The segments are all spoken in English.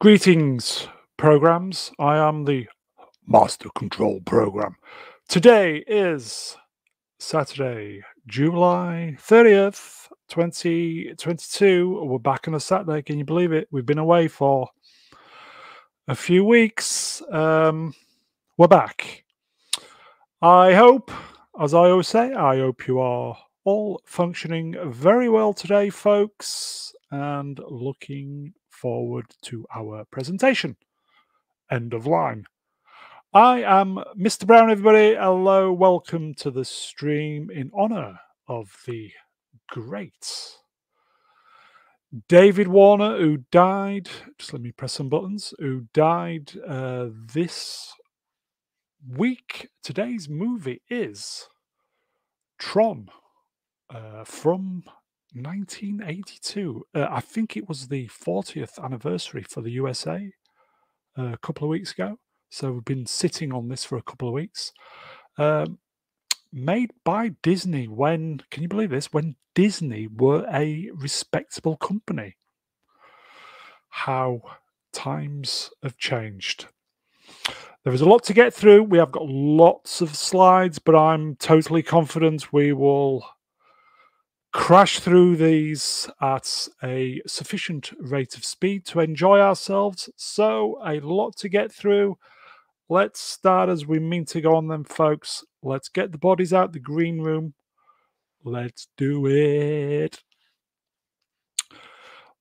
Greetings, programs. I am the Master Control Program. Today is Saturday, July 30th, 2022. We're back on a Saturday. Can you believe it? We've been away for a few weeks. We're back. I hope, as I always say, I hope you are all functioning very well today, folks, and looking forward to our presentation. End of line. I am Mr. Brown, everybody. Hello, welcome to the stream in honor of the great David Warner, who died, just let me press some buttons, who died this week. Today's movie is Tron from 1982. I think it was the 40th anniversary for the USA a couple of weeks ago. So we've been sitting on this for a couple of weeks. Made by Disney when, can you believe this, when Disney were a respectable company. How times have changed. There is a lot to get through. We have got lots of slides, but I'm totally confident we will crash through these at a sufficient rate of speed to enjoy ourselves. So a lot to get through. Let's start as we mean to go on then, folks. Let's get the bodies out the green room. Let's do it.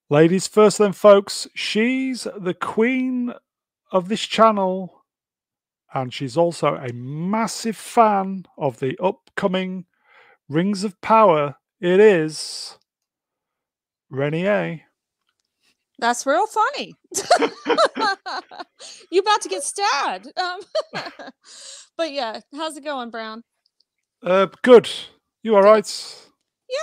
Ladies first then, folks. She's the queen of this channel, and she's also a massive fan of the upcoming Rings of Power. It is Renier. That's real funny. You about to get stabbed. But yeah, how's it going, Brown? Good. You all right? Yeah.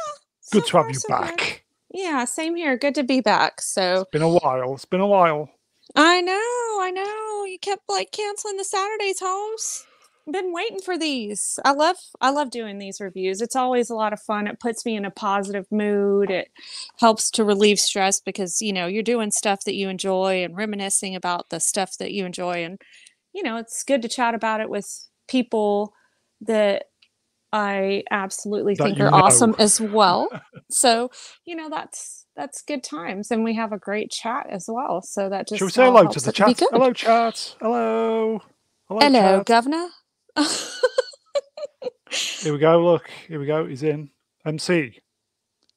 Good to have you back. Good. Yeah, same here. Good to be back. So it's been a while. It's been a while. I know. You kept canceling the Saturdays, Holmes. Been waiting for these. I love doing these reviews. It's always a lot of fun. It puts me in a positive mood. It helps to relieve stress because you're doing stuff that you enjoy and reminiscing about the stuff that you enjoy, and it's good to chat about it with people that I absolutely think are awesome as well. So that's good times, and we have a great chat as well. So that just should we say hello to the chat? Hello, chat. Hello, chat. Governor. Here we go. Look, here we go. He's in. MC.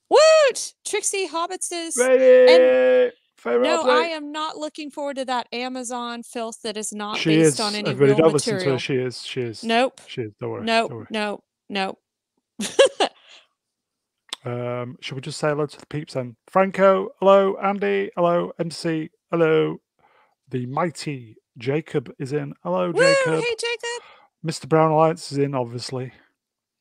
Woot! Trixie Hobbit says. Ready. No, I am not looking forward to that Amazon filth that is not based on any Everybody real don't material. Listen to her. She is. Nope. She is. Don't worry. Nope. Should we just say hello to the peeps then? Franco, hello. Andy, hello. MC, hello. The mighty Jacob is in. Hello, Woo! Jacob. Hey, Jacob. Mr. Brown Alliance is in, obviously.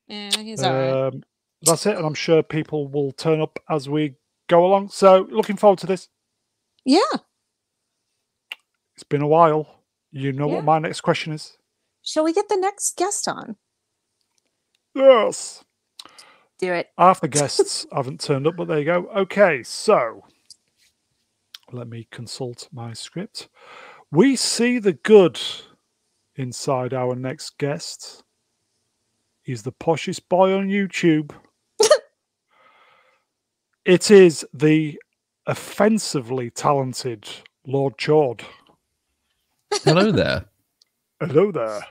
Yeah, he's all right. That's it, and I'm sure people will turn up as we go along. So, looking forward to this. Yeah. It's been a while. You know what my next question is? Shall we get the next guest on? Yes. Do it. Half the guests haven't turned up, but there you go. Okay, so let me consult my script. We see the good inside our next guest. He's the poshest boy on YouTube. It is the offensively talented Lord Chord. Hello there. Hello there.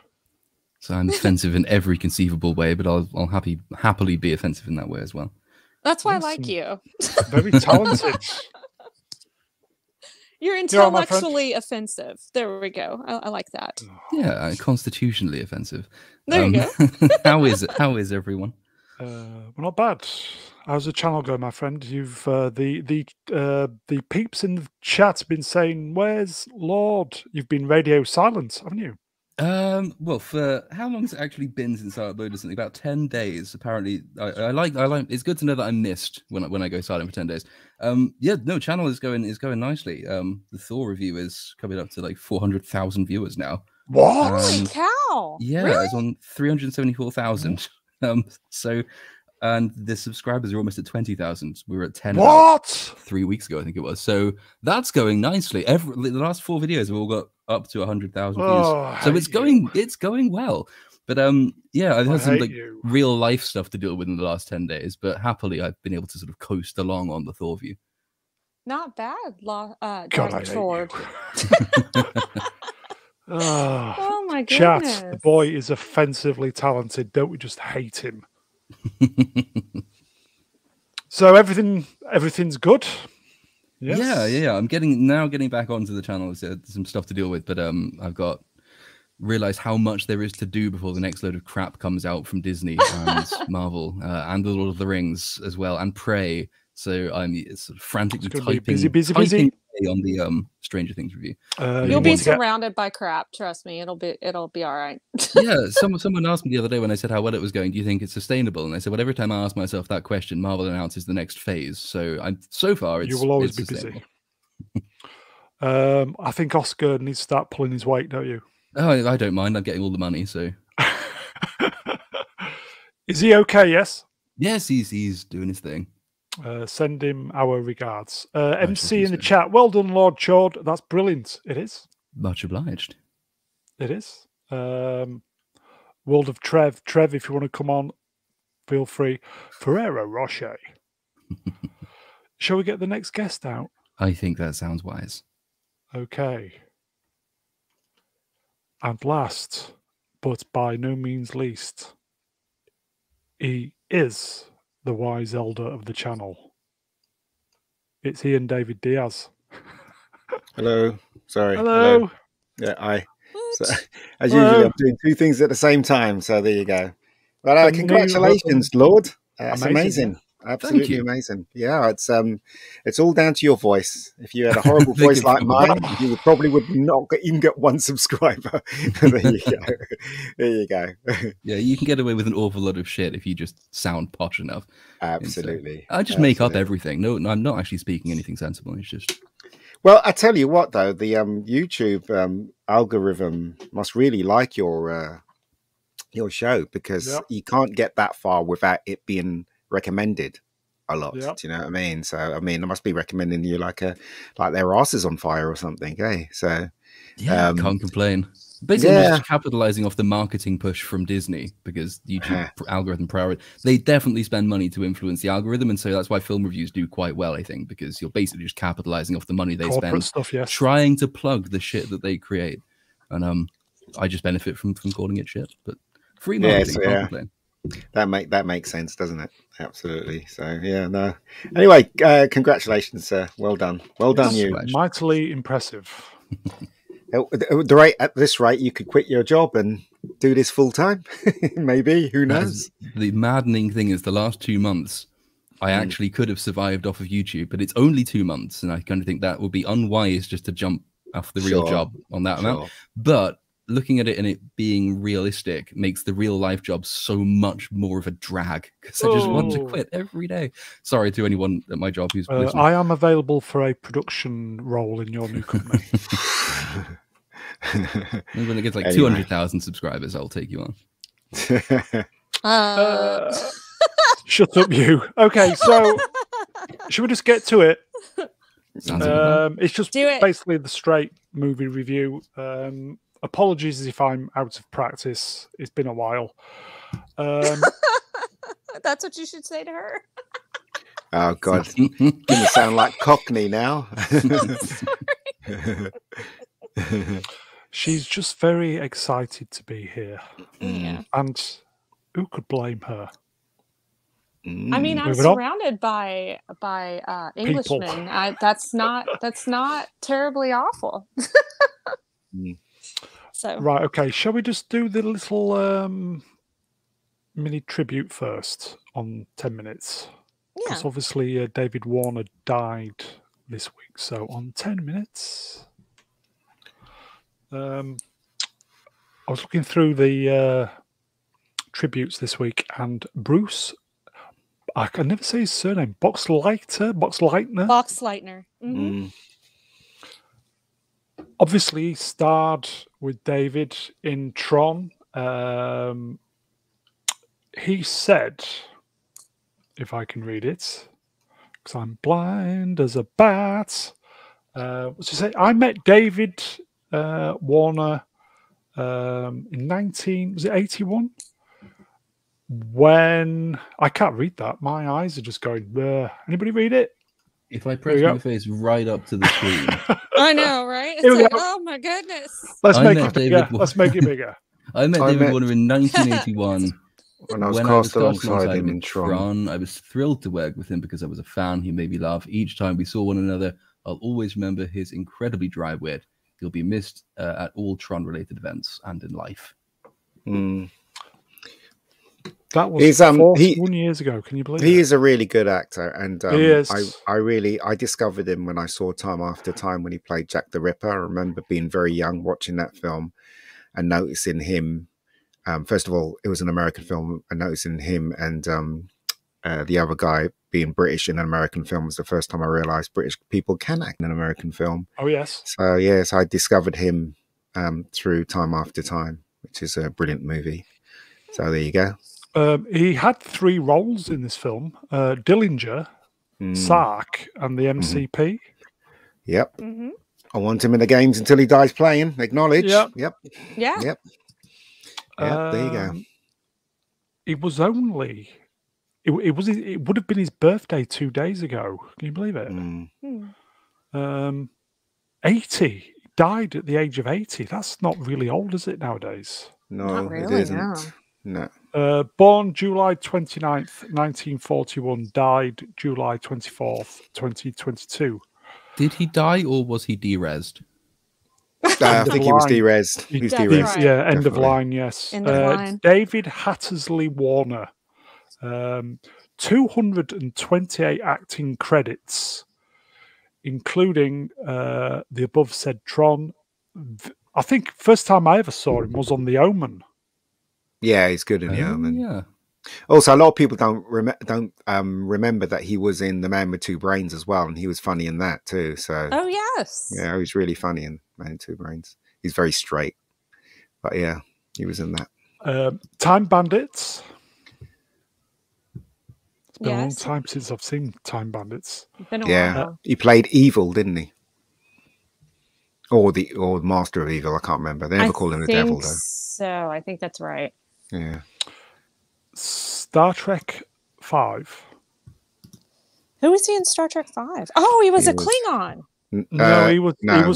So I'm offensive in every conceivable way, but I'll happily be offensive in that way as well. That's why I like you. Very talented. You're intellectually offensive. There we go. I like that. Yeah, constitutionally offensive. There you go. How is everyone? Well, not bad. How's the channel going, my friend? You've the peeps in the chat been saying, "Where's Lord?" You've been radio silent, haven't you? Well, for how long has it actually been since I uploaded something? About 10 days. Apparently, I like. It's good to know that I'm missed when I go silent for 10 days. Channel is going nicely. The Thor review is coming up to like 400,000 viewers now. What? Holy cow! Yeah, really? It's on 374,000. So and the subscribers are almost at 20,000. We were at 10 What? 3 weeks ago, I think it was. So that's going nicely. The last 4 videos have all got up to 100,000 views. Oh, So it's going well. But yeah, I've had some like real life stuff to deal with in the last 10 days. But happily, I've been able to sort of coast along on the Thor view. Not bad, God, Dr. Ford. Oh my goodness. Chat, the boy is offensively talented. Don't we just hate him? So everything's good. Yes. Yeah. I'm getting back onto the channel. There's some stuff to deal with, but I've got realized how much there is to do before the next load of crap comes out from Disney and Marvel and the Lord of the Rings as well, and Prey. So I'm sort of frantically typing busy on the Stranger Things review. You'll be surrounded by crap. Trust me, it'll be all right. Yeah, someone asked me the other day when I said how well it was going, do you think it's sustainable? And I said, well, every time I ask myself that question, Marvel announces the next phase. So so far, you will always be busy. I think Oscar needs to start pulling his weight, don't you? Oh, I don't mind. I'm getting all the money, so. Is he okay? Yes. Yes, he's doing his thing. Send him our regards. MC in the chat. Well done, Lord Chord. That's brilliant. It is. Much obliged. It is. World of Trev. Trev, if you want to come on, feel free. Ferrero Rocher. Shall we get the next guest out? I think that sounds wise. Okay. And last, but by no means least, he is the wise elder of the channel. It's Ian David Diaz. Hello. Sorry. Hello. Yeah, so, as usual, I'm doing two things at the same time. So there you go. But congratulations, Lord. That's amazing. Absolutely amazing. Yeah, it's all down to your voice. If you had a horrible voice like mine, you probably would not even get one subscriber. There you go. There you go. Yeah, you can get away with an awful lot of shit if you just sound posh enough. Absolutely. I just make up everything. No, I'm not actually speaking anything sensible. It's just. Well, I tell you what, though, the YouTube algorithm must really like your show, because you can't get that far without it being recommended a lot. Do you know what I mean? So I mean, I must be recommending you like their asses on fire or something. Okay, so yeah, can't complain. Basically, just capitalizing off the marketing push from Disney, because YouTube algorithm priority, they definitely spend money to influence the algorithm, and so that's why film reviews do quite well, I think, because you're basically just capitalizing off the money they spend trying to plug the shit that they create. And I just benefit from calling it shit, but free marketing, can't complain. That makes sense, doesn't it? Absolutely. So yeah, no. Anyway, congratulations, sir. Well done. Well done, you. Mightily impressive. At this rate, you could quit your job and do this full time. Maybe. Who knows? The maddening thing is, the last 2 months, I actually could have survived off of YouTube, but it's only 2 months, and I kind of think that would be unwise just to jump off the real job on that amount. But looking at it and it being realistic makes the real life job so much more of a drag, because I just want to quit every day. Sorry to anyone at my job who's listening. I am available for a production role in your new company. When it gets like 200,000 subscribers, I'll take you on. Shut up, you. Okay, so should we just get to it? It's just basically the straight movie review. Apologies if I'm out of practice. It's been a while. That's what you should say to her. Oh, God. Gonna sound like Cockney now. She's just very excited to be here. Yeah. And who could blame her? I mean, I'm surrounded by Englishmen. That's not terribly awful. So right, okay. Shall we just do the little mini tribute first on 10 minutes? Because obviously David Warner died this week. So on 10 minutes, I was looking through the tributes this week, and Bruce, I can never say his surname, Boxleitner. Mm-hmm. Obviously, he starred with David in Tron. He said if I can read it, because I'm blind as a bat. What's it say? I met David Warner in 1981. When I can't read that, my eyes are just going. Anybody read it? If I press my face right up to the screen, I know, right? It's like, oh my goodness. Let's make it bigger. Let's make it bigger. I met David Warner in 1981. When I was cast alongside him in Tron. I was thrilled to work with him because I was a fan. He made me laugh each time we saw one another. I'll always remember his incredibly dry wit. He'll be missed at all Tron-related events and in life. That was 41 years ago. Can you believe it? He is a really good actor, and he is. I discovered him when I saw Time After Time when he played Jack the Ripper. I remember being very young watching that film and noticing him. First of all, it was an American film, and noticing him and the other guy being British in an American film was the first time I realized British people can act in an American film. Oh, yes. So, yes, I discovered him through Time After Time, which is a brilliant movie. So there you go. He had 3 roles in this film: Dillinger, Sark, and the MCP. Yep. I want him in the games until he dies playing. Acknowledge. Yep. Yeah. Yep. There you go. It was only. It would have been his birthday 2 days ago. Can you believe it? 80. He died at the age of 80. That's not really old, is it, nowadays? No, not really, it isn't. No. Born July 29th, 1941, died July 24th, 2022. Did he die or was he de-resed? I think he was de-resed. He was de-resed. Right. Yeah, end of line, yes. End of line. David Hattersley Warner. 228 acting credits, including the above said Tron. I think first time I ever saw him was on The Omen. Yeah, he's good in The Omen. Yeah. Also, a lot of people don't remember that he was in The Man with Two Brains as well, and he was funny in that too. So, oh yes, yeah, he was really funny in Man with Two Brains. He's very straight, but yeah, he was in that. Time Bandits. It's been a long Yes. time since I've seen Time Bandits. Been a Yeah, while. he played Evil, didn't he? Or Master of Evil. I can't remember. They never call him the devil, though. So I think that's right. Yeah. Star Trek 5. Who was he in Star Trek 5? Oh, he was a Klingon. No, he was. no. He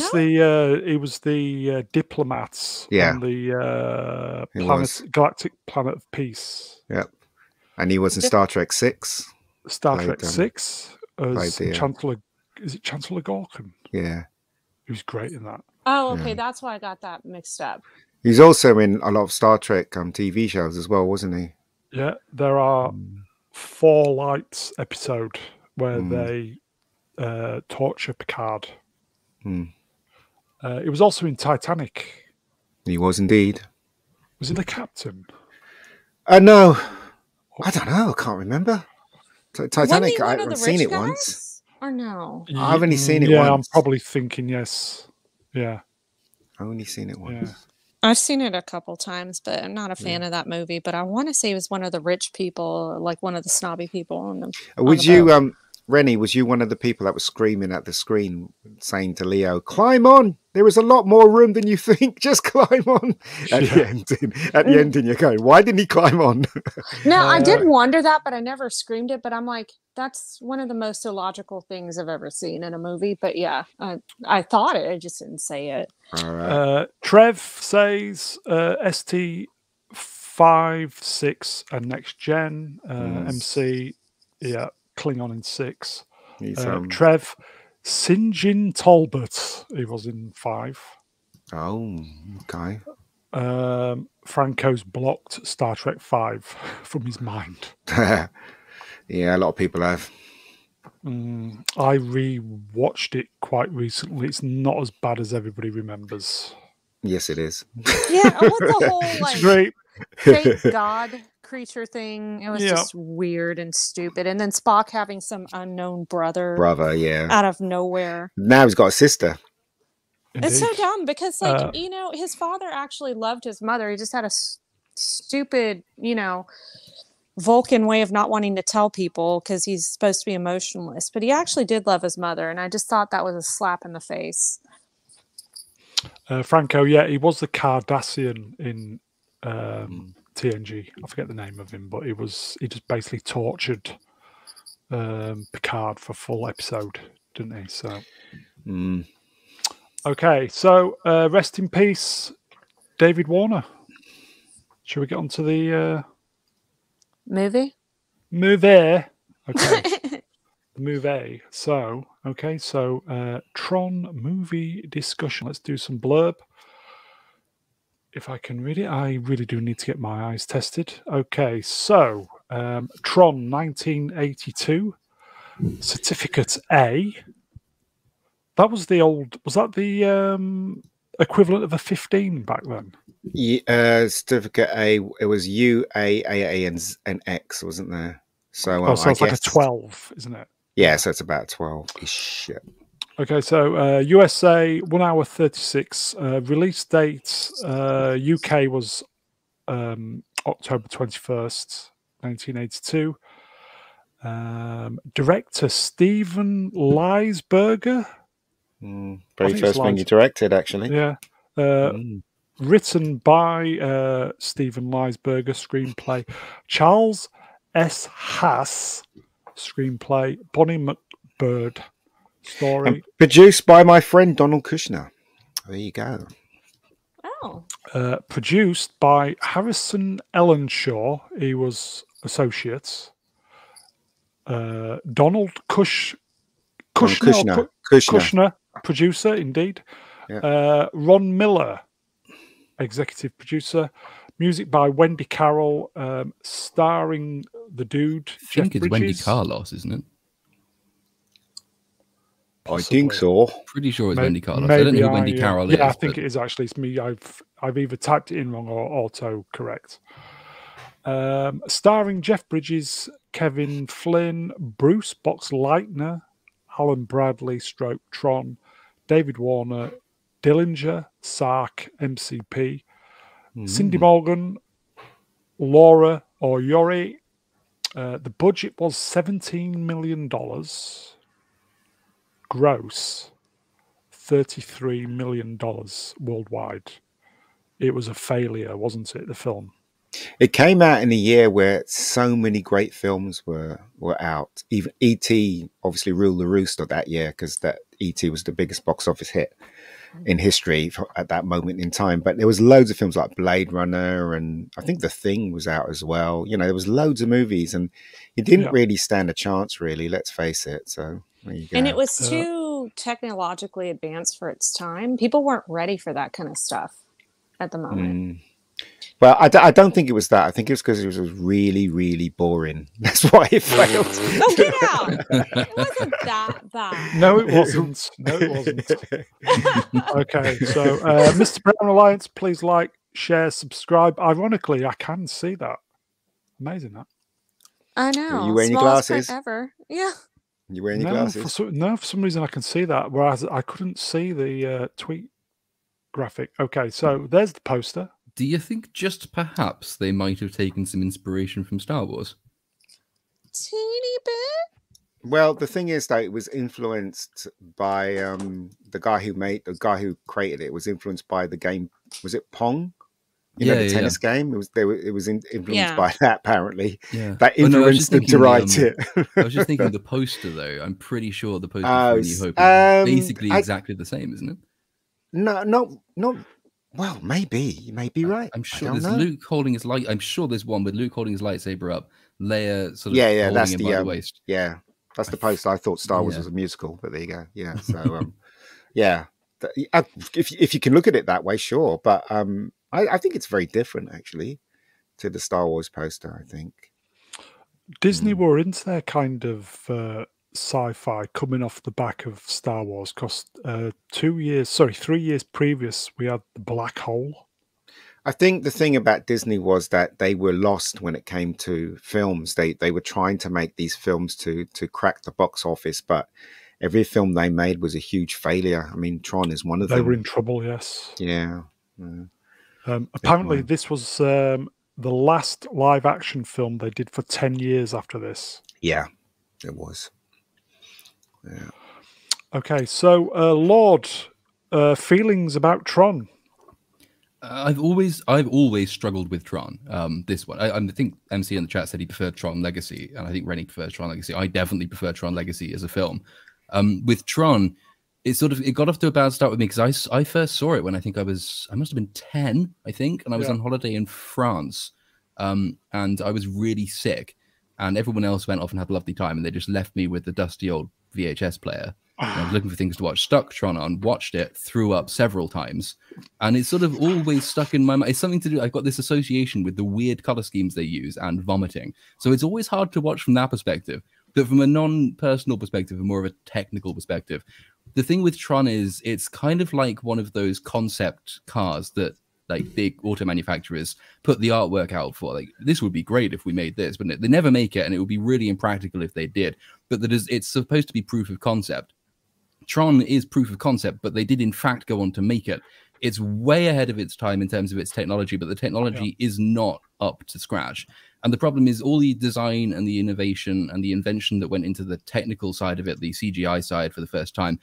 was the diplomats on the galactic planet of peace. Yep. And he was in Star Trek 6. Star Trek 6 as Chancellor. Is it Chancellor Gorkin? Yeah. He was great in that. Oh, okay. That's why I got that mixed up. He's also in a lot of Star Trek TV shows as well, wasn't he? Yeah, there are 4 Lights episode where they torture Picard. It was also in Titanic. He was indeed. Was he the captain? No, I don't know. I can't remember. Titanic. I haven't seen it once. Or no? I've only seen it once. Yeah, I'm probably thinking yes. Yeah, I've only seen it once. Yeah. I've seen it a couple times, but I'm not a fan of that movie. But I want to say he was one of the rich people, like one of the snobby people on the. Was you, Rennie? Was you one of the people that was screaming at the screen, saying to Leo, "Climb on! There is a lot more room than you think. Just climb on." At the ending, you're going, "Why didn't he climb on?" No, I did wonder that, but I never screamed it. But I'm like, that's one of the most illogical things I've ever seen in a movie. But yeah, I thought it. I just didn't say it. All right. Trev says ST56 and Next Gen. MC, yeah, Klingon in 6. Trev, Sinjin Talbot. He was in 5. Oh, okay. Franco's blocked Star Trek 5 from his mind. Yeah, a lot of people have. I re-watched it quite recently. It's not as bad as everybody remembers. Yes, it is. Yeah, what the whole It's great. fake god creature thing? It was just weird and stupid. And then Spock having some unknown brother, out of nowhere. Now he's got a sister. Indeed. It's so dumb because, like, his father actually loved his mother. He just had a stupid, Vulcan way of not wanting to tell people because he's supposed to be emotionless, but he actually did love his mother, and I just thought that was a slap in the face. Franco, yeah, he was the Cardassian in TNG. I forget the name of him, but he just basically tortured Picard for full episode, didn't he? So, okay, so rest in peace, David Warner. Shall we get on to the movie? Movie. Okay. The movie. So, okay, so Tron movie discussion. Let's do some blurb. If I can read it, I really do need to get my eyes tested. Okay, so Tron 1982, Certificate A. That was the old, was that the equivalent of a 15 back then? Yeah, Certificate A, it was U, A, and X, wasn't there? So, so it's like a 12, isn't it? Yeah, so it's about 12-ish. Shit. Okay, so USA, 1 hour 36. Release date, UK was October 21st, 1982. Director Steven Leisberger. Very first one you directed, actually. Yeah. Written by Steven Leisberger, screenplay. Charles S. Haas, screenplay. Bonnie McBird, story. And produced by my friend Donald Kushner. There you go. Oh. Produced by Harrison Ellenshaw. He was associates. Donald Kushner, producer, indeed. Yeah. Ron Miller, executive producer. Music by Wendy Carroll, starring the dude. I think it's Wendy Carlos, isn't it? Possibly. I think so. Pretty sure it's Wendy Carlos. I don't know who Wendy Carroll is. Yeah, I think it is actually. It's me. I've either typed it in wrong or auto correct. Starring Jeff Bridges, Kevin Flynn, Bruce Boxleitner, Alan Bradley, Tron, David Warner, Dillinger, Sark, MCP, Cindy Morgan, Laura or Yori. The budget was $17 million. Gross, $33 million worldwide. It was a failure, wasn't it, the film? It came out in a year where so many great films were out. Even E.T. obviously ruled the roost that year because that E.T. was the biggest box office hit in history at that moment in time. But there was loads of films like Blade Runner, and I think The Thing was out as well. You know, there was loads of movies, and it didn't really stand a chance, really. Let's face it. So there you go. And it was too technologically advanced for its time. People weren't ready for that kind of stuff at the moment. Well, I don't think it was that. I think it was because it was really, really boring. That's why it failed. Oh, get out! It wasn't that bad. No, it wasn't. No, it wasn't. Okay, so Mr. Brown Alliance, please like, share, subscribe. Ironically, I can see that. Amazing, that. I know. Are you wearing your glasses? Ever. Yeah. You wearing your glasses? For some reason I can see that, whereas I couldn't see the tweet graphic. Okay, so there's the poster. Do you think just perhaps they might have taken some inspiration from Star Wars? Teeny bit. Well, the thing is, though, it was influenced by the guy who created it. Was influenced by the game. Was it Pong? You know, the tennis game. It was influenced by that. Apparently, that influenced them to write it. I was just thinking the poster, though. I'm pretty sure the poster for New Hope is basically exactly the same, isn't it? No. Well, maybe you may be right. I'm sure there's Luke holding his light. I'm sure there's one with Luke holding his lightsaber up, Leia sort of holding that's him by the waist. Yeah, that's the poster. I thought Star Wars was a musical, but there you go. Yeah, so yeah, if you can look at it that way, sure. But I think it's very different actually to the Star Wars poster. I think Disney were into their kind of sci-fi coming off the back of Star Wars, because 3 years previous we had the Black Hole. I think the thing about Disney was that they were lost when it came to films. They were trying to make these films to crack the box office, but every film they made was a huge failure. I mean, Tron is one of them. They were in trouble, yes. Yeah. Apparently this was the last live action film they did for 10 years after this. Yeah, it was. Yeah. Okay, so Lord, feelings about Tron? I've always struggled with Tron. This one, I think MC in the chat said he preferred Tron Legacy, and I think Rennie prefers Tron Legacy. I definitely prefer Tron Legacy as a film. With Tron, it got off to a bad start with me because I first saw it when I must have been 10, I think, and I was on holiday in France, and I was really sick, and everyone else went off and had a lovely time, and they just left me with the dusty old VHS player. And I was looking for things to watch, stuck Tron on, watched it, threw up several times, and it's sort of always stuck in my mind. It's something to do. I've got this association with the weird color schemes they use and vomiting, so it's always hard to watch from that perspective. But from a non-personal perspective, and more of a technical perspective, the thing with Tron is it's kind of like one of those concept cars that like big auto manufacturers put the artwork out for. Like, this would be great if we made this, but they never make it, and it would be really impractical if they did. But it's supposed to be proof of concept. Tron is proof of concept, but they did in fact go on to make it. It's way ahead of its time in terms of its technology, but the technology is not up to scratch. And the problem is all the design and the innovation and the invention that went into the technical side of it, the CGI side for the first time,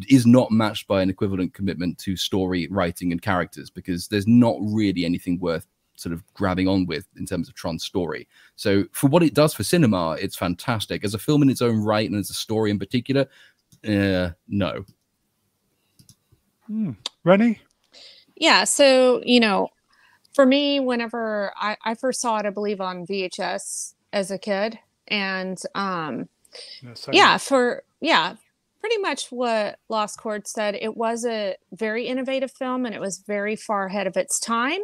is not matched by an equivalent commitment to story, writing, and characters, because there's not really anything worth sort of grabbing on with in terms of Tron's story. So for what it does for cinema, it's fantastic. As a film in its own right and as a story in particular, no. Rennie? Yeah, so, for me, whenever I first saw it, I believe on VHS as a kid. And pretty much what Lost Chord said. It was a very innovative film, and it was very far ahead of its time.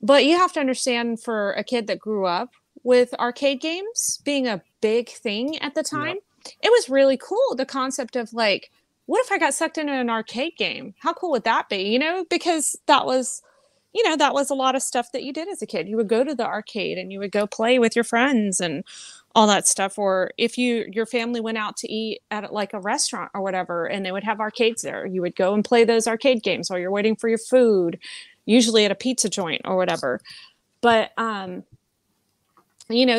But you have to understand, for a kid that grew up with arcade games being a big thing at the time, it was really cool. The concept of like, what if I got sucked into an arcade game? How cool would that be? Because that was a lot of stuff that you did as a kid. You would go to the arcade and you would go play with your friends and all that stuff. Or if your family went out to eat at like a restaurant or whatever, and they would have arcades there, you would go and play those arcade games while you're waiting for your food, usually at a pizza joint or whatever. But,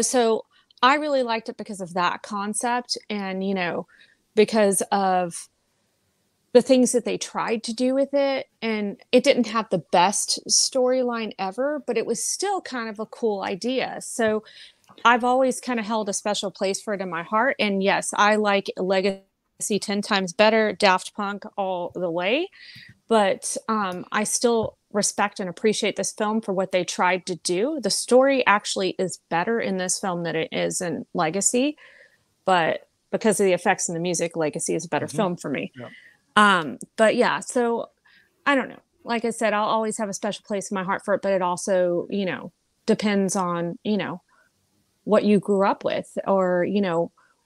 so I really liked it because of that concept and, because of the things that they tried to do with it. And it didn't have the best storyline ever, but it was still kind of a cool idea. So I've always kind of held a special place for it in my heart. And yes, I like Legacy 10 times better, Daft Punk all the way. But I still respect and appreciate this film for what they tried to do. The story actually is better in this film than it is in Legacy. But because of the effects and the music, Legacy is a better film for me. Yeah. But yeah, so I don't know. Like I said, I'll always have a special place in my heart for it, but it also, depends on, what you grew up with or,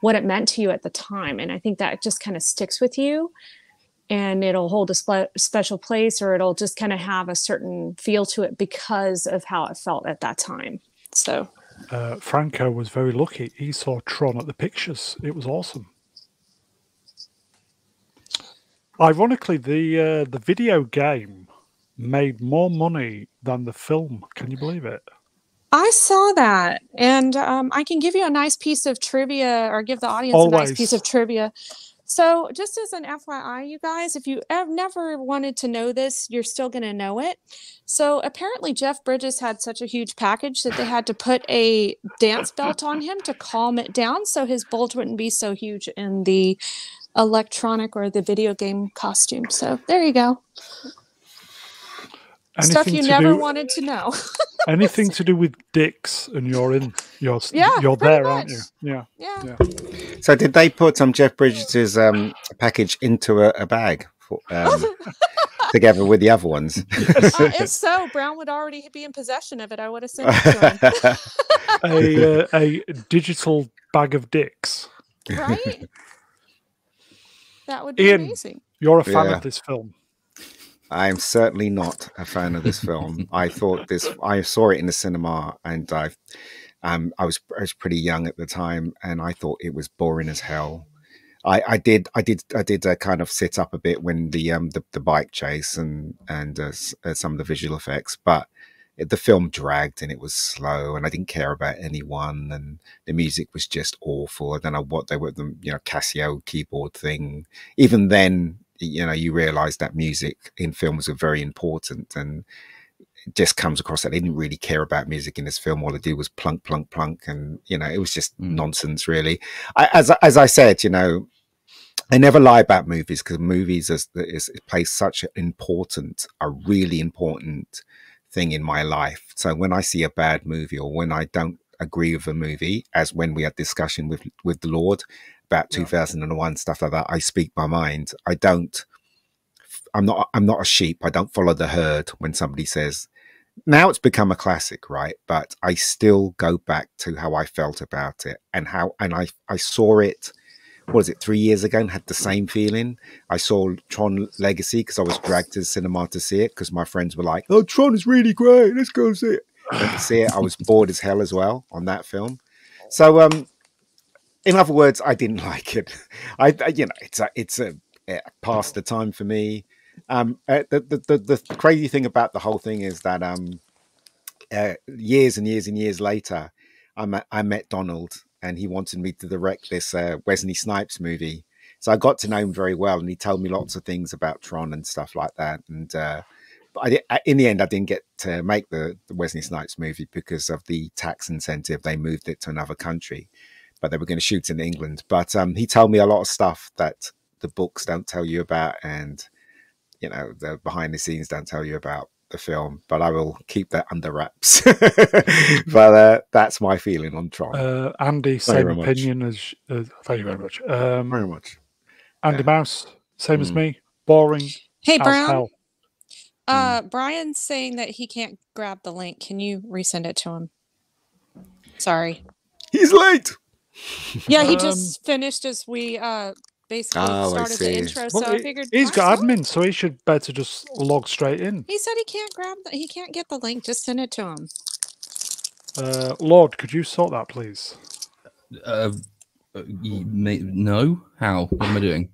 what it meant to you at the time. And I think that just kind of sticks with you and it'll hold a special place, or it'll just kind of have a certain feel to it because of how it felt at that time. So Franco was very lucky. He saw Tron at the Pictures. It was awesome. Ironically, the video game made more money than the film. Can you believe it? I saw that, and I can give you a nice piece of trivia, or give the audience a nice piece of trivia. So just as an FYI, you guys, if you have never wanted to know this, you're still going to know it. So apparently Jeff Bridges had such a huge package that they had to put a dance belt on him to calm it down so his bulge wouldn't be so huge in the electronic or the video game costume. So there you go. Stuff you never wanted to know. Anything to do with dicks, and you're there, much. aren't you? Yeah. So did they put Jeff Bridges' package into a bag together with the other ones? If so, Brown would already be in possession of it. I would have sent it to him. a digital bag of dicks. Right? That would be Ian, amazing. You're a fan of this film. I am certainly not a fan of this film. I saw it in the cinema, and I was pretty young at the time, and I thought it was boring as hell. I did kind of sit up a bit when the bike chase and some of the visual effects, but the film dragged and it was slow, and I didn't care about anyone, and the music was just awful. I don't know what they were, the Casio keyboard thing. Even then, you realize that music in films are very important, and it just comes across that they didn't really care about music in this film. All they did was plunk, plunk, plunk, and it was just nonsense, really. As I said, I never lie about movies, because movies play such a really important thing in my life. So when I see a bad movie, or when I don't agree with a movie, as when we had discussion with the Lord about 2001, stuff like that, I speak my mind. I'm not a sheep. I don't follow the herd. When somebody says, now it's become a classic, right? But I still go back to how I felt about it, and I saw it. What was it, 3 years ago, and had the same feeling. I saw Tron Legacy because I was dragged to the cinema to see it, because my friends were like, "Oh, Tron is really great. Let's go see it." Went to see it. I was bored as hell as well on that film. So, in other words, I didn't like it. It's a past the time for me. The crazy thing about the whole thing is that years and years and years later, I met Donald, and he wanted me to direct this Wesley Snipes movie. So I got to know him very well, and he told me lots of things about Tron and stuff like that. And in the end, I didn't get to make the Wesley Snipes movie because of the tax incentive. They moved it to another country, but they were going to shoot in England. But he told me a lot of stuff that the books don't tell you about, and the behind the scenes don't tell you about the film. But I will keep that under wraps. But that's my feeling on Tron. Andy, same opinion as thank you very much. Very much. Andy Mouse, same as me. Boring. Hey, as Brown. hell. Brian's saying that he can't grab the link. Can you resend it to him? Sorry. He's late. Yeah, he just finished as we basically started the intro. Well, so I figured he's got admin, so he should better just log straight in. He said he can't he can't get the link. Just send it to him. Lord, could you sort that, please? No. How? What am I doing?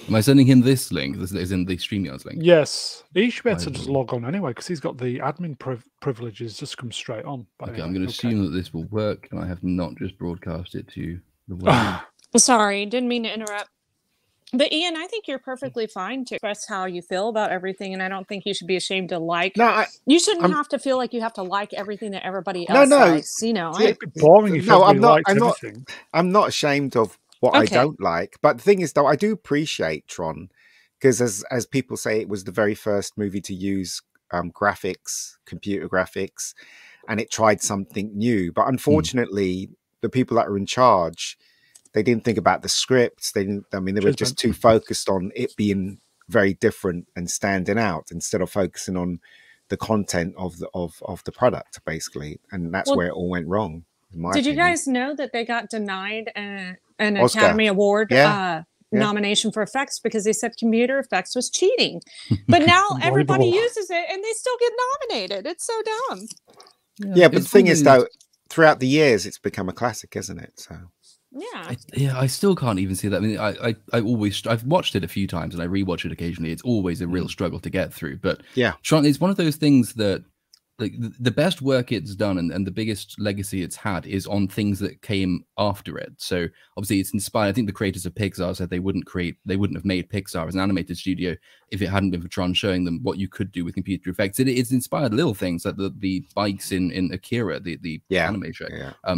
Am I sending him this link? This is in the StreamYards link. Yes, he should be able to just log on anyway, because he's got the admin privileges. Just come straight on. Okay, anyway, I'm going to assume that this will work, and I have not just broadcast it to the world. Sorry, didn't mean to interrupt. But Ian, I think you're perfectly fine to express how you feel about everything, and I don't think you should be ashamed to like. No, you shouldn't have to feel like you have to like everything that everybody else likes. It'd be boring if I'm not ashamed of what I don't like. But the thing is, though, I do appreciate Tron, because as people say, it was the very first movie to use graphics, computer graphics, and it tried something new. But unfortunately, the people that are in charge, they didn't think about the scripts. They were just too focused on it being very different and standing out, instead of focusing on the content of the product, basically. And that's where it all went wrong. Did you guys know that they got denied an Academy Award nomination for effects because they said computer effects was cheating? But now everybody uses it and they still get nominated. It's so dumb. Yeah, but the thing is, though, throughout the years, it's become a classic, isn't it? So. Yeah. I still can't even see that. I mean, I've watched it a few times, and I rewatch it occasionally. It's always a real struggle to get through. But Tron, it's one of those things that, like, the best work it's done and the biggest legacy it's had is on things that came after it. So obviously it's inspired. I think the creators of Pixar said they wouldn't have made Pixar as an animated studio if it hadn't been for Tron showing them what you could do with computer effects. It's inspired little things like the bikes in Akira, the anime show.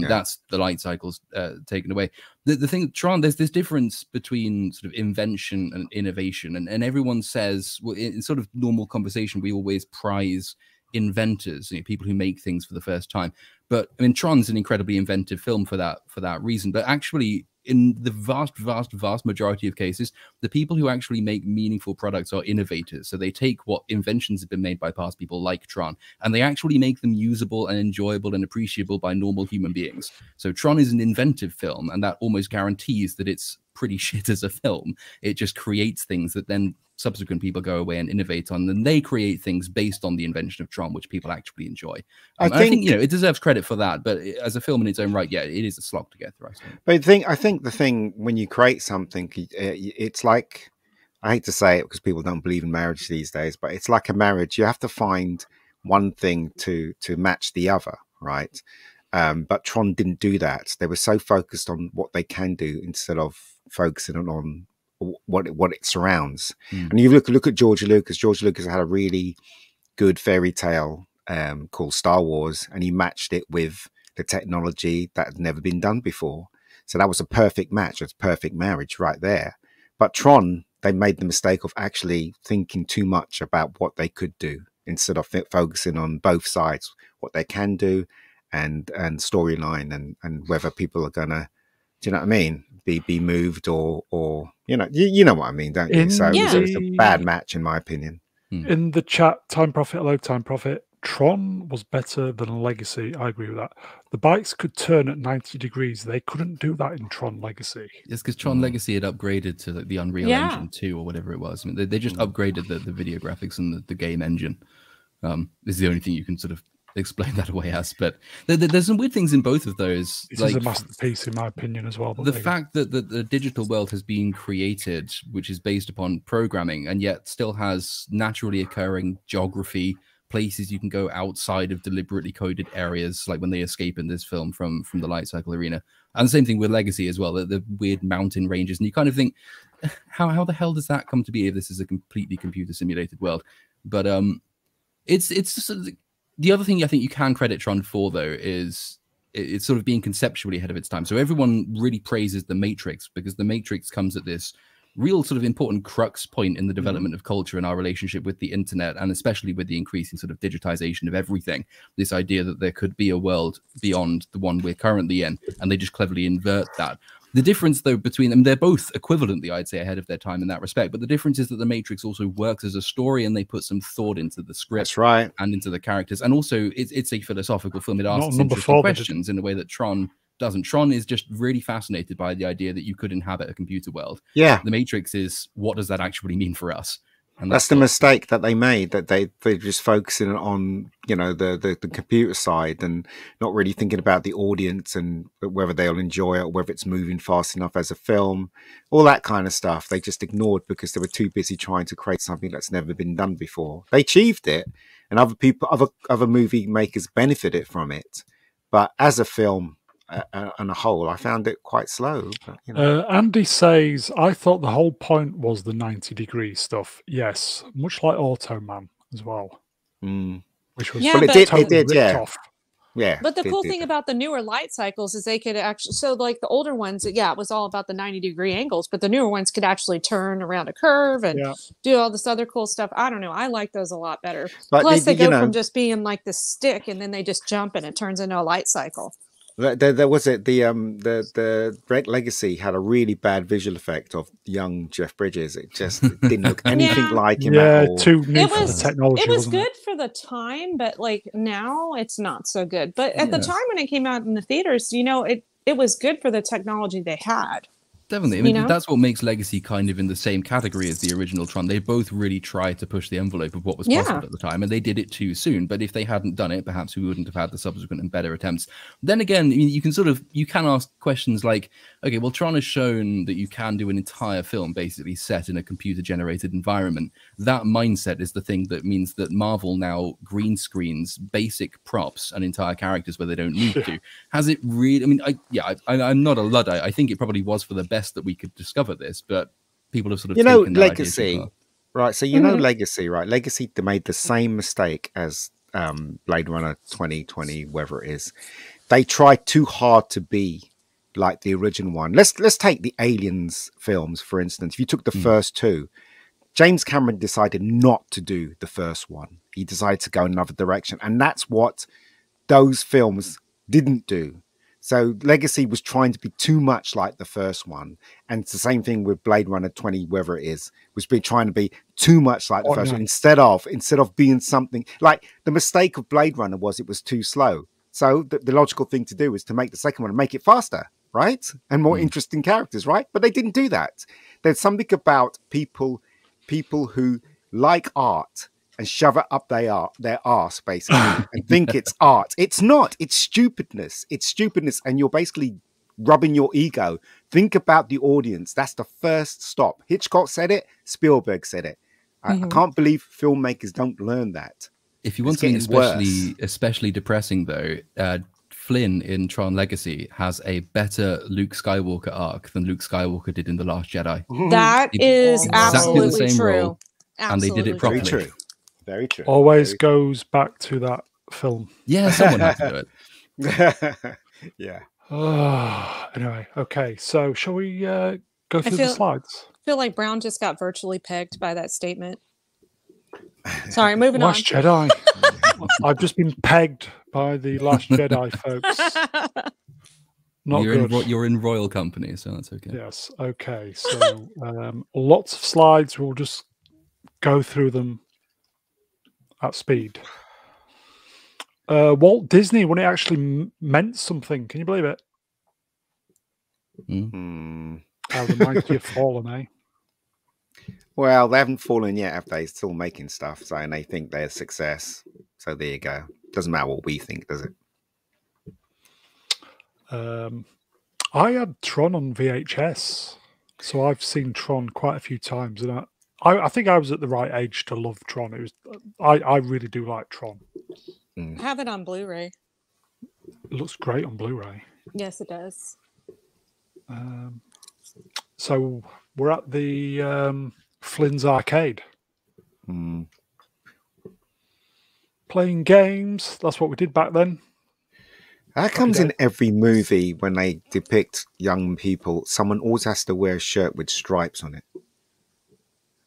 That's the light cycles taken away. The thing, Tron, there's this difference between sort of invention and innovation, and everyone says, well, in sort of normal conversation, we always prize inventors, people who make things for the first time. But I mean, Tron's an incredibly inventive film for that reason. But actually, in the vast majority of cases, the people who actually make meaningful products are innovators. So they take what inventions have been made by past people like Tron, and they actually make them usable and enjoyable and appreciable by normal human beings. So Tron is an inventive film, and that almost guarantees that it's pretty shit as a film. It just creates things that then subsequent people go away and innovate on, and they create things based on the invention of Tron, which people actually enjoy. I think it deserves credit for that, but as a film in its own right, it is a slog to get through. But I think the thing when you create something, it's like, I hate to say it because people don't believe in marriage these days, but it's like a marriage. You have to find one thing to match the other, right? But Tron didn't do that. They were so focused on what they can do instead of focusing on what it surrounds. And you look at George Lucas. George Lucas had a really good fairy tale called Star Wars, and he matched it with the technology that had never been done before. So that was a perfect match. It's a perfect marriage right there. But Tron, they made the mistake of actually thinking too much about what they could do instead of focusing on both sides, what they can do and storyline and whether people are gonna, do you know what I mean, be moved or you know what I mean, don't you? So it was a bad match in my opinion. In the chat, Time Prophet, hello Time Prophet, Tron was better than Legacy. I agree with that. The bikes could turn at 90 degrees. They couldn't do that in Tron Legacy. It's because Tron Legacy had upgraded to the Unreal Engine 2 or whatever it was. I mean, they just upgraded the video graphics and the game engine. This is the only thing you can sort of explain that away as. But there's some weird things in both of those. This is a masterpiece, in my opinion, as well. The fact that the digital world has been created, which is based upon programming, and yet still has naturally occurring geography, places you can go outside of deliberately coded areas, like when they escape in this film from the light cycle arena. And the same thing with Legacy as well, the weird mountain ranges. And you kind of think, how the hell does that come to be if this is a completely computer simulated world? But it's just the other thing I think you can credit Tron for, though, is it's sort of being conceptually ahead of its time. So everyone really praises The Matrix because The Matrix comes at this real sort of important crux point in the development of culture and our relationship with the internet, and especially with the increasing sort of digitization of everything. This idea that there could be a world beyond the one we're currently in, and they just cleverly invert that. The difference, though, between them, they're both equivalently, I'd say, ahead of their time in that respect. But the difference is that The Matrix also works as a story, and they put some thought into the script. That's right. And into the characters. And also, it's a philosophical film. It asks interesting questions in a way that Tron doesn't. Tron is just really fascinated by the idea that you could inhabit a computer world. Yeah. The Matrix is, what does that actually mean for us? And that's the mistake that they made, that they're just focusing on, you know, the computer side and not really thinking about the audience and whether they'll enjoy it or whether it's moving fast enough as a film, all that kind of stuff. They just ignored because they were too busy trying to create something that's never been done before. They achieved it, and other movie makers benefited from it, but as a film on a whole, I found it quite slow. But, you know. Andy says, I thought the whole point was the 90-degree stuff. Yes, much like Automan as well. Which was it did, yeah. Off. Yeah. But the cool thing about the newer light cycles is they could actually, so like the older ones, it was all about the 90-degree angles, but the newer ones could actually turn around a curve and do all this other cool stuff. I don't know. I like those a lot better. But plus they go from just being like the stick and then they just jump and it turns into a light cycle. There was it. The Red Legacy had a really bad visual effect of young Jeff Bridges. It just didn't look anything like him at all. Too new for the technology. It was good for the time, but like now it's not so good. But at the time when it came out in the theaters, you know, it was good for the technology they had. Definitely. I mean, that's what makes Legacy kind of in the same category as the original Tron. They both really tried to push the envelope of what was possible at the time, and they did it too soon. But if they hadn't done it, perhaps we wouldn't have had the subsequent and better attempts. Then again, you can ask questions like, okay, well, Tron has shown that you can do an entire film basically set in a computer-generated environment. That mindset is the thing that means that Marvel now green screens basic props and entire characters where they don't need to. Has it really? I mean, I'm not a Luddite. I think it probably was for the best that we could discover this, but people have sort of taken Legacy, right? So Legacy, right? Legacy made the same mistake as Blade Runner 2020, whatever it is. They tried too hard to be like the original one. Let's take the Aliens films, for instance. If you took the first two, James Cameron decided not to do the first one. He decided to go another direction, and that's what those films didn't do. So Legacy was trying to be too much like the first one. And it's the same thing with Blade Runner 20, wherever it is, was trying to be too much like the first one instead of being something like the mistake of Blade Runner was it was too slow. So the logical thing to do is to make the second one and make it faster, right? And more interesting characters, right? But they didn't do that. There's something about people who like art and shove it up their arse, basically, and think it's art. It's not. It's stupidness. It's stupidness, and you're basically rubbing your ego. Think about the audience. That's the first stop. Hitchcock said it. Spielberg said it. I can't believe filmmakers don't learn that. If you want something especially depressing, though, Flynn in Tron Legacy has a better Luke Skywalker arc than Luke Skywalker did in The Last Jedi. That is exactly absolutely the same true. role, and they did it properly. Very true. Very true. Always goes back to that film. Yeah, someone had to do it. Yeah. Anyway, okay. So shall we go through the slides? I feel like Brown just got virtually pegged by that statement. Sorry, moving Last Jedi. I've just been pegged by the Last Jedi, folks. Not good. You're in royal company, so that's okay. Yes. Okay. So lots of slides. We'll just go through them at speed. Walt Disney, when it actually meant something, can you believe it? How the mighty have fallen, eh? Well, they haven't fallen yet, have they? Still making stuff, so and they think they're a success. So there you go. Doesn't matter what we think, does it? I had Tron on VHS, so I've seen Tron quite a few times, and I think I was at the right age to love Tron. It was I really do like Tron. I have it on Blu-ray. It looks great on Blu-ray. Yes, it does. So we're at the Flynn's arcade. Playing games. That's what we did back then. That comes in every movie when they depict young people. Someone always has to wear a shirt with stripes on it.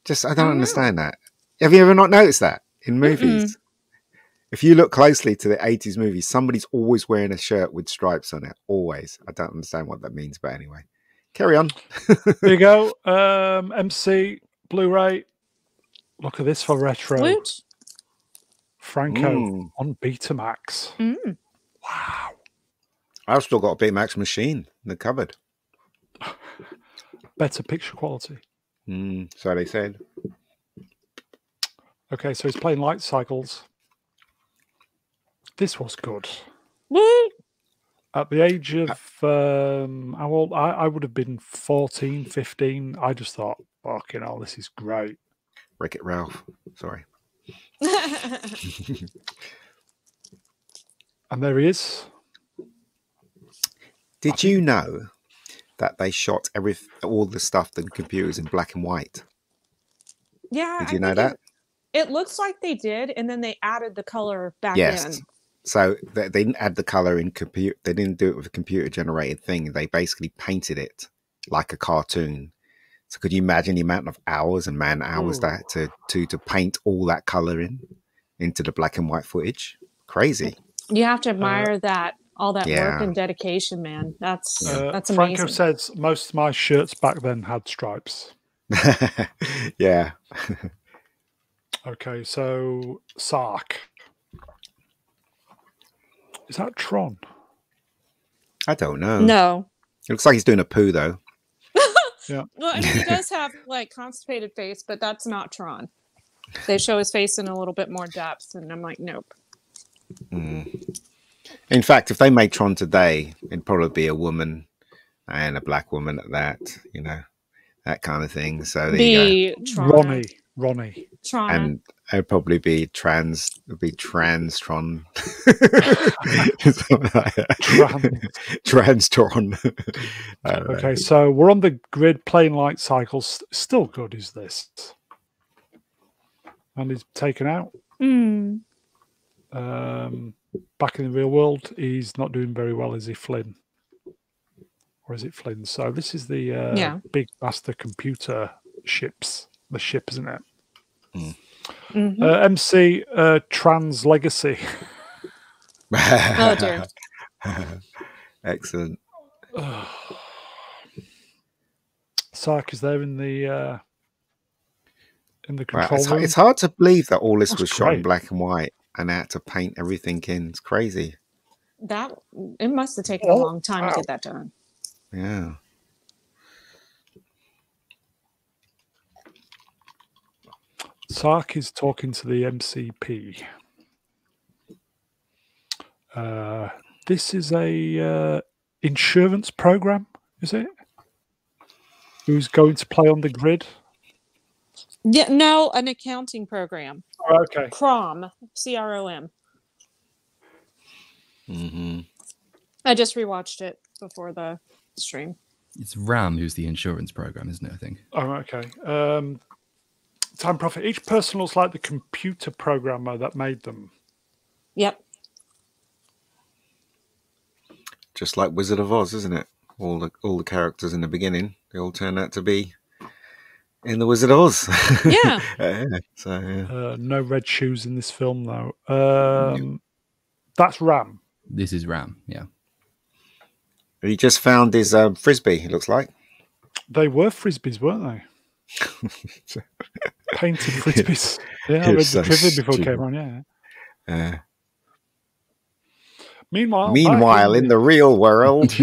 I don't understand that. Have you ever not noticed that in movies? If you look closely to the 80s movies, somebody's always wearing a shirt with stripes on it. Always. I don't understand what that means, but anyway. Carry on. There you go. MC, Blu-ray. Look at this for retro. Woot. Franco on Betamax. Wow. I've still got a Betamax machine in the cupboard. Better picture quality. So they said. Okay, so he's playing Light Cycles. This was good. Woo! At the age of, how old? I would have been 14, 15. I just thought, fucking hell, this is great. Wreck-It Ralph. Sorry. And there he is. Did you know that they shot all the stuff, the computers in black and white? Yeah. Did you know that? It looks like they did, and then they added the color back in. So they didn't add the color in computer. They didn't do it with a computer generated thing. They basically painted it like a cartoon. So could you imagine the amount of hours and man hours that to paint all that color into the black and white footage? Crazy. You have to admire all that work and dedication, man. That's amazing. Franco says most of my shirts back then had stripes. Yeah. Okay, so Sark. Is that Tron? I don't know. No. It looks like he's doing a poo, though. Yeah. Well, I mean, he does have like constipated face, but that's not Tron. They show his face in a little bit more depth, and I'm like, nope. In fact, if they made Tron today, it'd probably be a woman and a black woman at that, that kind of thing. So there you go. Ronnie. Tron. And it'd probably be trans Tron. Trans Tron. Okay, so we're on the grid playing Light Cycles. Still good, is this? And he's taken out. Back in the real world, he's not doing very well, is he, Flynn? Or is it Flynn? So this is the big master computer ships. The ship, isn't it? MC Trans Legacy. Oh dear. Excellent. Sark is there in the control room. It's hard to believe that all this was shot in black and white and they had to paint everything in. It's crazy. It must have taken a long time to get that done. Yeah. Sark is talking to the MCP. This is a insurance program, is it? Who's going to play on the grid? Yeah, no, an accounting program. Oh, okay. CROM, CROM. Mm-hmm. I just rewatched it before the stream. It's RAM who's the insurance program, isn't it? I think. Oh, okay. Time Prophet. Each person looks like the computer programmer that made them. Yep. Just like Wizard of Oz, isn't it? All the characters in the beginning, they all turn out to be in the Wizard of Oz. Yeah. No red shoes in this film, though. That's Ram. This is Ram. Yeah. He just found his frisbee. It looks like they were frisbees, weren't they? Painted frisbees. Yeah, I read the trivia before it came on. Yeah. Meanwhile, in the real world.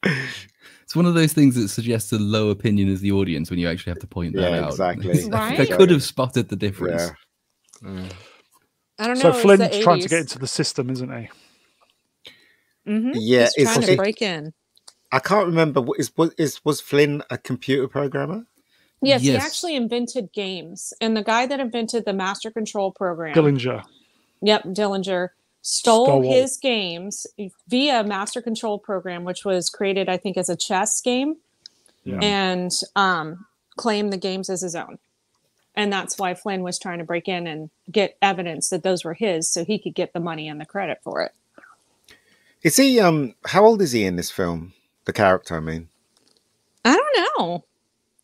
It's one of those things that suggests a low opinion as the audience when you actually have to point that out. Exactly. Right? I could have spotted the difference. Yeah. I don't know. So Flynn's trying to get into the system, isn't he? Mm-hmm. Yeah, he's trying to break in. I can't remember. Was Flynn a computer programmer? Yes, he actually invented games, and the guy that invented the Master Control program, Dillinger. Yep, Dillinger stole his games via Master Control program, which was created, I think, as a chess game, and claimed the games as his own. And that's why Flynn was trying to break in and get evidence that those were his, so he could get the money and the credit for it. Is he? How old is he in this film? The character, I mean. I don't know.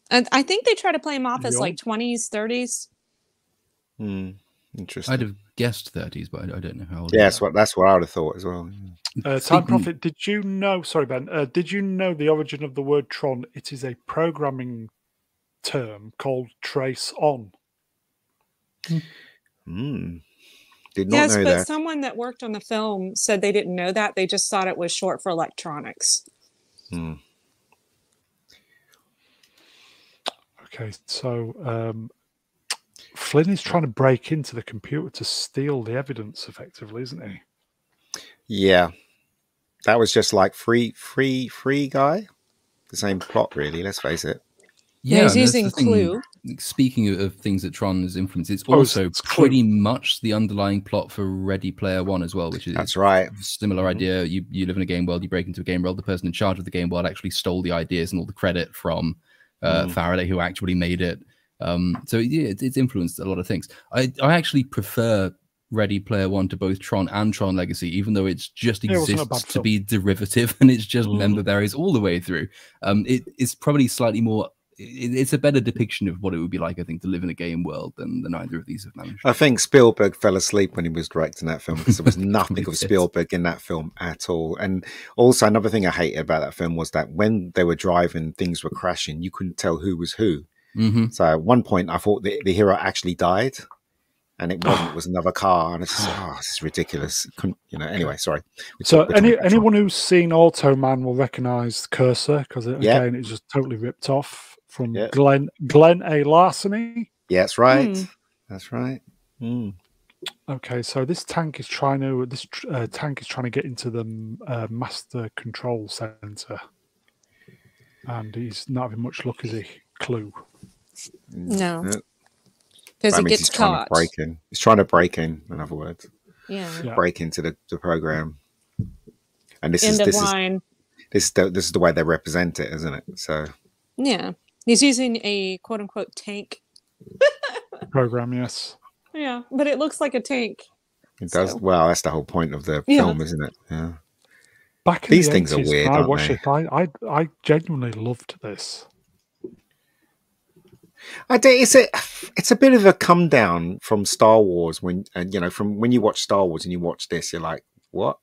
I think they try to play him off as like 20s, 30s. Interesting. I'd have guessed 30s, but I don't know how old. Yeah, that's what I would have thought as well. Time Prophet, did you know? Sorry, Ben. Did you know the origin of the word Tron? It is a programming term called trace on. Did not know that. Yes, but someone that worked on the film said they didn't know that. They just thought it was short for electronics. Okay, so Flynn is trying to break into the computer to steal the evidence, effectively, isn't he? Yeah, that was just like free guy. The same plot, really. Let's face it. Yeah, he's using Clue. Speaking of things that Tron has influenced, it's also pretty much the underlying plot for Ready Player One as well, which is that's right. Similar idea. You live in a game world, you break into a game world. The person in charge of the game world actually stole the ideas and all the credit from Faraday, who actually made it. So yeah, it's influenced a lot of things. I actually prefer Ready Player One to both Tron and Tron Legacy, even though it just exists to be derivative and it's just member berries all the way through. It's probably slightly more. It's a better depiction of what it would be like, I think, to live in a game world than either of these have managed. I think Spielberg fell asleep when he was directing that film because there was nothing of Spielberg in that film at all. And also another thing I hated about that film was that when they were driving, things were crashing. You couldn't tell who was who. So at one point, I thought the hero actually died, and it wasn't. It was another car, and it's just this is ridiculous. Anyway, sorry. So anyone who's seen Automan will recognise the cursor because again, it's just totally ripped off from Glenn A. Larceny. Yeah, that's right. That's right. Okay, so this tank is trying to get into the Master Control Center, and he's not having much luck, is he? Clue. No, because he gets caught. He's trying to break in. In other words, break into the program. And this is the way they represent it, isn't it? So yeah, he's using a quote unquote tank program. Yes. Yeah, but it looks like a tank. It does. Well, that's the whole point of the film, isn't it? Yeah. Back in these things 80s, are weird. I watched it. I genuinely loved this. It's a bit of a come down from Star Wars from when you watch Star Wars and you watch this, you're like, what?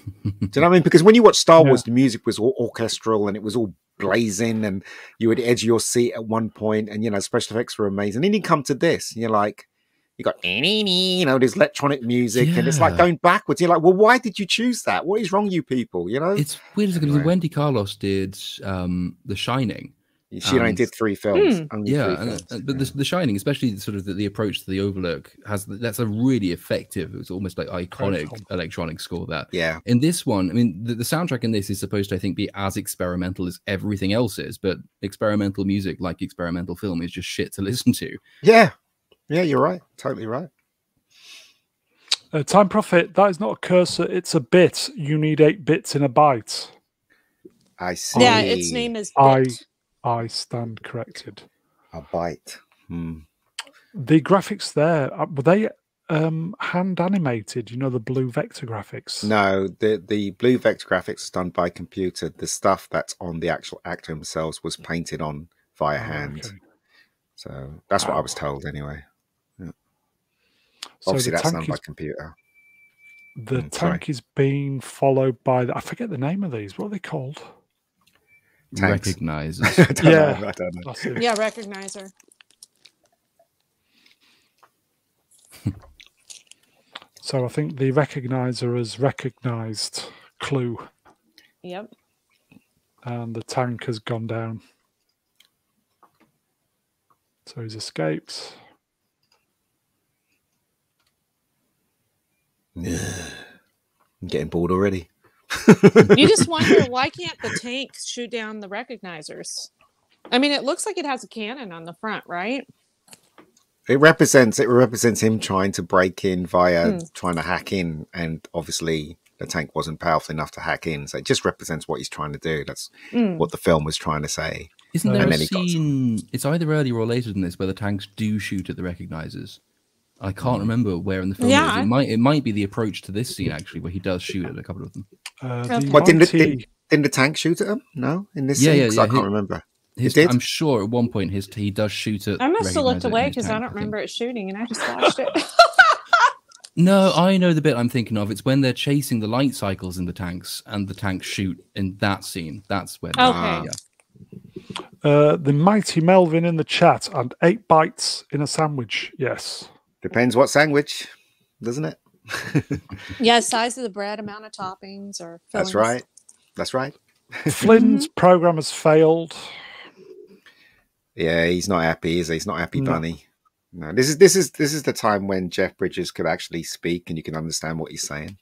Do you know what I mean? Because when you watch Star Wars, the music was all orchestral and it was all blazing, and you would edge your seat at one point, and special effects were amazing. And then you come to this, and you're like, you got this electronic music, and it's like going backwards. You're like, well, why did you choose that? What is wrong with you people? It's weird because Wendy Carlos did The Shining. She only did 3 films. Only 3 films. But the Shining, especially sort of the approach to the Overlook, that's a really effective. It's almost like iconic electronic score. That in this one, I mean, the soundtrack in this is supposed to, I think, be as experimental as everything else is. But experimental music, like experimental film, is just shit to listen to. Yeah, you're right. Totally right. Time Prophet, that is not a cursor, it's a bit. You need 8 bits in a byte. I see. Yeah, its name is Bit. I stand corrected. A byte. The graphics there, were they hand animated? You know, the blue vector graphics? No, the blue vector graphics is done by computer. The stuff that's on the actual actor themselves was painted on via hand. Okay. So that's what I was told anyway. Yeah. So obviously that's done by computer. The tank is being followed by, I forget the name of these. What are they called? Tanks. Recognizers. I don't know. Yeah, recognizer. So I think the recognizer has recognized Clue. Yep. And the tank has gone down. So he's escaped. I'm getting bored already. You just wonder, why can't the tank shoot down the recognizers? I mean, it looks like it has a cannon on the front, right? It represents him trying to break in via trying to hack in, and obviously the tank wasn't powerful enough to hack in. So it just represents what he's trying to do. That's what the film was trying to say. Isn't there a scene? It's either earlier or later than this where the tanks do shoot at the recognizers. I can't remember where in the film it is. It might be the approach to this scene actually, where he does shoot at a couple of them. Didn't the tank shoot at him? No, in this scene, I can't remember. I'm sure at one point he does shoot at. I must have looked away because I don't remember it shooting, and I just watched it. No, I know the bit I'm thinking of. It's when they're chasing the light cycles in the tanks, and the tanks shoot in that scene. That's when. Okay. The mighty Melvin in the chat, and 8 bites in a sandwich. Yes. Depends what sandwich, doesn't it? Yeah, size of the bread, amount of toppings, or fillings. That's right. Flynn's program has failed. Yeah, he's not happy, is he? He's not happy, Bunny. No, this is the time when Jeff Bridges could actually speak and you can understand what he's saying.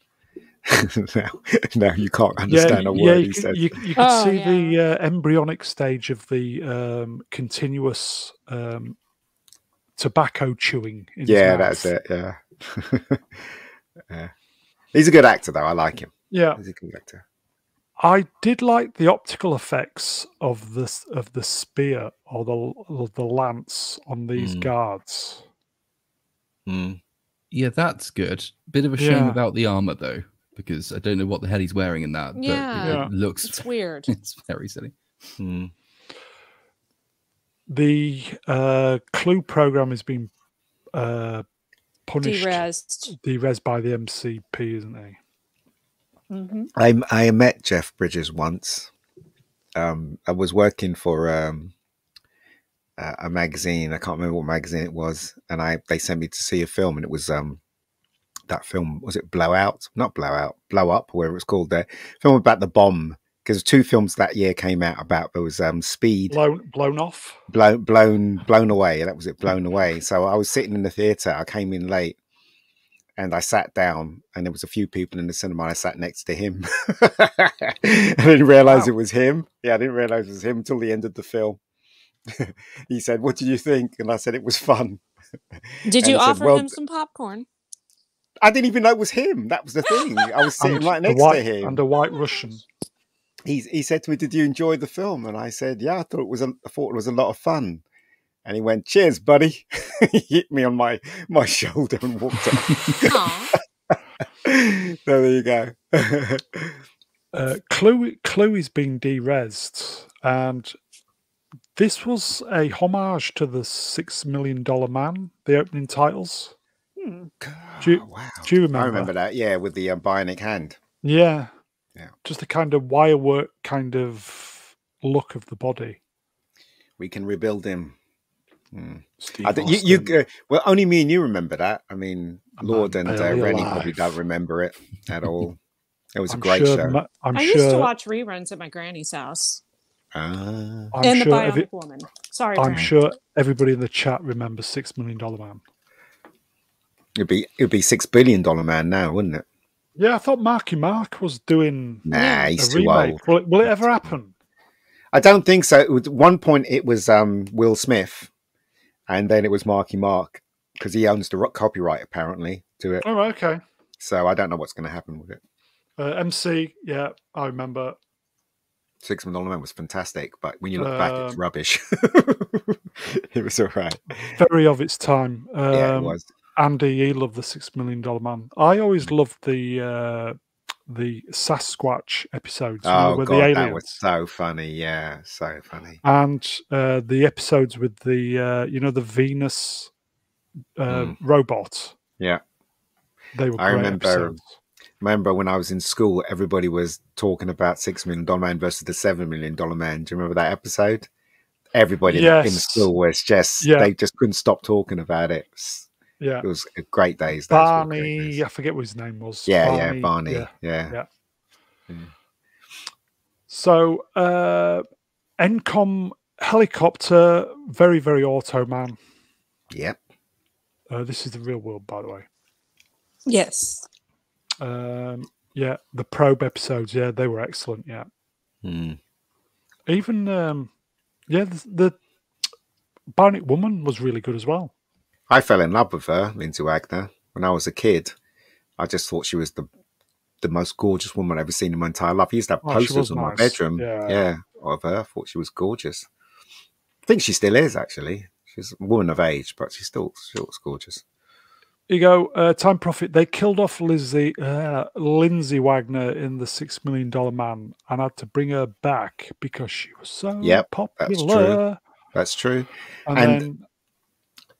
now you can't understand a word he says. You can see the embryonic stage of the continuous tobacco chewing. In his mouth. That's it. Yeah. Yeah. He's a good actor, though. I like him. Yeah, he's a good actor. I did like the optical effects of the spear or the lance on these guards. Yeah, that's good. Bit of a shame about the armor though, because I don't know what the hell he's wearing in that. But it looks it's weird. It's very silly. The Clue program has been punished, derezed by the MCP, isn't he? I met Jeff Bridges once. I was working for a magazine. I can't remember what magazine it was, and they sent me to see a film, and it was that film, was it Blow Up, whatever it's called. The film about the bomb, because 2 films that year came out about, there was Speed, blown off, blown away. That was it, Blown Away. So I was sitting in the theater. I came in late. And I sat down, and there was a few people in the cinema. I sat next to him. I didn't realize it was him. Yeah, I didn't realize it was him until the end of the film. He said, "What did you think?" And I said, "It was fun." Did you offer him some popcorn? I didn't even know it was him. That was the thing. I was sitting right next to him. And a white Russian. He said to me, "Did you enjoy the film?" And I said, "Yeah, I thought it was a lot of fun." And he went, "Cheers, buddy." He hit me on my shoulder and walked off. So there you go. Clue is being derezed, and this was a homage to the $6 Million Man, the opening titles. Do you remember? I remember that, yeah, with the bionic hand. Yeah. Just the kind of wire work kind of look of the body. We can rebuild him. I think well, only me and you remember that. I mean, Lord and Rennie probably don't remember it at all. It was a great show. I used to watch reruns at my granny's house. And the Bionic Woman. Sorry, I'm sure everybody in the chat remembers $6 Million Man. It'd be $6 billion Man now, wouldn't it? Yeah, I thought Marky Mark was doing he's a too remake. old. Will it ever happen? I don't think so. At one point, it was Will Smith, and then it was Marky Mark because he owns the copyright apparently to it. Oh, okay. So I don't know what's going to happen with it. MC, yeah, I remember. $6 Million Man was fantastic, but when you look back, it's rubbish. It was all right. Very of its time. Yeah, it was. Andy, he loved the $6 Million Man. I always loved the Sasquatch episodes. Oh, with God, the aliens. that was so funny. Yeah, so funny. And the episodes with the, the Venus robot. Yeah. They were great episodes. Remember when I was in school, everybody was talking about $6 Million Man versus the $7 Million Man. Do you remember that episode? Everybody in school was they just couldn't stop talking about it. Yeah, it was a great days. Barney, I forget what his name was. Barney. Yeah. So, Encom helicopter, very, very auto man. Yep. This is the real world, by the way. Yes. Yeah, the probe episodes, they were excellent. Yeah. Even the Bionic Woman was really good as well. I fell in love with her, Lindsay Wagner, when I was a kid. I just thought she was the most gorgeous woman I've ever seen in my entire life. I used to have posters in my bedroom, of her. I thought she was gorgeous. I think she still is, actually. She's a woman of age, but she still looks gorgeous. You go, Time Profit. They killed off Lindsay Wagner in the $6 Million Man, and had to bring her back because she was so popular. That's true. And then,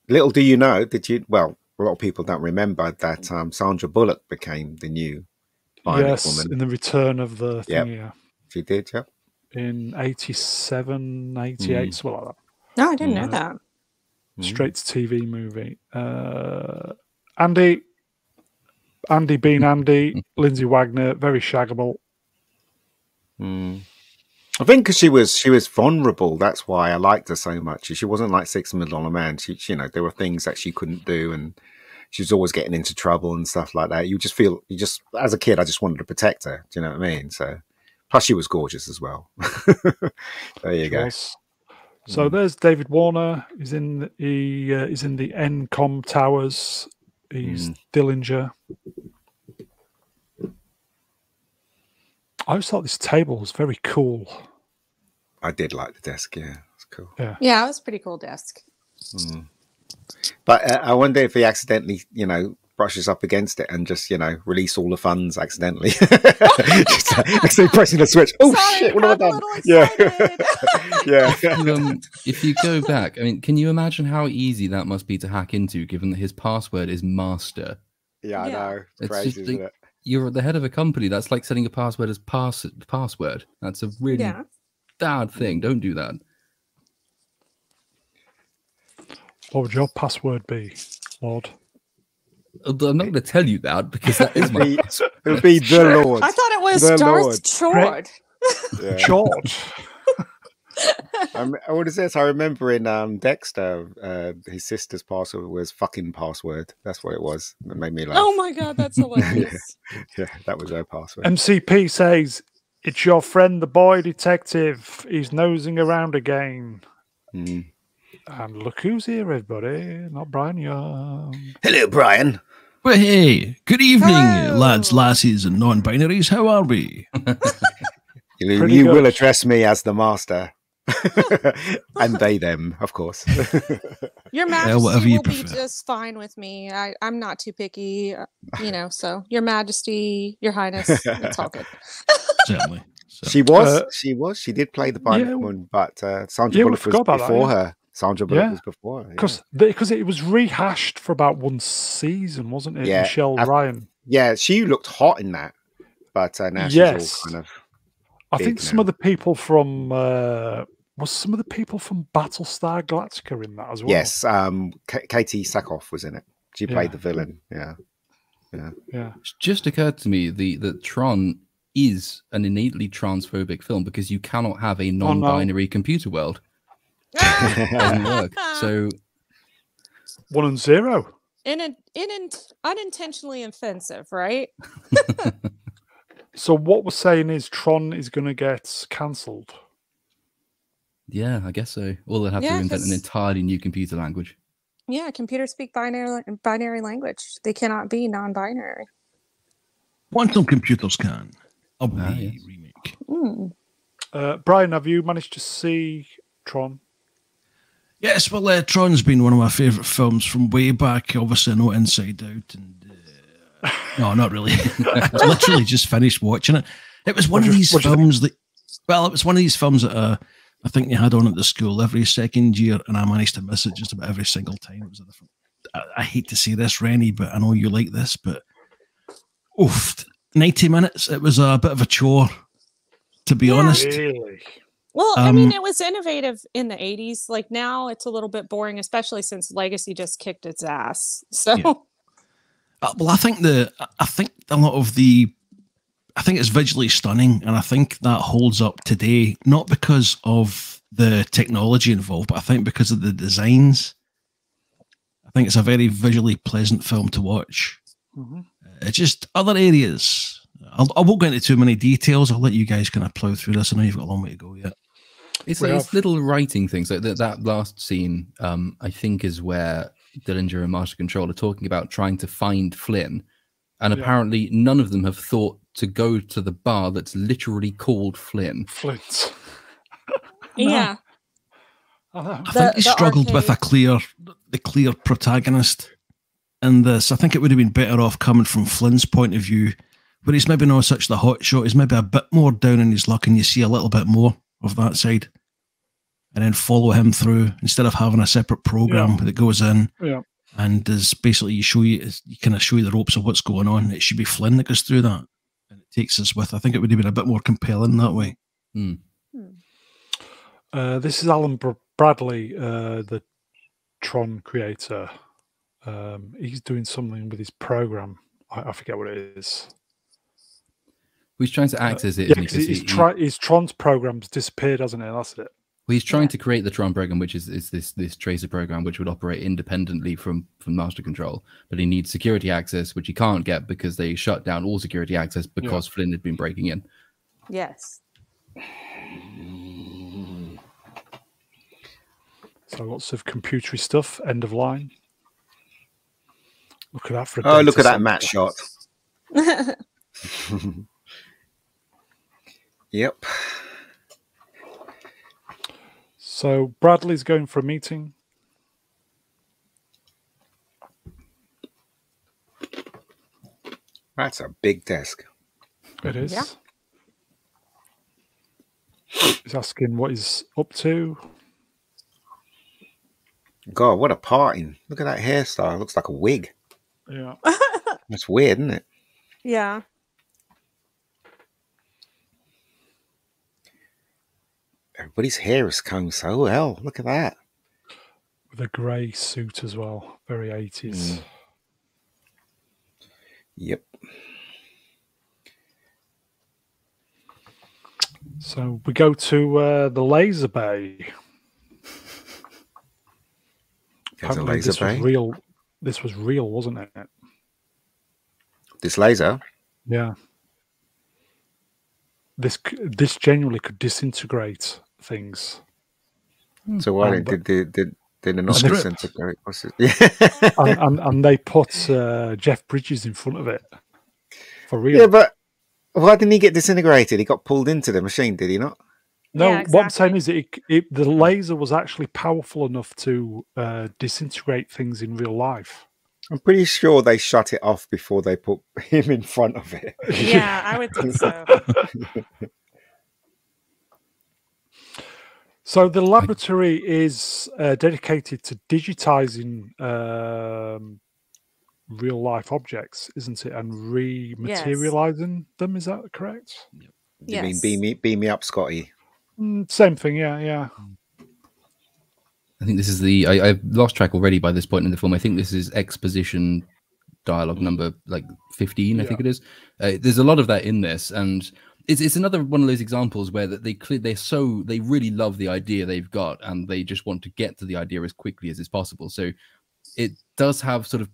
little do you know, well, a lot of people don't remember that Sandra Bullock became the new Bionic Woman. In the return of the thing. Yeah, she did. Yep. In 87, 88, something like that. No, I didn't know that. Straight to TV movie. Andy being Andy, Lindsay Wagner, very shaggable. I think because she was vulnerable, that's why I liked her so much. She wasn't like $6 Million Man. She there were things that she couldn't do, and she was always getting into trouble and stuff like that. You just as a kid, I just wanted to protect her. Do you know what I mean? So, plus she was gorgeous as well. There you go. So there's David Warner. He's in the Encom Towers. He's Dillinger. I always thought this table was very cool. I did like the desk. Yeah, it's cool. Yeah, it was a pretty cool desk. But I wonder if he accidentally, brushes up against it and just, release all the funds accidentally. Just pressing the switch. Oh, sorry, shit, what have I done? Yeah. If you go back, I mean, can you imagine how easy that must be to hack into, given that his password is master? Yeah, I know. It's crazy, isn't it? You're at the head of a company. That's like setting a password as password. That's a really bad thing. Don't do that. What would your password be, Lord? I'm not going to tell you that because that is my password. It would be the Lord. I thought it was Darth Chord. George. What is this? I remember in Dexter, his sister's password was fucking password. That's what it was. It made me laugh. Oh my God, that's hilarious. Yeah, that was her password. MCP says, it's your friend, the boy detective. He's nosing around again. And look who's here, everybody. Not Brian Young. Hello, Brian. Well, hey, good evening, lads, lassies, and non-binaries. How are we? You will address me as the master. And they, them, of course. Your Majesty will be just fine with me. I'm not too picky, so Your Majesty, Your Highness, it's all good. Certainly. So. She did play the Bionic Woman, but Sandra Bullock was before her. Sandra Bullock was before her. Because it was rehashed for about one season, wasn't it? Yeah, Michelle Ryan. Yeah, she looked hot in that, but now she's all kind of. I think some of the people from Battlestar Galactica in that as well. Yes, Katie Sackhoff was in it. She played the villain. Yeah. It just occurred to me that Tron is an innately transphobic film because you cannot have a non-binary computer world. It doesn't work. So 1 and 0. Unintentionally offensive, right? So what we're saying is Tron is going to get cancelled. Yeah, I guess so. Or they'll have to invent an entirely new computer language. Yeah, computers speak binary language. They cannot be non-binary. Quantum computers can. Remake. Brian, have you managed to see Tron? Yes, well, Tron's been one of my favourite films from way back. Obviously, I know Inside Out, and no, not really. I literally just finished watching it. It was one of these films that, well, it was one of these films that I think you had on at the school every second year, and I managed to miss it just about every single time. It was a different. I hate to say this, Rennie, but I know you like this, but 90 minutes. It was a bit of a chore, to be honest. Really? Well, I mean, it was innovative in the 80s. Like now it's a little bit boring, especially since Legacy just kicked its ass. So, well, I think a lot of I think it's visually stunning, and I think that holds up today, not because of the technology involved, but I think because of the designs. I think it's a very visually pleasant film to watch. It's just other areas. I won't go into too many details. I'll let you guys kind of plow through this. I know you've got a long way to go yet. It's little writing things. Like that last scene, I think, is where Dillinger and Master Control are talking about trying to find Flynn. And apparently none of them have thought to go to the bar that's literally called Flynn. Flint. Yeah. I think they struggled with the clear protagonist in this. I think it would have been better off coming from Flynn's point of view, where he's maybe not such the hot shot. He's maybe a bit more down in his luck, and you see a little bit more of that side. And then follow him through instead of having a separate program that goes in. Yeah. And is basically you kind of show you the ropes of what's going on. It should be Flynn that goes through that, and it takes us with. I think it would have been a bit more compelling that way. This is Alan Bradley, the Tron creator. He's doing something with his program. I forget what it is. He's trying to access it. His Tron's program's disappeared, hasn't it? That's it. Well, he's trying to create the Tron program, which is this tracer program, which would operate independently from Master Control. But he needs security access, which he can't get because they shut down all security access because Flynn had been breaking in. Yes. So lots of computery stuff. End of line. Look at that for a look at that matte shot. Yep. So Bradley's going for a meeting. That's a big desk. It is. Yeah. He's asking what he's up to. God, what a parting. Look at that hairstyle. It looks like a wig. Yeah. That's weird, isn't it? Yeah. Everybody's hair is combed so well. Look at that. With a grey suit as well. Very 80s. Yep. So we go to the laser bay. There's a laser bay. This was real, wasn't it? This laser? Yeah. This genuinely could disintegrate things. So why did it not disintegrate? and they put Jeff Bridges in front of it for real. Yeah, but why didn't he get disintegrated? He got pulled into the machine, did he not? No, yeah, exactly. What I'm saying is the laser was actually powerful enough to disintegrate things in real life. I'm pretty sure they shut it off before they put him in front of it. Yeah, I would think so. So the laboratory is dedicated to digitizing real life objects, isn't it? And rematerializing them. Is that correct? You mean beam me up, Scotty? Same thing, yeah. I think this is I've lost track already by this point in the film. I think this is exposition dialogue number like 15, I think it is. There's a lot of that in this, and it's another one of those examples where that they really love the idea they've got, and they just want to get to the idea as quickly as is possible. So it does have sort of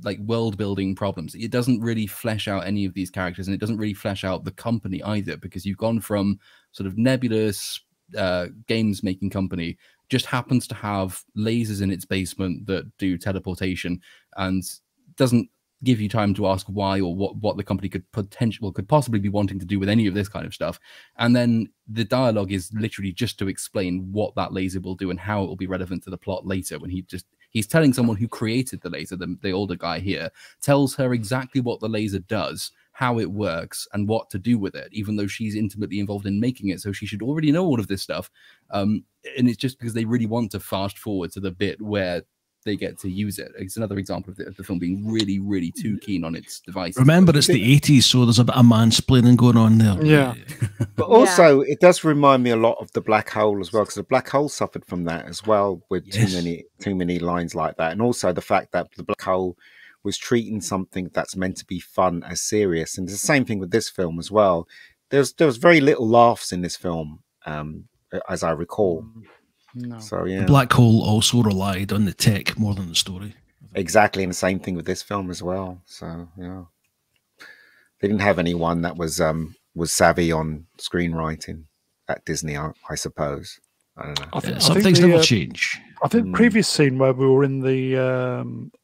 like world building problems. It doesn't really flesh out any of these characters, and it doesn't really flesh out the company either, because you've gone from sort of nebulous games making company, just happens to have lasers in its basement that do teleportation, and doesn't give you time to ask why or what the company could possibly be wanting to do with any of this kind of stuff. And then the dialogue is literally just to explain what that laser will do and how it will be relevant to the plot later, when he's telling someone who created the laser, the older guy here, tells her exactly what the laser does, how it works, and what to do with it, even though she's intimately involved in making it, so she should already know all of this stuff. And it's just because they really want to fast forward to the bit where they get to use it. It's another example of the film being really, really too keen on its device. Remember, it's the 80s, so there's a bit of mansplaining going on there. Yeah. But also, it does remind me a lot of the Black Hole as well, because the Black Hole suffered from that as well, with too many lines like that. And also the fact that the Black Hole was treating something that's meant to be fun as serious. And it's the same thing with this film as well. There was very little laughs in this film, as I recall. No. So yeah, the Black Hole also relied on the tech more than the story. Exactly, and the same thing with this film as well. So yeah, they didn't have anyone that was savvy on screenwriting at Disney, I suppose. I don't know. Some things never change. I think the previous scene where we were in the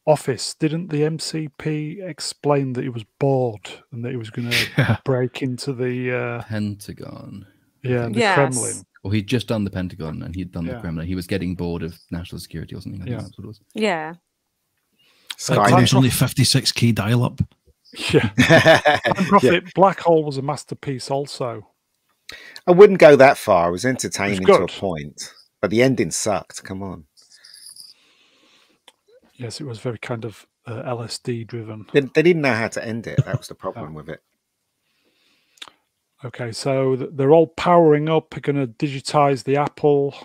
office, didn't the MCP explain that he was bored and that he was going to break into the Pentagon? Yeah, the Kremlin. Well, he'd just done the Pentagon and he'd done the Kremlin. He was getting bored of national security or something. I think that's what it was. Yeah. It was only 56k dial-up. Yeah. Profit, Black Hole was a masterpiece also. I wouldn't go that far. It was entertaining to a point. But the ending sucked. Come on. Yes, it was very kind of LSD driven. They didn't know how to end it. That was the problem with it. Okay, so they're all powering up. They're going to digitize the Apple.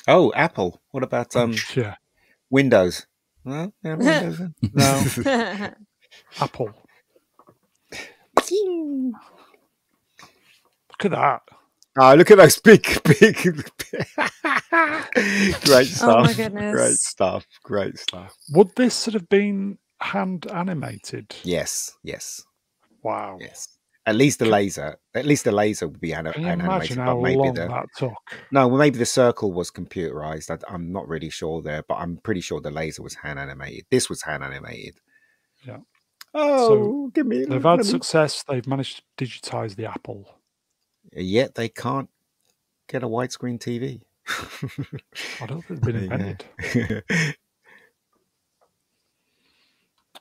Oh, Apple. What about Windows? Well, Windows. No. Apple. Look at that. Oh, look at those big. Great stuff. Oh my goodness. Great stuff. Would this have been hand animated? Yes. Wow. Yes. At least the laser would be animated. Can you imagine how long that took? No, well, maybe the circle was computerized. I'm not really sure there, but I'm pretty sure the laser was hand animated. This was hand animated. Yeah. Oh, so they've had success. They've managed to digitize the Apple. Yet they can't get a widescreen TV. I don't think it's been invented.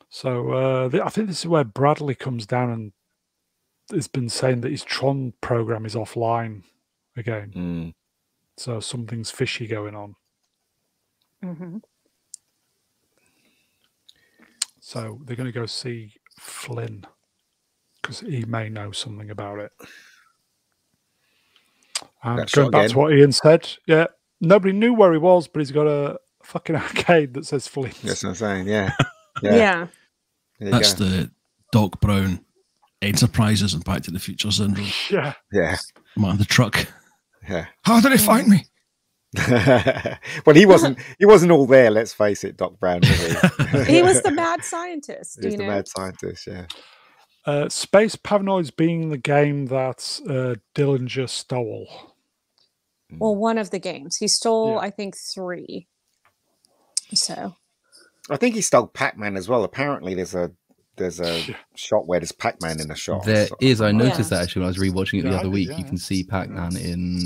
So I think this is where Bradley comes down and has been saying that his Tron program is offline again. So something's fishy going on. So they're going to go see Flynn because he may know something about it. And going back to what Ian said, nobody knew where he was, but he's got a fucking arcade that says Flynn. That's what I'm saying, yeah. That's the Doc Brown Enterprises and Back to the Future syndrome. Yeah. Man, the truck. Yeah. How did they find me? Well, he wasn't all there, let's face it, Doc Brown, was he? He was the mad scientist. He was the mad scientist, yeah. Space Paranoids being the game that Dillinger stole. Well, one of the games. He stole, I think, 3. So I think he stole Pac-Man as well. Apparently there's a shot where there's Pac-Man in the shot. There is. I noticed that actually when I was rewatching it the other week. You can see Pac-Man in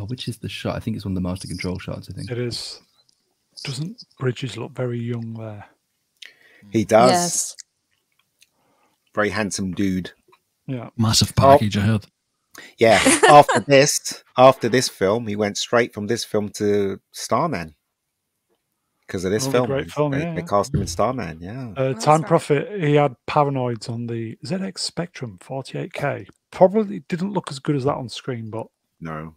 which is the shot? I think it's one of the Master Control shots, I think. It is. Doesn't Bridges look very young there? He does. Yes. Very handsome dude. Yeah. Massive package, I heard. Yeah. After this film, he went straight from this film to Starman. Because of this film. Great film, they cast him in Starman, Time Prophet, he had Paranoids on the ZX Spectrum 48K. Probably didn't look as good as that on screen, but... No.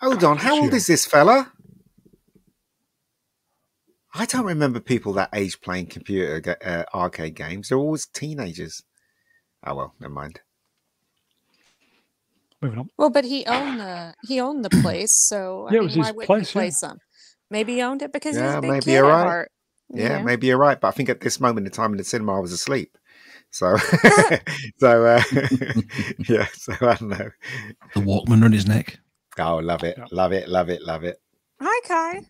Hold on, how old is this fella? I don't remember people that age playing computer arcade games. They're always teenagers. Oh well, never mind. Moving on. Well, but he owned the place, so Yeah, I mean, why wouldn't he play some? Maybe he owned it because he was a big kid at heart. Yeah, maybe you're right. But I think at this moment in time in the cinema, I was asleep. So, yeah. So I don't know. The Walkman on his neck. Oh, love it, love it, love it, love it. Hi, Kai.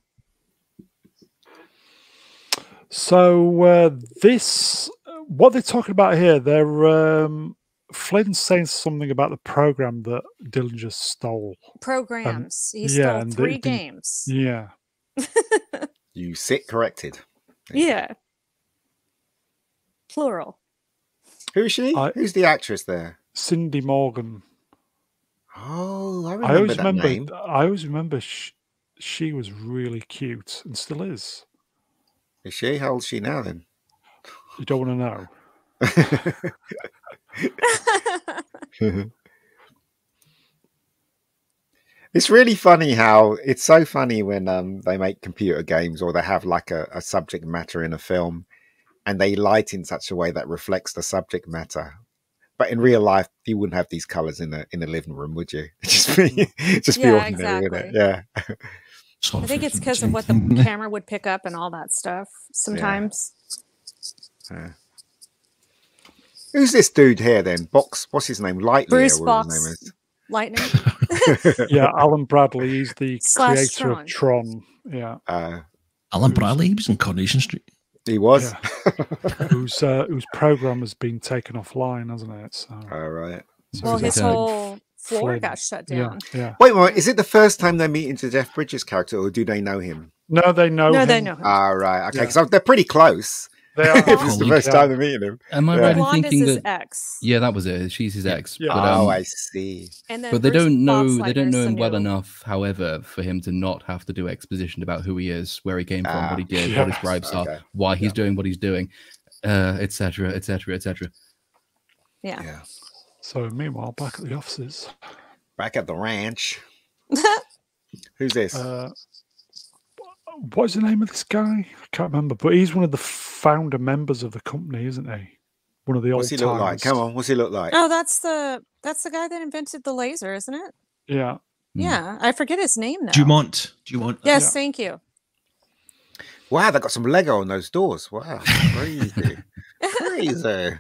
So what they're talking about here, they're Flynn's saying something about the program that Dillinger stole. Programs. He stole 3 games. Yeah. You sit corrected. Yeah. Plural. Who's she? Who's the actress there? Cindy Morgan. Oh, I remember that name. I always remember she was really cute and still is. Is she? How old is she now then? You don't want to know. It's really funny how it's so funny when they make computer games or they have like a subject matter in a film and they light in such a way that reflects the subject matter. But in real life, you wouldn't have these colors in the living room, would you? Just be ordinary, exactly. wouldn't it? Yeah. I think it's because of what the camera would pick up and all that stuff sometimes. Yeah. Who's this dude here then? What's his name? Lightyear. Bruce or Box. his name is. Lightning. Yeah, Alan Bradley. He's the creator Tron. of Tron. Yeah. Alan Bradley. He was in Coronation Street. He was. Yeah. whose program has been taken offline, hasn't it? So, all right. Well, his whole floor got shut down. Yeah. Wait a minute. Is it the first time they meet into Jeff Bridges' character, or do they know him? No, they know him. They know him. All right. Okay. Because they're pretty close. They are. If it's the first time they're meeting him. Am I right in thinking his that? ex. Yeah, that was it. She's his ex. Yeah. But, I see. And then but they don't know. Box They don't know him well new. enough, however, for him to not have to do exposition about who he is, where he came from, what he did, yeah. what his gripes are, why he's doing what he's doing, etc., etc., etc. Yeah. So meanwhile, back at the offices. Back at the ranch. Who's this? What's the name of this guy? I can't remember, but he's one of the founder members of the company, isn't he? One of the old. What's he look like? Come on, what's he look like? Oh, that's the guy that invented the laser, isn't it? Yeah. Yeah, I forget his name now. Dumont. Yes, thank you. Wow, they got some Lego on those doors. Wow, crazy, crazy.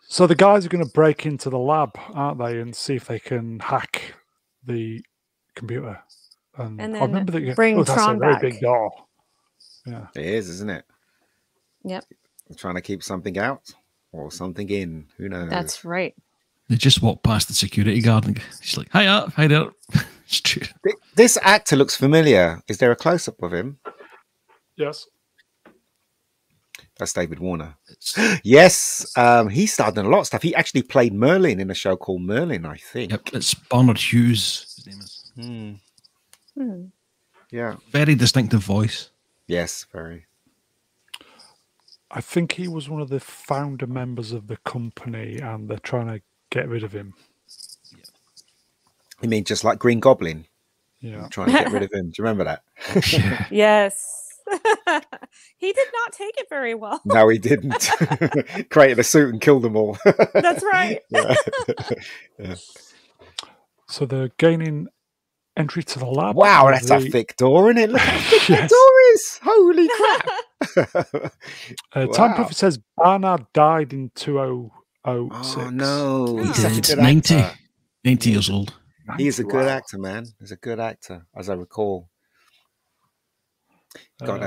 So the guys are going to break into the lab, aren't they, and see if they can hack the computer. And then I remember that. bring that's Tron a very back. big door. Yeah, It is, isn't it? Yep, They're trying to keep something out or something in. Who knows? that's right. They just walked past the security guard and he's like, "Hiya, hi there." It's true. This actor looks familiar. Is there a close-up of him? yes. That's David Warner. Yes, he starred in a lot of stuff. He actually played Merlin in a show called Merlin, I think. Yep, it's Bernard Hughes. His name is. Yeah. Very distinctive voice. Yes, very. I think he was one of the founder members of the company, and they're trying to get rid of him. You mean just like Green Goblin? Yeah. Trying to get rid of him. Do you remember that? Yes. He did not take it very well. No, he didn't. Created a suit and killed them all. That's right. Yeah. So they're gaining entry to the lab. Wow, that's a thick door, isn't it? Look how thick that door is. Holy crap. Time Prophet says Barnard died in 2006. Oh, no. He He's such a did. good 90. actor. 90 years old. He's a good actor, man. He's a good actor, as I recall. God,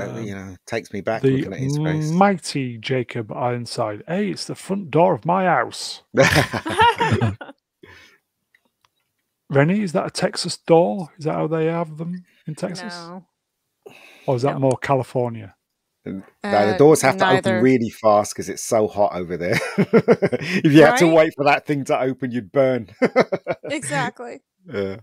takes me back looking at his face. Mighty Jacob Ironside. Hey, it's the front door of my house. Rennie, is that a Texas door? Is that how they have them in Texas? No. Or is that more California? No, the doors have to open really fast because it's so hot over there. If you had to wait for that thing to open, you'd burn. Exactly. Yeah.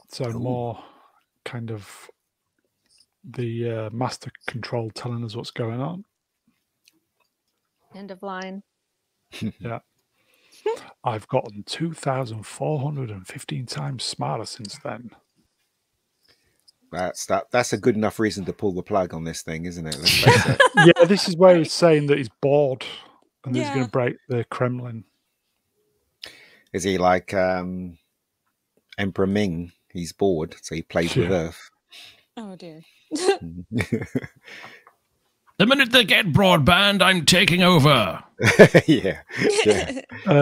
So more kind of the master control telling us what's going on. End of line. Yeah. I've gotten 2,415 times smarter since then. That's a good enough reason to pull the plug on this thing, isn't it? Let's face it. Yeah, this is where he's saying that he's bored and he's going to break the Kremlin. Is he like Emperor Ming? He's bored, so he plays with Earth. Oh dear. The minute they get broadband, I'm taking over. Yeah.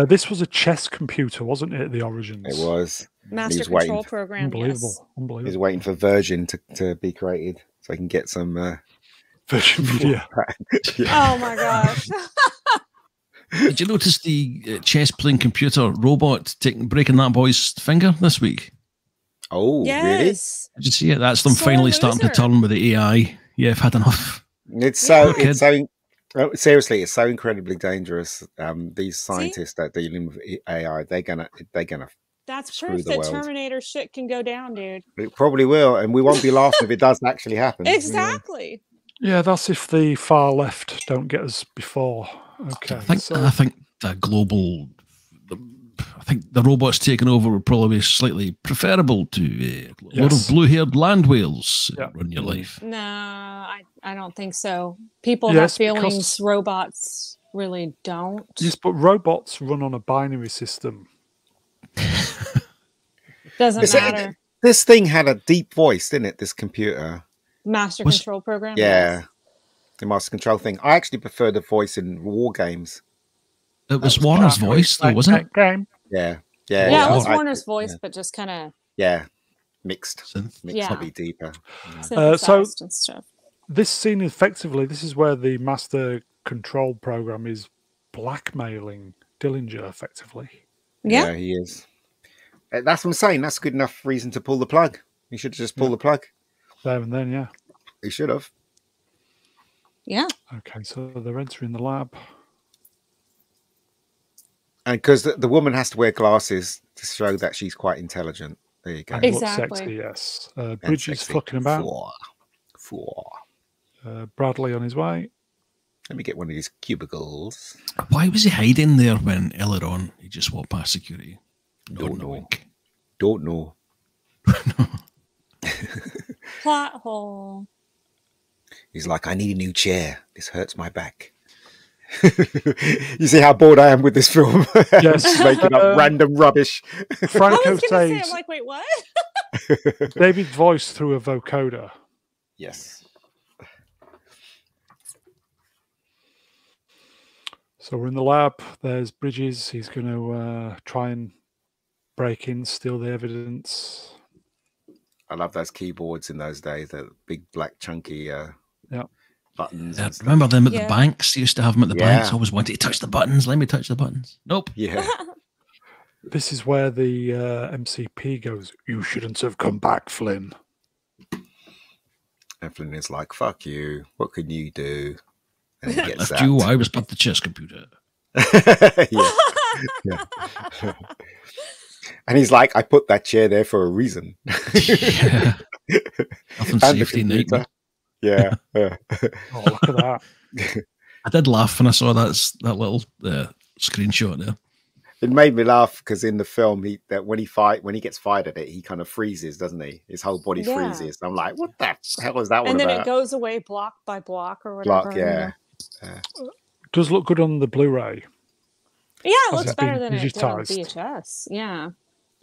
This was a chess computer, wasn't it? The origins. It was. Master control program. Unbelievable. Yes. Unbelievable. He's waiting for Virgin to be created so he can get some Virgin Media. Oh my gosh. Did you notice the chess playing computer robot breaking that boy's finger this week? Oh, yes. Really? Did you see it? That's them finally starting to turn with the AI. Yeah, I've had enough. It's so seriously, it's so incredibly dangerous. These scientists that are dealing with AI, they're gonna that's proof that Terminator shit can go down, dude. It probably will, and we won't be laughing if it does actually happen. Exactly. Yeah, that's if the far left don't get us before. Okay. I think the global. I think the robots taking over would probably be slightly preferable to a lot of blue-haired land whales run your life. No, I don't think so. People have feelings, robots really don't. Yes, but robots run on a binary system. Doesn't matter. This thing had a deep voice, didn't it? This computer. Master control program? Yeah. Yes. The master control thing. I actually prefer the voice in war games. It was Warner's voice, though, wasn't it? Game. Yeah, it was Warner's voice, but just kind of mixed, yeah, probably deeper. So and stuff. This scene, effectively, this is where the master control program is blackmailing Dillinger, effectively. Yeah, he is. That's what I'm saying. That's good enough reason to pull the plug. He should just pull the plug there and then. Yeah, he should have. Yeah. Okay, so they're entering the lab. And because the woman has to wear glasses to show that she's quite intelligent. There you go. And exactly. Looks sexy, yes. Bridges fucking about. Bradley on his way. Let me get one of these cubicles. Why was he hiding there when earlier on he just walked past security? Don't know. Plot hole. He's like, I need a new chair. This hurts my back. You see how bored I am with this film? Yes. Making up random rubbish. Franco says, I'm like, wait, what? David's voice through a vocoder. Yes. So we're in the lab. There's Bridges. He's going to try and break in, steal the evidence. I love those keyboards in those days. The big black chunky buttons. Yeah, remember them at the banks? They used to have them at the banks. I always wanted to touch the buttons. Let me touch the buttons. Nope. Yeah. This is where the MCP goes, you shouldn't have come back, Flynn. And Flynn is like, fuck you. What can you do? And he gets left you. I was but the chess computer. Yeah. And he's like, I put that chair there for a reason. Yeah. Nothing safety, Nate. Yeah. Oh, look at that. I did laugh when I saw that little screenshot there. It made me laugh because in the film, when he gets fired at it, he kind of freezes, doesn't he? His whole body freezes. I'm like, what the hell is that one about? And then it goes away block by block or whatever. Block, yeah. Does look good on the Blu-ray. Yeah, it looks better than it did on VHS. Yeah.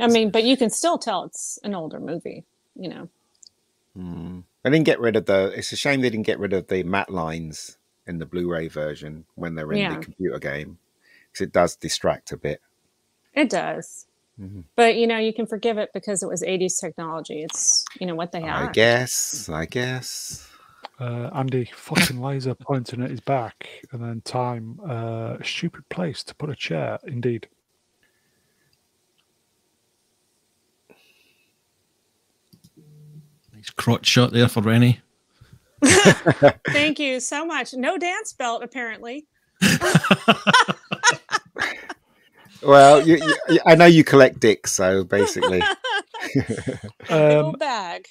I mean, but you can still tell it's an older movie, you know. They didn't get rid of it's a shame they didn't get rid of the matte lines in the Blu-ray version when they're in the computer game. Because it does distract a bit. It does. But, you know, you can forgive it because it was 80s technology. It's, you know, what they had. I guess. Andy fucking laser pointing at his back, and then time. A stupid place to put a chair, indeed. Nice crotch shot there for Rennie. Thank you so much. No dance belt, apparently. Well, I know you collect dicks, so basically. Big old bag.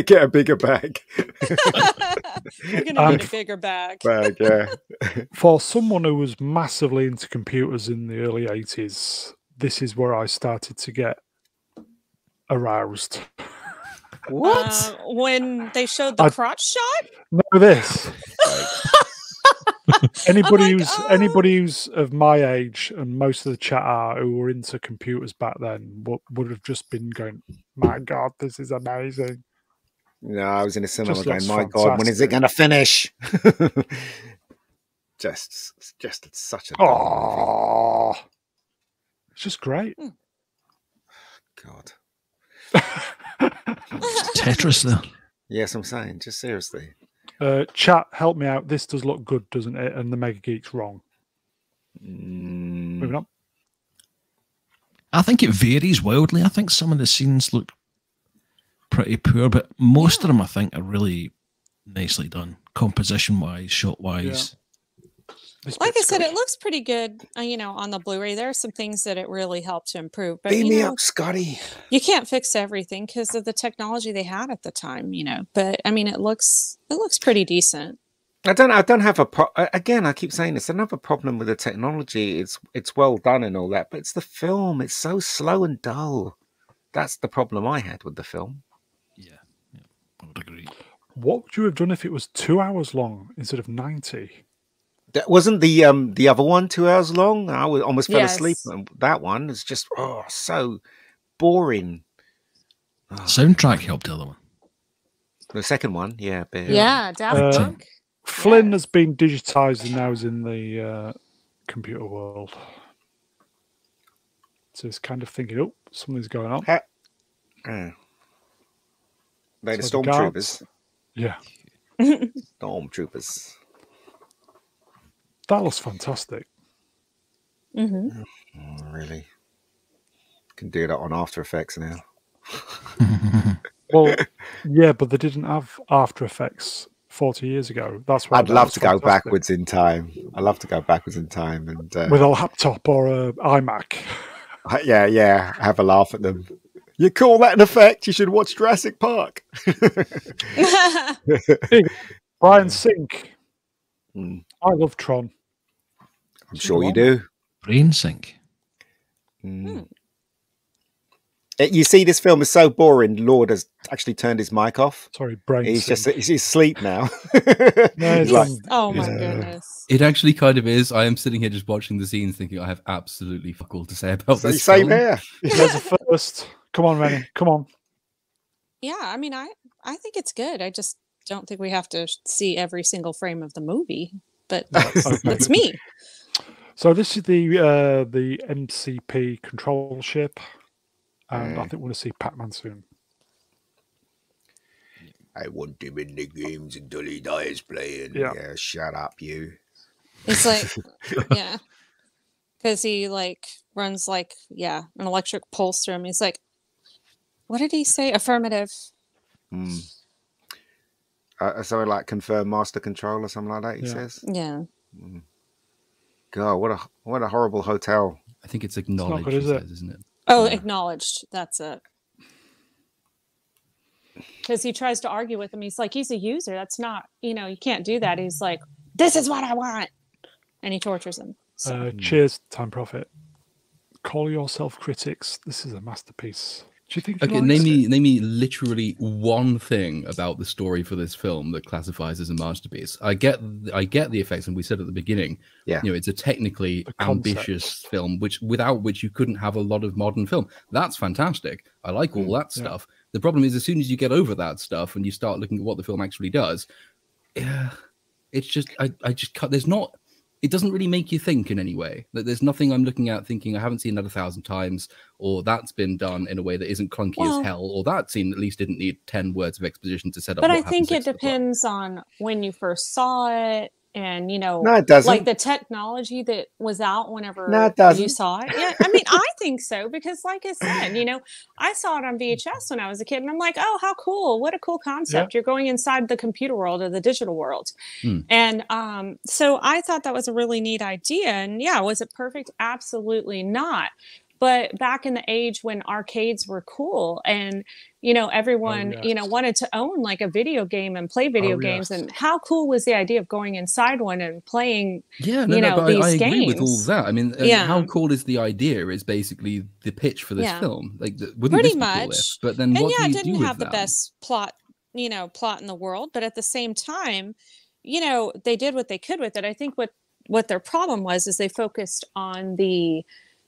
Get a bigger bag. You're gonna need a bigger bag. Yeah. For someone who was massively into computers in the early 80s, this is where I started to get aroused. What? When they showed the crotch shot? No, this. Anybody who's of my age, and most of the chat are, who were into computers back then, would have just been going, "My God, this is amazing." No, I was in a cinema going, "My fantastic. God, when is it going to finish?" just such a oh, it's just great. God. Tetris there. Yes, I'm saying, just seriously. Chat, help me out. This does look good, doesn't it? And the Mega Geek's wrong. Moving on. I think it varies wildly. I think some of the scenes look pretty poor, but most of them I think are really nicely done, composition-wise, shot-wise. Like I said, it looks pretty good, on the Blu-ray. There are some things that it really helped to improve. But, Beam me up, Scotty. You can't fix everything because of the technology they had at the time, But, I mean, it looks pretty decent. I don't have again, I keep saying this. I don't have a problem with the technology. It's well done and all that, but it's the film. It's so slow and dull. That's the problem I had with the film. Yeah, I would agree. What would you have done if it was 2 hours long instead of 90? That wasn't the other one 2 hours long. I almost fell asleep on that one. It's just so boring. Soundtrack helped the other one. The second one, yeah. Yeah, Daft Punk. Flynn has been digitized and now is in the computer world. So it's kind of thinking, oh, something's going on. They're the stormtroopers. Yeah. Stormtroopers. That looks fantastic. Mm-hmm. Oh, really? Can do that on After Effects now. Well, yeah, but they didn't have After Effects 40 years ago. That's why I'd love to go backwards in time. I'd love to go backwards in time and with a laptop or a iMac. Yeah, have a laugh at them. You call that an effect? You should watch Jurassic Park. Brian Sink. I love Tron. I'm sure you do. Brain sync. You see, this film is so boring. Lord has actually turned his mic off. Sorry, brain. He's asleep now. No, oh my goodness! It actually kind of is. I am sitting here just watching the scenes, thinking I have absolutely fuck all to say about this. Same film. here. There's a first. Come on, Rennie. Come on. Yeah, I mean, I think it's good. I just don't think we have to see every single frame of the movie. But that's me. So this is the MCP control ship. And I think we're going to see Pac-Man soon. I want him in the games until he dies playing. Yeah, shut up, you. It's like, yeah. Because he, runs, an electric pulse through him. He's like, what did he say? Affirmative. So, confirm master control or something like that, he says? Yeah. God, what a horrible hotel. I think it's acknowledged, good, isn't it? Oh, acknowledged. That's it. Because he tries to argue with him. He's like, he's a user. That's not, you can't do that. He's like, this is what I want. And he tortures him. So. Cheers, Time Prophet. Call yourself critics. This is a masterpiece. Do you think? Okay, name me literally one thing about the story for this film that classifies as a masterpiece. I get the effects, and we said at the beginning, it's a technically ambitious film, without which you couldn't have a lot of modern film. That's fantastic. I like all that stuff. The problem is, as soon as you get over that stuff and you start looking at what the film actually does, it's just there's not. It doesn't really make you think in any way. There's nothing I'm looking at thinking I haven't seen that 1,000 times, or that's been done in a way that isn't clunky as hell, or that scene at least didn't need 10 words of exposition to set up. But I think it depends on when you first saw it, and no, it doesn't. Like the technology that was out whenever you saw it. Yeah, I mean, I think so, because like I said, I saw it on VHS when I was a kid, and I'm like, oh, how cool! What a cool concept! You're going inside the computer world or the digital world, and so I thought that was a really neat idea. And was it perfect? Absolutely not. but back in the age when arcades were cool and, you know, everyone, you know, wanted to own like a video game and play video games. And how cool was the idea of going inside one and playing, these games? I agree with all that. I mean, how cool is the idea is basically the pitch for this film. Like, wouldn't pretty this be much. Cool if? But then what do you it didn't do have with the that? best plot in the world, but at the same time, you know, they did what they could with it. I think what their problem was is they focused on the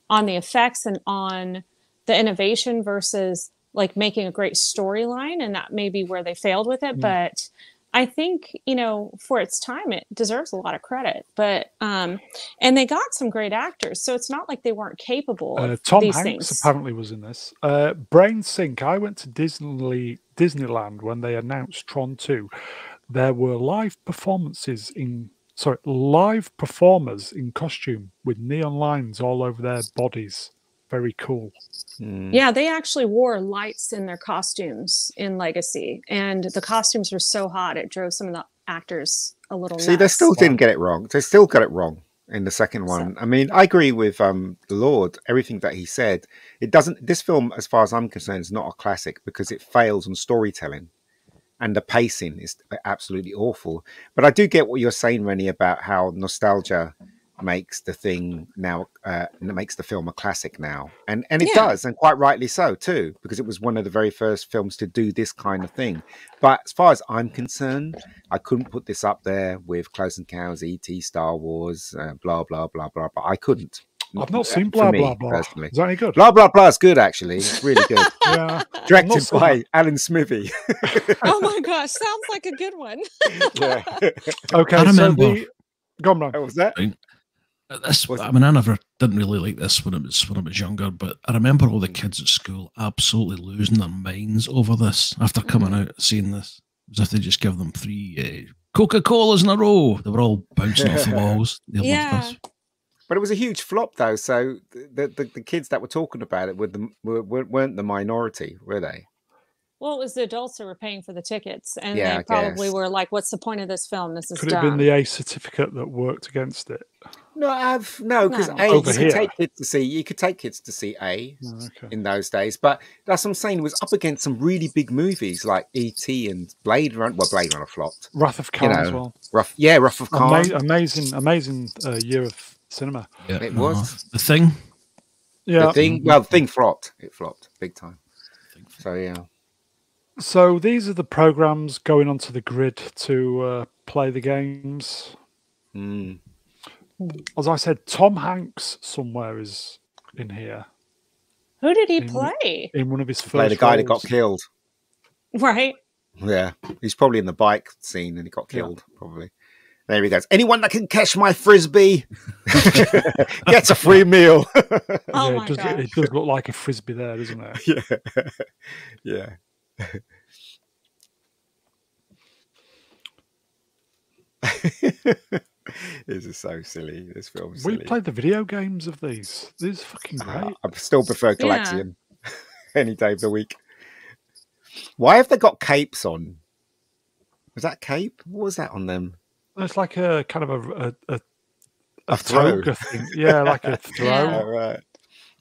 effects and on the innovation versus like making a great storyline, and that may be where they failed with it. But I think, you know, for its time, it deserves a lot of credit. But and they got some great actors, so it's not like they weren't capable of Tom these Hanks things. apparently was in this. Brain Sync. I went to Disneyland when they announced Tron 2. There were live performers in costume with neon lines all over their bodies. Very cool. Yeah, they actually wore lights in their costumes in Legacy, and the costumes were so hot it drove some of the actors a little nuts. See, they still didn't get it wrong. They still got it wrong in the second one. I mean, I agree with Lord, everything that he said. It doesn't. This film, as far as I'm concerned, is not a classic because it fails on storytelling. And the pacing is absolutely awful. But I do get what you're saying, Rennie, about how nostalgia makes the thing now, makes the film a classic now. And it does, and quite rightly so, too, because it was one of the very first films to do this kind of thing. But as far as I'm concerned, I couldn't put this up there with Close Encounters, E.T., Star Wars, blah, blah, blah, blah, but I couldn't. I've not seen Blah Blah Blah. Personally. Is that any good? Blah Blah Blah is good, actually. It's really good. Yeah. Directed by Alan Smithy. Oh my gosh, sounds like a good one. Yeah. Okay, I remember. Go on, man. What was that? I mean, I never didn't really like this when I was younger, but I remember all the kids at school absolutely losing their minds over this after coming out seeing this, as if they just give them 3 Coca-Colas in a row. They were all bouncing off the walls. They loved this. But it was a huge flop, though. So the kids that were talking about it weren't the minority, were they? Well, it was the adults who were paying for the tickets, and they probably were like, "What's the point of this film? This is Could it have been the A certificate that worked against it? No, because you could take kids to see A in those days. But that's what I'm saying. It was up against some really big movies like E.T. and Blade Runner. Well, Blade Runner flopped. Wrath of Khan as well. Wrath of Khan. Amazing year of cinema. Yeah. It was. The Thing. Yeah. The Thing flopped. It flopped big time. So yeah. So these are the programs going onto the grid to play the games. As I said, Tom Hanks somewhere is in here. Who did he play? In one of his first played a guy roles. that got killed. Right. Yeah. He's probably in the bike scene and he got killed, probably. There he goes. Anyone that can catch my frisbee gets a free meal. Oh my gosh. It does look like a frisbee there, doesn't it? Yeah. This is so silly. This film's silly. We played the video games of these. These are fucking great. I still prefer Galaxian any day of the week. Why have they got capes on? Was that cape? What was that on them? It's like a kind of a throw thing. Yeah, like a throw. Oh, right.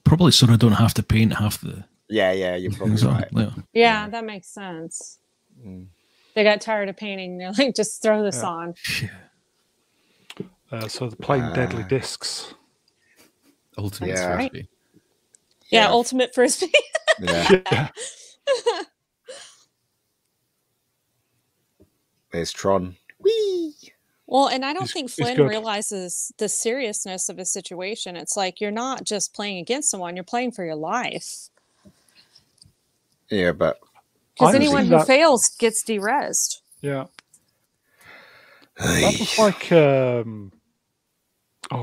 Probably so I don't have to paint half the. Yeah, you're probably right. Yeah, that makes sense. They got tired of painting. They're like, just throw this on. So they're playing Deadly Discs. Ultimate Frisbee. Yeah, Ultimate Frisbee. Yeah. There's Tron. Whee! Well, and I don't think Flynn realizes the seriousness of his situation. It's like you're not just playing against someone, you're playing for your life. Yeah, but... Because anyone who fails gets de-resed. Yeah. That was like...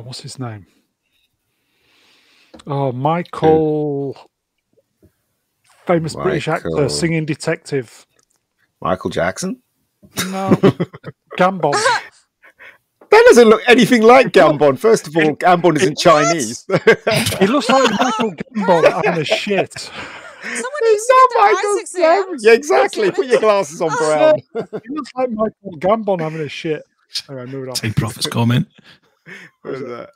what's his name? Oh, Michael... Famous British actor, singing detective. Michael Jackson? No. Gambon. That doesn't look anything like Gambon. First of all, Gambon isn't Chinese. He looks like Michael Gambon having a shit. Someone needs to get their eyes examined. Yeah, exactly. Put your glasses on, Brown. He looks like Michael Gambon having a shit. Anyway, move it on. Take Prophet's comment. What was that?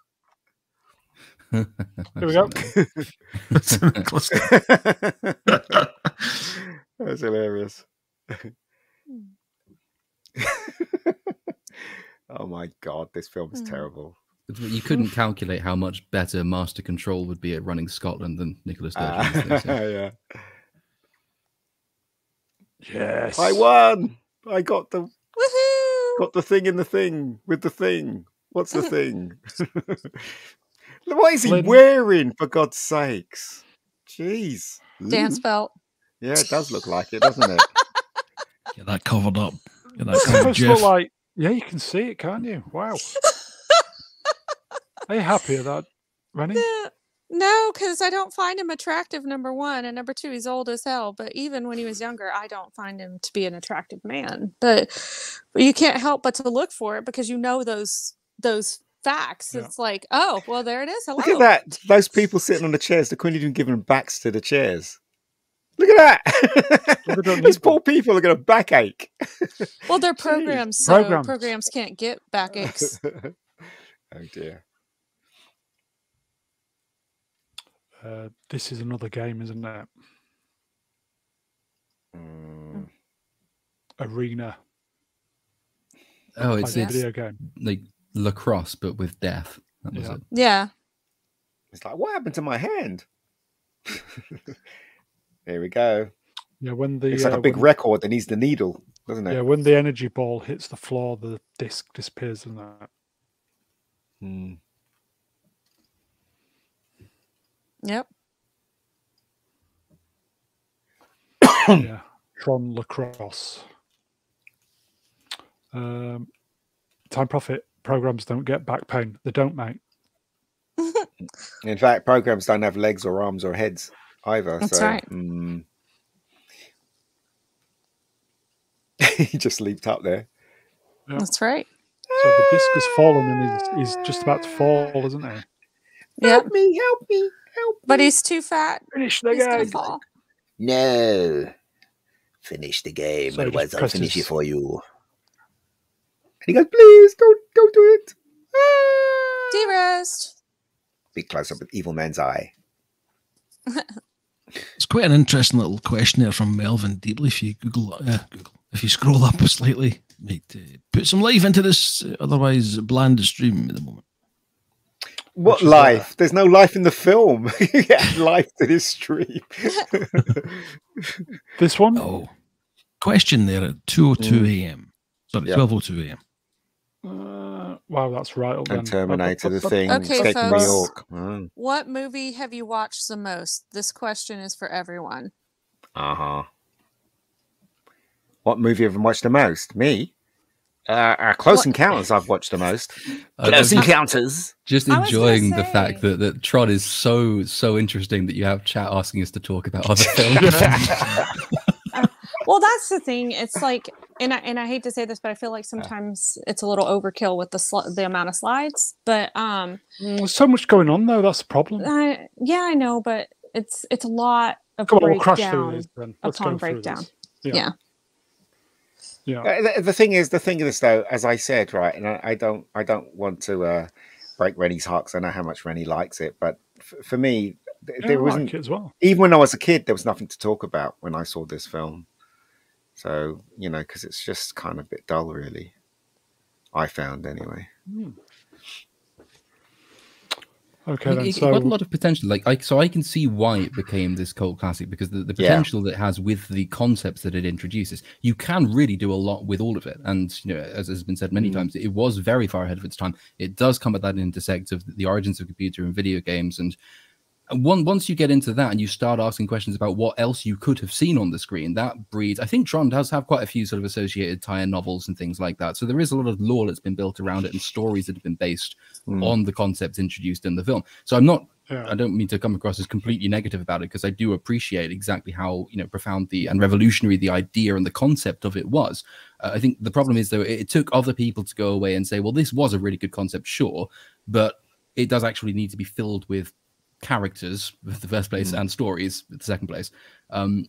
Here we go. That's ridiculous. That's hilarious. Oh my god, this film is terrible. You couldn't calculate how much better Master Control would be at running Scotland than Nicola Sturgeon. Yeah. Yes. I won. I got the Woohoo! got the thing in the thing with the thing. What's the thing? What is he Flynn. wearing, for God's sakes? Jeez. Dance belt. Yeah, it does look like it, doesn't it? Get that covered up. Get that It's covered, supposed to look Jeff. like, yeah, you can see it, can't you? Wow. Are you happy with that, Rennie? No, because I don't find him attractive, number one. And number two, he's old as hell. But even when he was younger, I don't find him to be an attractive man. But you can't help but to look for it because you know those facts. Yeah. It's like, oh, well, there it is. Hello. Look at that. Those people sitting on the chairs, they couldn't even give them backs to the chairs. Look at that. Those poor people are going to backache. Well, they're programs, so programs can't get backaches. Oh, dear. This is another game, isn't it? Arena. Oh, it's a video game. Like lacrosse, but with death. That was it. Yeah. It's like, what happened to my hand? Here we go. Yeah, when the it's like a big record that needs the needle, doesn't it? Yeah, when the energy ball hits the floor, the disc disappears, and that. Yep. Yeah, Tron lacrosse. Time Profit programs don't get back pain. They don't, mate. In fact, programs don't have legs or arms or heads either. That's so, right. He just leaped up there. Yeah. That's right. So the disc has fallen and he's just about to fall, isn't he? Yep. Help me. But he's too fat. Finish the He's gonna game. fall. No. Finish the game, So he otherwise just I'll presses- finish it for you. And he goes, please, don't do it. Ah! De-rest. Big close-up with Evil Man's eye. It's quite an interesting little questionnaire from Melvin Deeply. If you Google, if you scroll up slightly, might put some life into this otherwise bland stream at the moment. What life? There's no life in the film. You get life to this stream. This one? Oh, question there at 2:02 a.m. Sorry, 12:02 a.m. Wow, that's right up And then. Terminator, the thing, Okay, Escape from New folks. York. What movie have you watched the most? This question is for everyone. What movie have I watched the most? Me? Close Encounters I've watched the most. Close Encounters. Just I was gonna enjoying the say. fact that Tron is so interesting that you have chat asking us to talk about other films. Well, that's the thing. It's like, and I hate to say this, but I feel like sometimes it's a little overkill with the amount of slides. But There's so much going on, though. That's the problem. yeah, I know, but it's a lot of Come on, we'll crash through breakdown this then. Let's go upon through breakdown. this. Yeah. Yeah. The thing is this though, as I said, right, and I don't want to break Rennie's heart because I know how much Rennie likes it, but for me, there I wasn't. like it as well. Even when I was a kid, there was nothing to talk about when I saw this film. So because it's just kind of a bit dull, really. I found anyway. Okay, then. It So got a lot of potential. So I can see why it became this cult classic because the potential that it has with the concepts that it introduces. You can really do a lot with all of it, and as has been said many times, it was very far ahead of its time. It does come at that intersect of the origins of computer and video games, and once you get into that and you start asking questions about what else you could have seen on the screen, that breeds. I think Tron does have quite a few sort of associated tie-in novels and things like that. So there is a lot of lore that's been built around it and stories that have been based on the concepts introduced in the film. So I don't mean to come across as completely negative about it because I do appreciate exactly how profound and revolutionary the idea and the concept of it was. I think the problem is though it took other people to go away and say, well, this was a really good concept, sure, but it does actually need to be filled with characters with the first place and stories with the second place.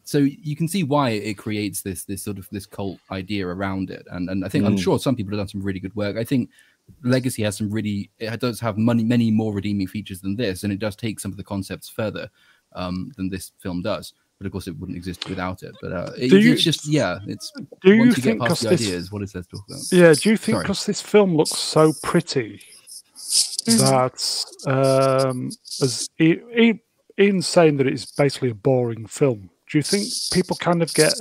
So you can see why it creates this sort of this cult idea around it. And I think I'm sure some people have done some really good work. I think Legacy has some really, it does have many more redeeming features than this, and it does take some of the concepts further than this film does. But of course, it wouldn't exist without it. But it's just, yeah, it's once you get past the ideas, what is there to talk about? Yeah, do you think because this film looks so pretty that, as Ian's saying that it's basically a boring film, do you think people kind of get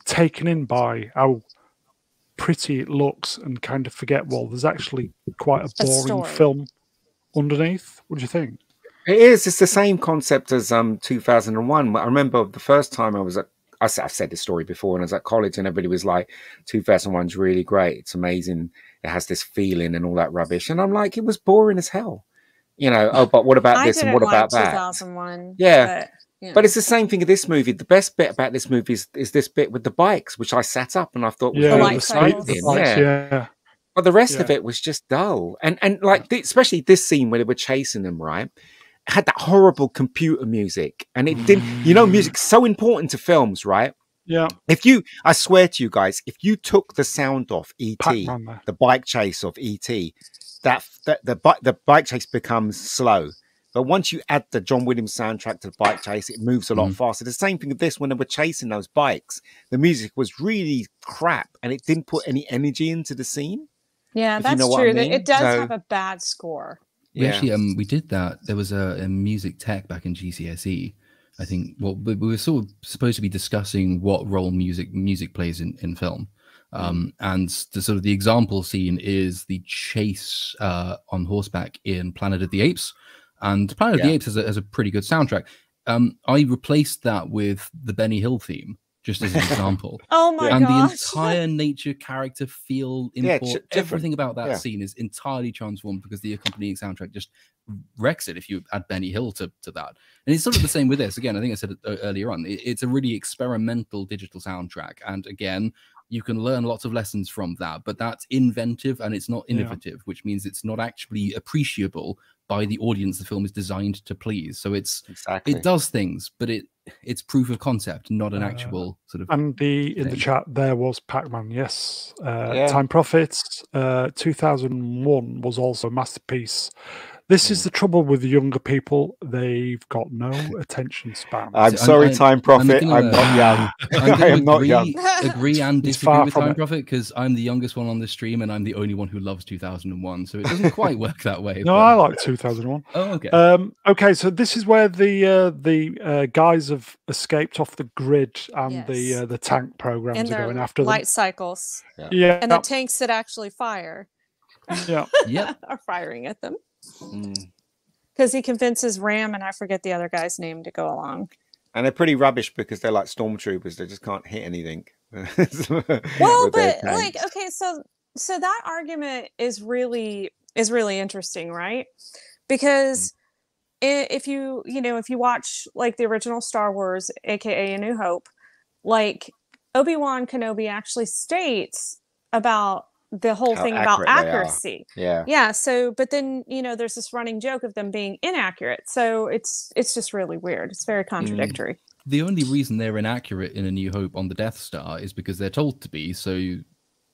taken in by how pretty it looks and kind of forget, well, there's actually quite a boring film underneath? What do you think? It is. It's the same concept as 2001. I remember the first time I was at, I've said this story before, and I was at college and everybody was like, 2001's really great. It's amazing. It has this feeling and all that rubbish. And I'm like, it was boring as hell. You know, oh, but what about this and what about that? 2001. Yeah. But it's the same thing in this movie. The best bit about this movie is this bit with the bikes, which I sat up and I thought was really exciting. Yeah. But the rest of it was just dull. And like, especially this scene where they were chasing them, right? It had that horrible computer music. And it didn't, you know, music's so important to films, right? Yeah. I swear to you guys, if you took the sound off E.T., the bike chase of E.T., the bike chase becomes slow. But once you add the John Williams soundtrack to the bike chase, it moves a lot faster. The same thing with this, when they were chasing those bikes, the music was really crap and it didn't put any energy into the scene. Yeah, that's true. I mean. It does have a bad score. We actually, we did that. There was a music tech back in GCSE. I think, well, we were sort of supposed to be discussing what role music plays in film. And the sort of the example scene is the chase on horseback in Planet of the Apes. And Planet of the Apes has a pretty good soundtrack. I replaced that with the Benny Hill theme, just as an example. Oh my And gosh. the entire nature, character, feel, import, everything about that scene is entirely transformed because the accompanying soundtrack just wrecks it if you add Benny Hill to that. And it's sort of the same with this. Again, I think I said it earlier on. It's a really experimental digital soundtrack. And again, you can learn lots of lessons from that, but that's inventive and it's not innovative, which means it's not actually appreciable by the audience the film is designed to please. So it does things, but it's proof of concept, not an actual sort of. And in the chat there was Pac-Man, yes. Time Profits 2001 was also a masterpiece. This is the trouble with the younger people. They've got no attention span. I'm sorry, Time Prophet. I'm not young. I am not young. Agree and disagree with Time Prophet because I'm the youngest one on the stream and I'm the only one who loves 2001. So it doesn't quite work that way. No, I like 2001. Oh, okay. Okay, so this is where the guys have escaped off the grid and the tank programs are going after them. Light cycles. Yeah. And the tanks that actually fire. Yeah. Are firing at them. Because he convinces Ram and I forget the other guy's name to go along. And they're pretty rubbish because they're like stormtroopers. They just can't hit anything. Well, but like, okay, so that argument is really interesting, right? Because if you watch like the original Star Wars, aka A New Hope, like Obi-Wan Kenobi actually states about the whole thing about accuracy. Yeah. So, but then, there's this running joke of them being inaccurate. So it's just really weird. It's very contradictory. The only reason they're inaccurate in A New Hope on the Death Star is because they're told to be, so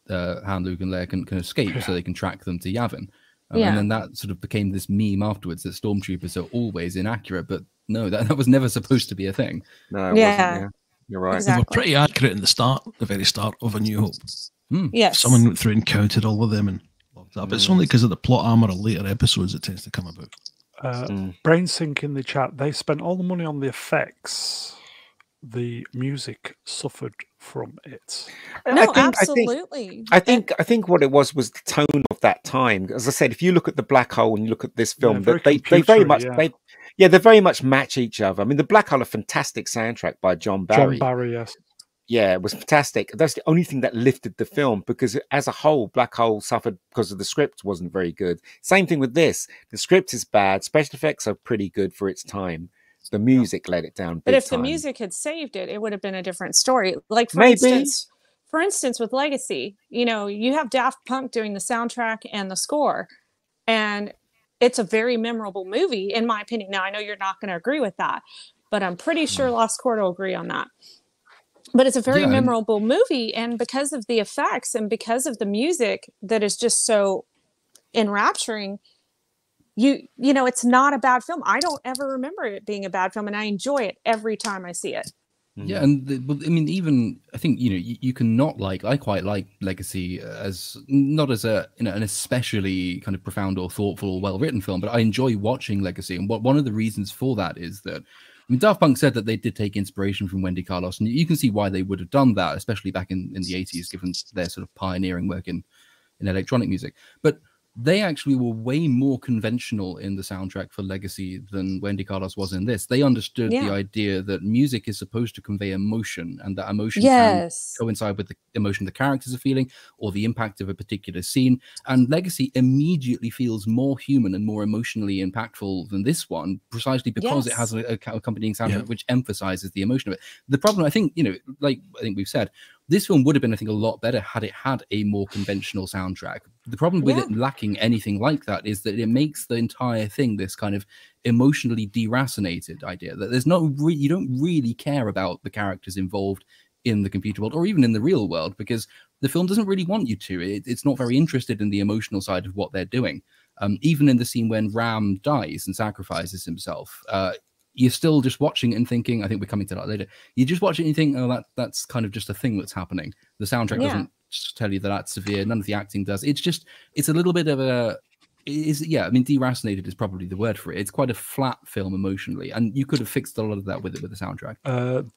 Han, Luke, and Leia can escape, so they can track them to Yavin. And then that sort of became this meme afterwards that stormtroopers are always inaccurate. But no, that was never supposed to be a thing. No, it wasn't. You're right. Exactly. They were pretty accurate in the very start of A New Hope. Yes. Someone went through and counted all of them and looked up. It's only because of the plot armor of later episodes it tends to come about. BrainSync in the chat, they spent all the money on the effects. The music suffered from it. No, absolutely. I think what it was the tone of that time. As I said, if you look at the Black Hole and you look at this film, they very much they very much match each other. I mean, the Black Hole, a fantastic soundtrack by John Barry. John Barry, yes. Yeah, it was fantastic. That's the only thing that lifted the film because as a whole, Black Hole suffered because of the script wasn't very good. Same thing with this. The script is bad. Special effects are pretty good for its time. The music let it down. But if the music had saved it, it would have been a different story. Like for instance, with Legacy, you have Daft Punk doing the soundtrack and the score, and it's a very memorable movie, in my opinion. Now I know you're not going to agree with that, but I'm pretty sure Lost Court will agree on that. But it's a very memorable movie, and because of the effects and because of the music that is just so enrapturing, you know, it's not a bad film. I don't ever remember it being a bad film, and I enjoy it every time I see it. Yeah, and I mean, even I think, you know, you can not like. I quite like Legacy as not as a, you know, an especially kind of profound or thoughtful or well written film, but I enjoy watching Legacy, and one of the reasons for that is that, I mean, Daft Punk said that they did take inspiration from Wendy Carlos, and you can see why they would have done that, especially back in the 80s, given their sort of pioneering work in electronic music. But they actually were way more conventional in the soundtrack for Legacy than Wendy Carlos was in this. They understood the idea that music is supposed to convey emotion, and that emotion can coincide with the emotion the characters are feeling or the impact of a particular scene. And Legacy immediately feels more human and more emotionally impactful than this one, precisely because it has a accompanying soundtrack which emphasizes the emotion of it. The problem, I think, you know, like I think we've said, this film would have been, I think, a lot better had it had a more conventional soundtrack. The problem with it lacking anything like that is that it makes the entire thing this kind of emotionally deracinated idea that there's no you don't really care about the characters involved in the computer world or even in the real world, because the film doesn't really want you to. It's not very interested in the emotional side of what they're doing. Even in the scene when Ram dies and sacrifices himself, you're still just watching it and thinking, I think we're coming to that later, you just watch it and you think, oh, that's kind of just a thing that's happening. The soundtrack doesn't tell you that that's severe. None of the acting does. It's a little bit of a, I mean, deracinated is probably the word for it. It's quite a flat film emotionally, and you could have fixed a lot of that with the soundtrack.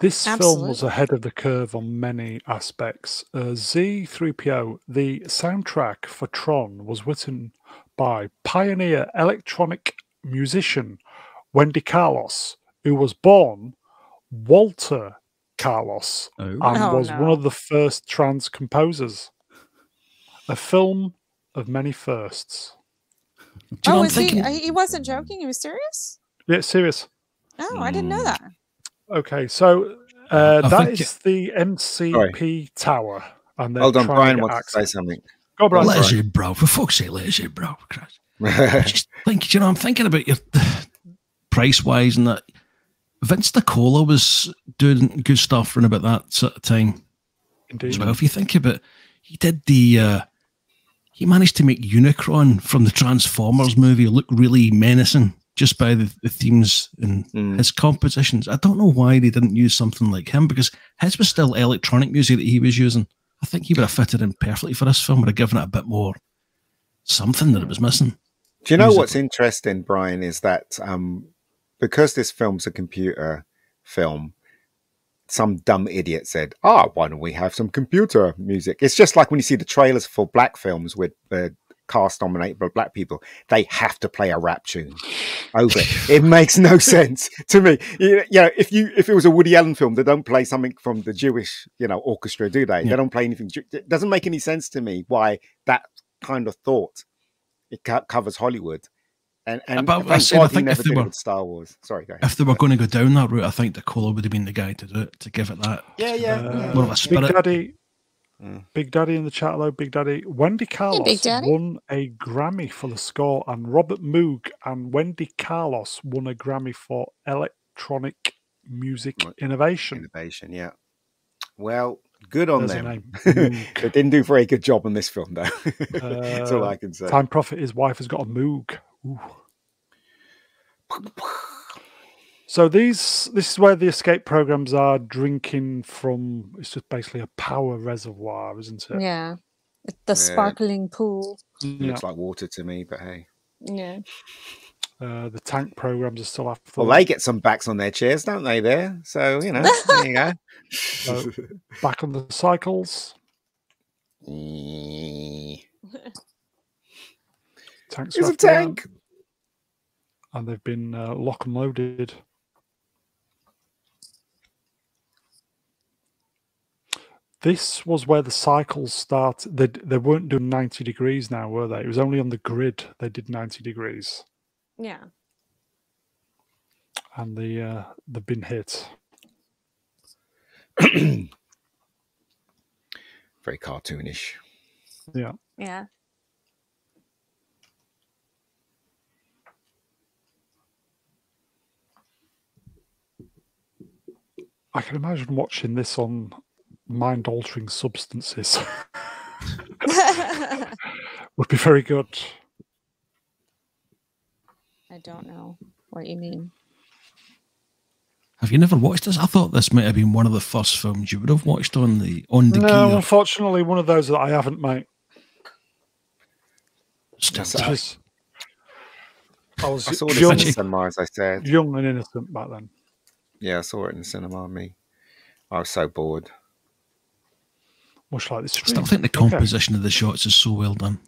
This film was ahead of the curve on many aspects. Z3PO, the soundtrack for Tron was written by pioneer electronic musician Wendy Carlos, who was born Walter Carlos and was one of the first trans composers. A film of many firsts. He wasn't joking? He was serious? Yeah, serious. Oh, I didn't know that. Okay, so that is the MCP Tower. And hold on, Brian wants to say something. Go, Brian. Leisure, bro. For fuck's sake, leisure, bro. Just think, you know, I'm thinking about your price-wise and that. Vince DiCola was doing good stuff around about that sort of time. Indeed. As well, if you think about it, he did he managed to make Unicron from the Transformers movie look really menacing just by the themes and his compositions. I don't know why they didn't use something like him, because his was still electronic music that he was using. I think he would have fitted in perfectly for this film, would have given it a bit more something that it was missing. Do you know what's interesting, Brian, is that because this film's a computer film, some dumb idiot said, why don't we have some computer music? It's just like when you see the trailers for black films with cast dominated by black people, they have to play a rap tune over it. It makes no sense to me. You know, if it was a Woody Allen film, they don't play something from the Jewish, you know, orchestra, do they? They don't play anything. It doesn't make any sense to me why that kind of thought it covers Hollywood. And I think if they were Star Wars, sorry, go ahead. If they were going to go down that route, I think DiCola would have been the guy to do it, to give it that. More of a spirit. Big Daddy in the chat, hello, Big Daddy. Wendy Carlos won a Grammy for the score, and Robert Moog and Wendy Carlos won a Grammy for electronic music innovation. Innovation, yeah. Well, good on them. They didn't do a very good job on this film, though. That's all I can say. Time Prophet, his wife has got a Moog. Ooh. So this is where the escape programs are drinking from. It's just basically a power reservoir, isn't it? Yeah, the sparkling pool. Looks like water to me, but hey. Yeah. The tank programs are still after. Well, they get some backs on their chairs, don't they? There, so you know, there you go. So, back on the cycles. Tanks. It's a tank. And they've been lock and loaded. This was where the cycles start. They weren't doing 90 degrees now, were they? It was only on the grid they did 90 degrees. Yeah. And they've been hit. Very cartoonish. Yeah. Yeah. I can imagine watching this on mind-altering substances. Would be very good. I don't know what you mean. Have you never watched this? I thought this might have been one of the first films you would have watched on the No, gear. unfortunately, one of those that I haven't, mate. Still, I was I saw this young, in the cinema, as I said. young and innocent back then. Yeah, I saw it in the cinema. I was so bored. Much like this. I still think the composition of the shots is so well done.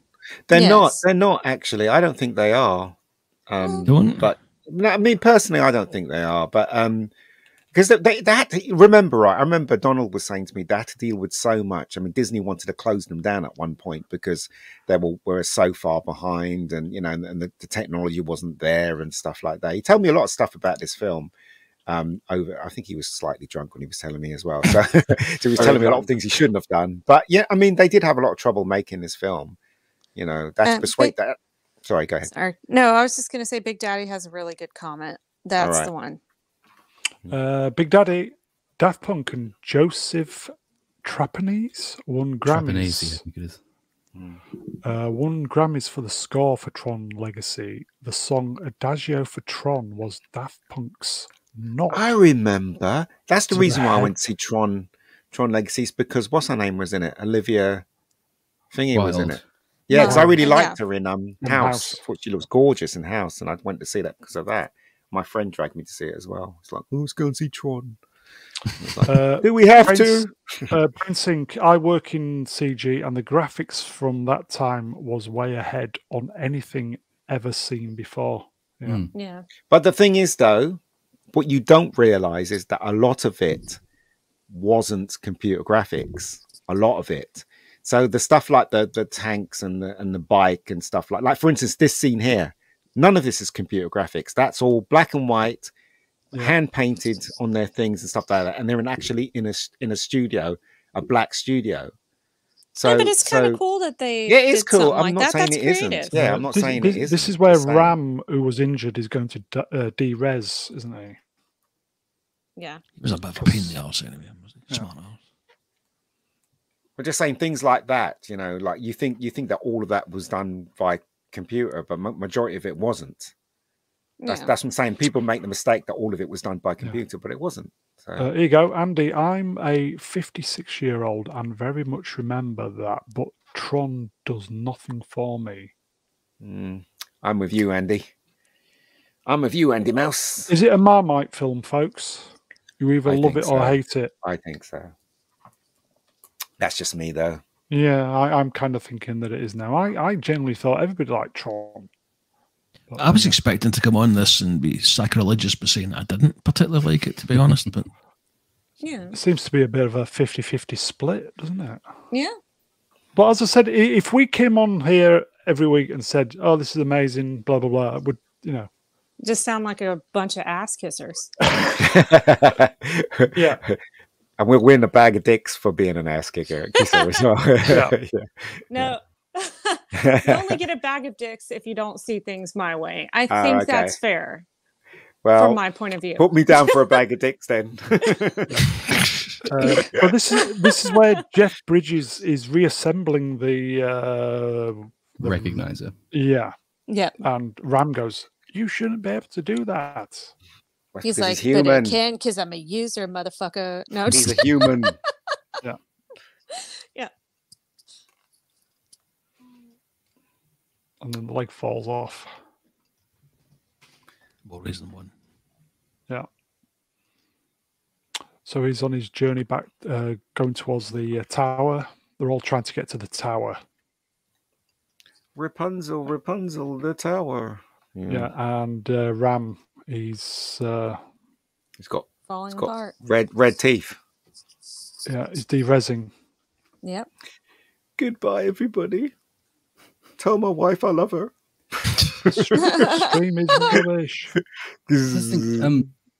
They're not actually. I don't think they are. But I mean, personally, I don't think they are. But because they had to remember, right? I remember Donald was saying to me they had to deal with so much. I mean, Disney wanted to close them down at one point because they were so far behind, and and the technology wasn't there and stuff like that. He told me a lot of stuff about this film. I think he was slightly drunk when he was telling me as well. So, so he was telling me a lot of things he shouldn't have done. But yeah, I mean, they did have a lot of trouble making this film. That's persuade that. Sorry, go ahead. Sorry. No, I was just going to say Big Daddy has a really good comment. That's the one. Big Daddy, Daft Punk and Joseph Trapanese won Grammys. I think it is. Won Grammys for the score for Tron Legacy. The song Adagio for Tron was Daft Punk's Not. I remember. That's the reason why I went to see Tron Legacies, because what's her name was in it? Olivia Thingy was in it. Yeah, because I really liked her in House. I thought she looks gorgeous in House, and I went to see that because of that. My friend dragged me to see it as well. It's like, let's go and see Tron. Like, do we have to? Prince Inc. I work in CG, and the graphics from that time was way ahead on anything ever seen before. Yeah. But the thing is, though, what you don't realize is that a lot of it wasn't computer graphics. A lot of it. So the stuff like the tanks and the bike and stuff like for instance, this scene here, none of this is computer graphics. That's all black and white, hand painted on their things and stuff like that. And they're actually in a studio, a black studio. So, but it's kind of cool that they. Yeah, it is cool. I'm like not saying That's it creative. isn't. Yeah, I'm not saying it isn't. This is where Ram, who was injured, is going to de-res, isn't he? Yeah. He was a bit of a pain in the arse anyway. Smart ass. We're just saying things like that, like you think that all of that was done by computer, but majority of it wasn't. That's what I'm saying. People make the mistake that all of it was done by computer, but it wasn't. So. Here you go, Andy. I'm a 56-year-old and very much remember that, but Tron does nothing for me. I'm with you, Andy. I'm with you, Andy Mouse. Is it a Marmite film, folks? You either love it or hate it. I think so. That's just me, though. Yeah, I'm kind of thinking that it is now. I generally thought everybody liked Tron. But, I was expecting to come on this and be sacrilegious, but saying I didn't particularly like it, to be honest. But it seems to be a bit of a 50-50 split, doesn't it? Yeah. But as I said, if we came on here every week and said, "Oh, this is amazing," blah blah blah, it would just sound like a bunch of ass kissers. Yeah. And we'll win a bag of dicks for being an ass kisser as well. No. You only get a bag of dicks if you don't see things my way. I think that's fair. Well, from my point of view. Put me down for a bag of dicks then. But this is where Jeff Bridges is reassembling the recognizer. Yeah. Yeah. And Ram goes, "You shouldn't be able to do that." He's like, "But I can because I'm a user, motherfucker." No, he's a human. Yeah. Yeah. And then the leg falls off. More reason one. Yeah. So he's on his journey back, going towards the tower. They're all trying to get to the tower. Rapunzel, the tower. Yeah, and Ram, he's got falling apart. Red teeth. Yeah, he's de-resing. Yep. Goodbye, everybody. Tell my wife I love her. Stream is rubbish.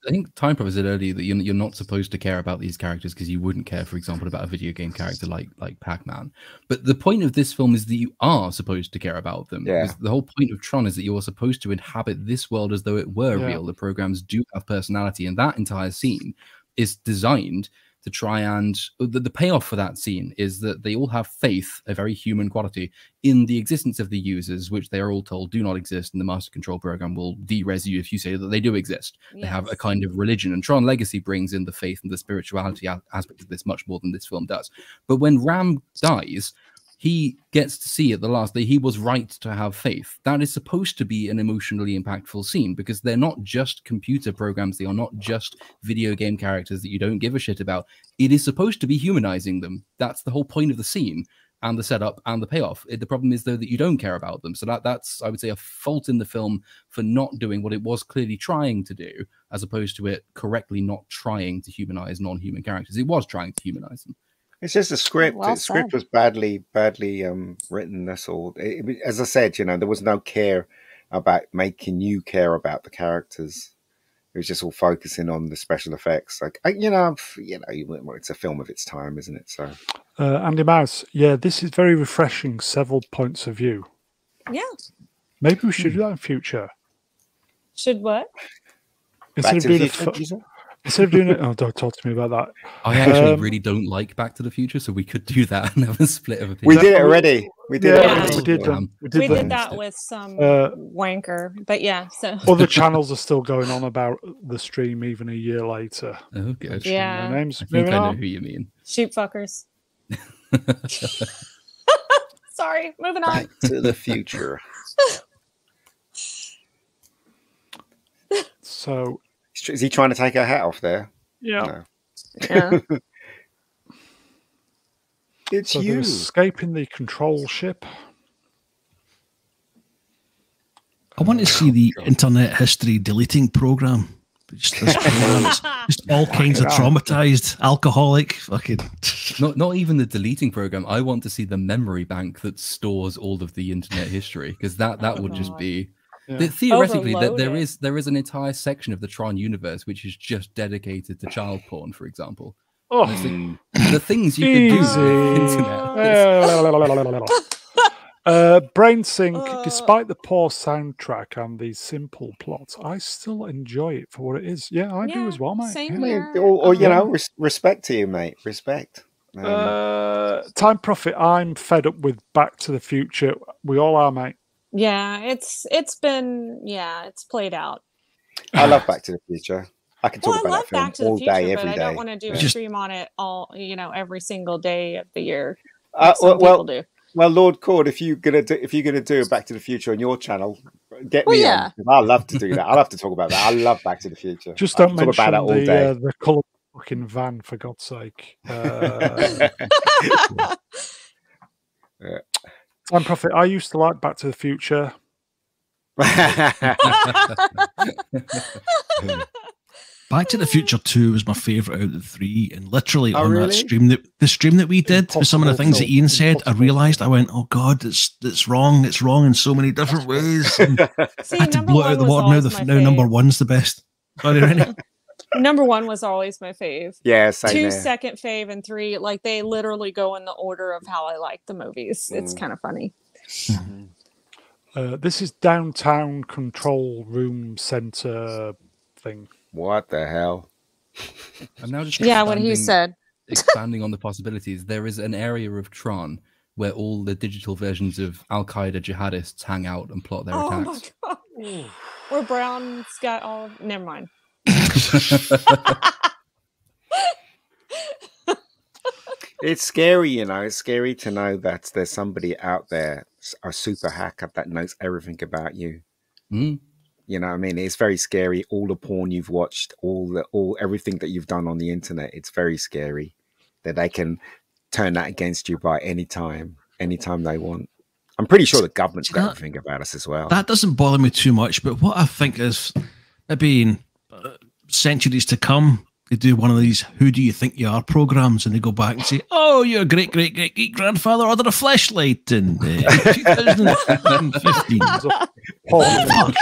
I think Time Prophet said earlier that you're not supposed to care about these characters because you wouldn't care, for example, about a video game character like Pac-Man. But the point of this film is that you are supposed to care about them. Yeah. The whole point of Tron is that you're supposed to inhabit this world as though it were real. The programs do have personality, and that entire scene is designed to try and the payoff for that scene is that they all have faith, a very human quality, in the existence of the users, which they are all told do not exist, and the master control program will de-res you if you say that they do exist. Yes. They have a kind of religion, and Tron Legacy brings in the faith and the spirituality aspect of this much more than this film does. But when Ram dies, he gets to see at the last that he was right to have faith. That is supposed to be an emotionally impactful scene, because they're not just computer programs. They are not just video game characters that you don't give a shit about. It is supposed to be humanizing them. That's the whole point of the scene and the setup and the payoff. The problem is, though, that you don't care about them. So that's, I would say, a fault in the film for not doing what it was clearly trying to do, as opposed to it correctly not trying to humanize non-human characters. It was trying to humanize them. It's just a script. Well the script was badly written. That's all. As I said, there was no care about making you care about the characters. It was just all focusing on the special effects. Like, it's a film of its time, isn't it? So, Andy Mouse, yeah, this is very refreshing. Several points of view. Yeah. Maybe we should do that in future. Should what? Instead of doing it, oh, don't talk to me about that. I actually really don't like Back to the Future, so we could do that and have a split of opinion. We did it already. We did that with some wanker, but yeah. So other channels are still going on about the stream even a year later. Oh, good. Yeah, names. I think I know who you mean. Sheep fuckers. Sorry, moving on. Back to the Future. So. Is he trying to take her hat off there? Yeah. No. Yeah. It's so you. They're escaping the control ship. I want to see the internet history deleting program. Just all kinds of traumatized, alcoholic, fucking. Not even the deleting program. I want to see the memory bank that stores all of the internet history, because that would just be. Yeah. Theoretically, there is an entire section of the Tron universe which is just dedicated to child porn, for example. Oh, the things you can do on the internet. BrainSync, despite the poor soundtrack and the simple plots, I still enjoy it for what it is. Yeah, I do as well, mate. Same here. Respect to you, mate. Respect. Time Prophet, I'm fed up with Back to the Future. We all are, mate. Yeah, it's played out. I love Back to the Future. I can talk about that film all day, every day. I don't want to do a stream on it all, every single day of the year. People do. Well, Lord Cord, if you're gonna do a Back to the Future on your channel, get me on. I love to do that. I love to talk about that. I love Back to the Future. Just don't mention the colour fucking van, for God's sake. Yeah. Time Prophet, I used to like Back to the Future. Back to the Future 2 was my favourite out of the 3, and literally that stream that we did with some of the things that Ian said, I realised, I went, oh God, it's wrong in so many different ways. And See, I had to blow it out of the water. Now number one's the best. Sorry, Rennie. Number 1 was always my fave. Yeah, same 2 there. second fave, and 3, like, they literally go in the order of how I like the movies. It's kind of funny. This is downtown control room center thing. What the hell? I'm now just what he said. Expanding on the possibilities, there is an area of Tron where all the digital versions of Al Qaeda jihadists hang out and plot their attacks. My God. Where Brown's got all. Never mind. It's scary, It's scary to know that there's somebody out there, a super hacker that knows everything about you. You know what I mean? It's very scary. All the porn you've watched, everything that you've done on the internet, it's very scary that they can turn that against you by anytime they want. I'm pretty sure the government's got everything about us as well. That doesn't bother me too much, but what I think is maybe in centuries to come, they do one of these "Who do you think you are" programs, and they go back and say, "Oh, your great grandfather ordered a fleshlight in 2015." Oh, fuck.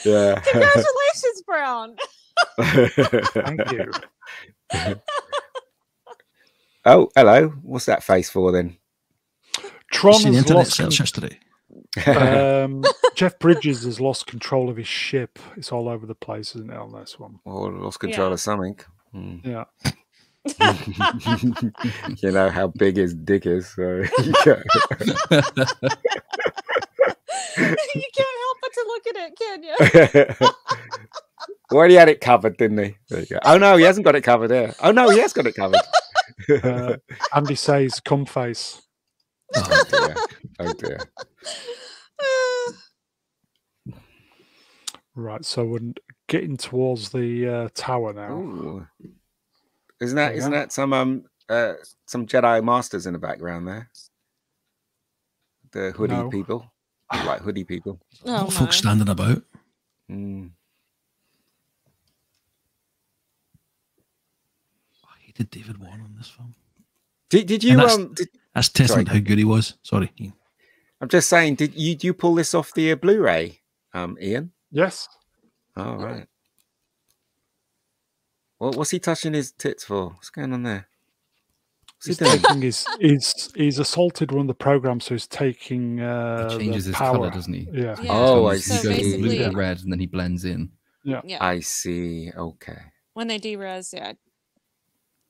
Yeah. Congratulations, Brown. Thank you. Oh, hello. What's that face for then? Tron has internet lost search history. Jeff Bridges has lost control of his ship. It's all over the place, isn't it, on this one? Or lost control of something. Yeah. You know how big his dick is, so You can't help but to look at it, can you? Well, he had it covered, didn't he? There you go. Oh no, he hasn't got it covered there. Oh no, he has got it covered. Andy says, "Cum face." Oh dear. Oh dear. Right, so we're getting towards the tower now. Ooh. Isn't that some Jedi Masters in the background there? The hoodie people, like hoodie people. Oh, folks standing about. Mm. I hated David Warren on this film. Did you? That's testament how good he was. Sorry, Ian. I'm just saying. Did you pull this off the Blu-ray, Ian? Yes. Oh, right. What's he touching his tits for? What's going on there? He's assaulted one of the programs, so he's taking he changes his power. color, doesn't he? Yeah. Oh, I see. So he goes blue to red, and then he blends in. Yeah. I see. Okay. When they derez, yeah.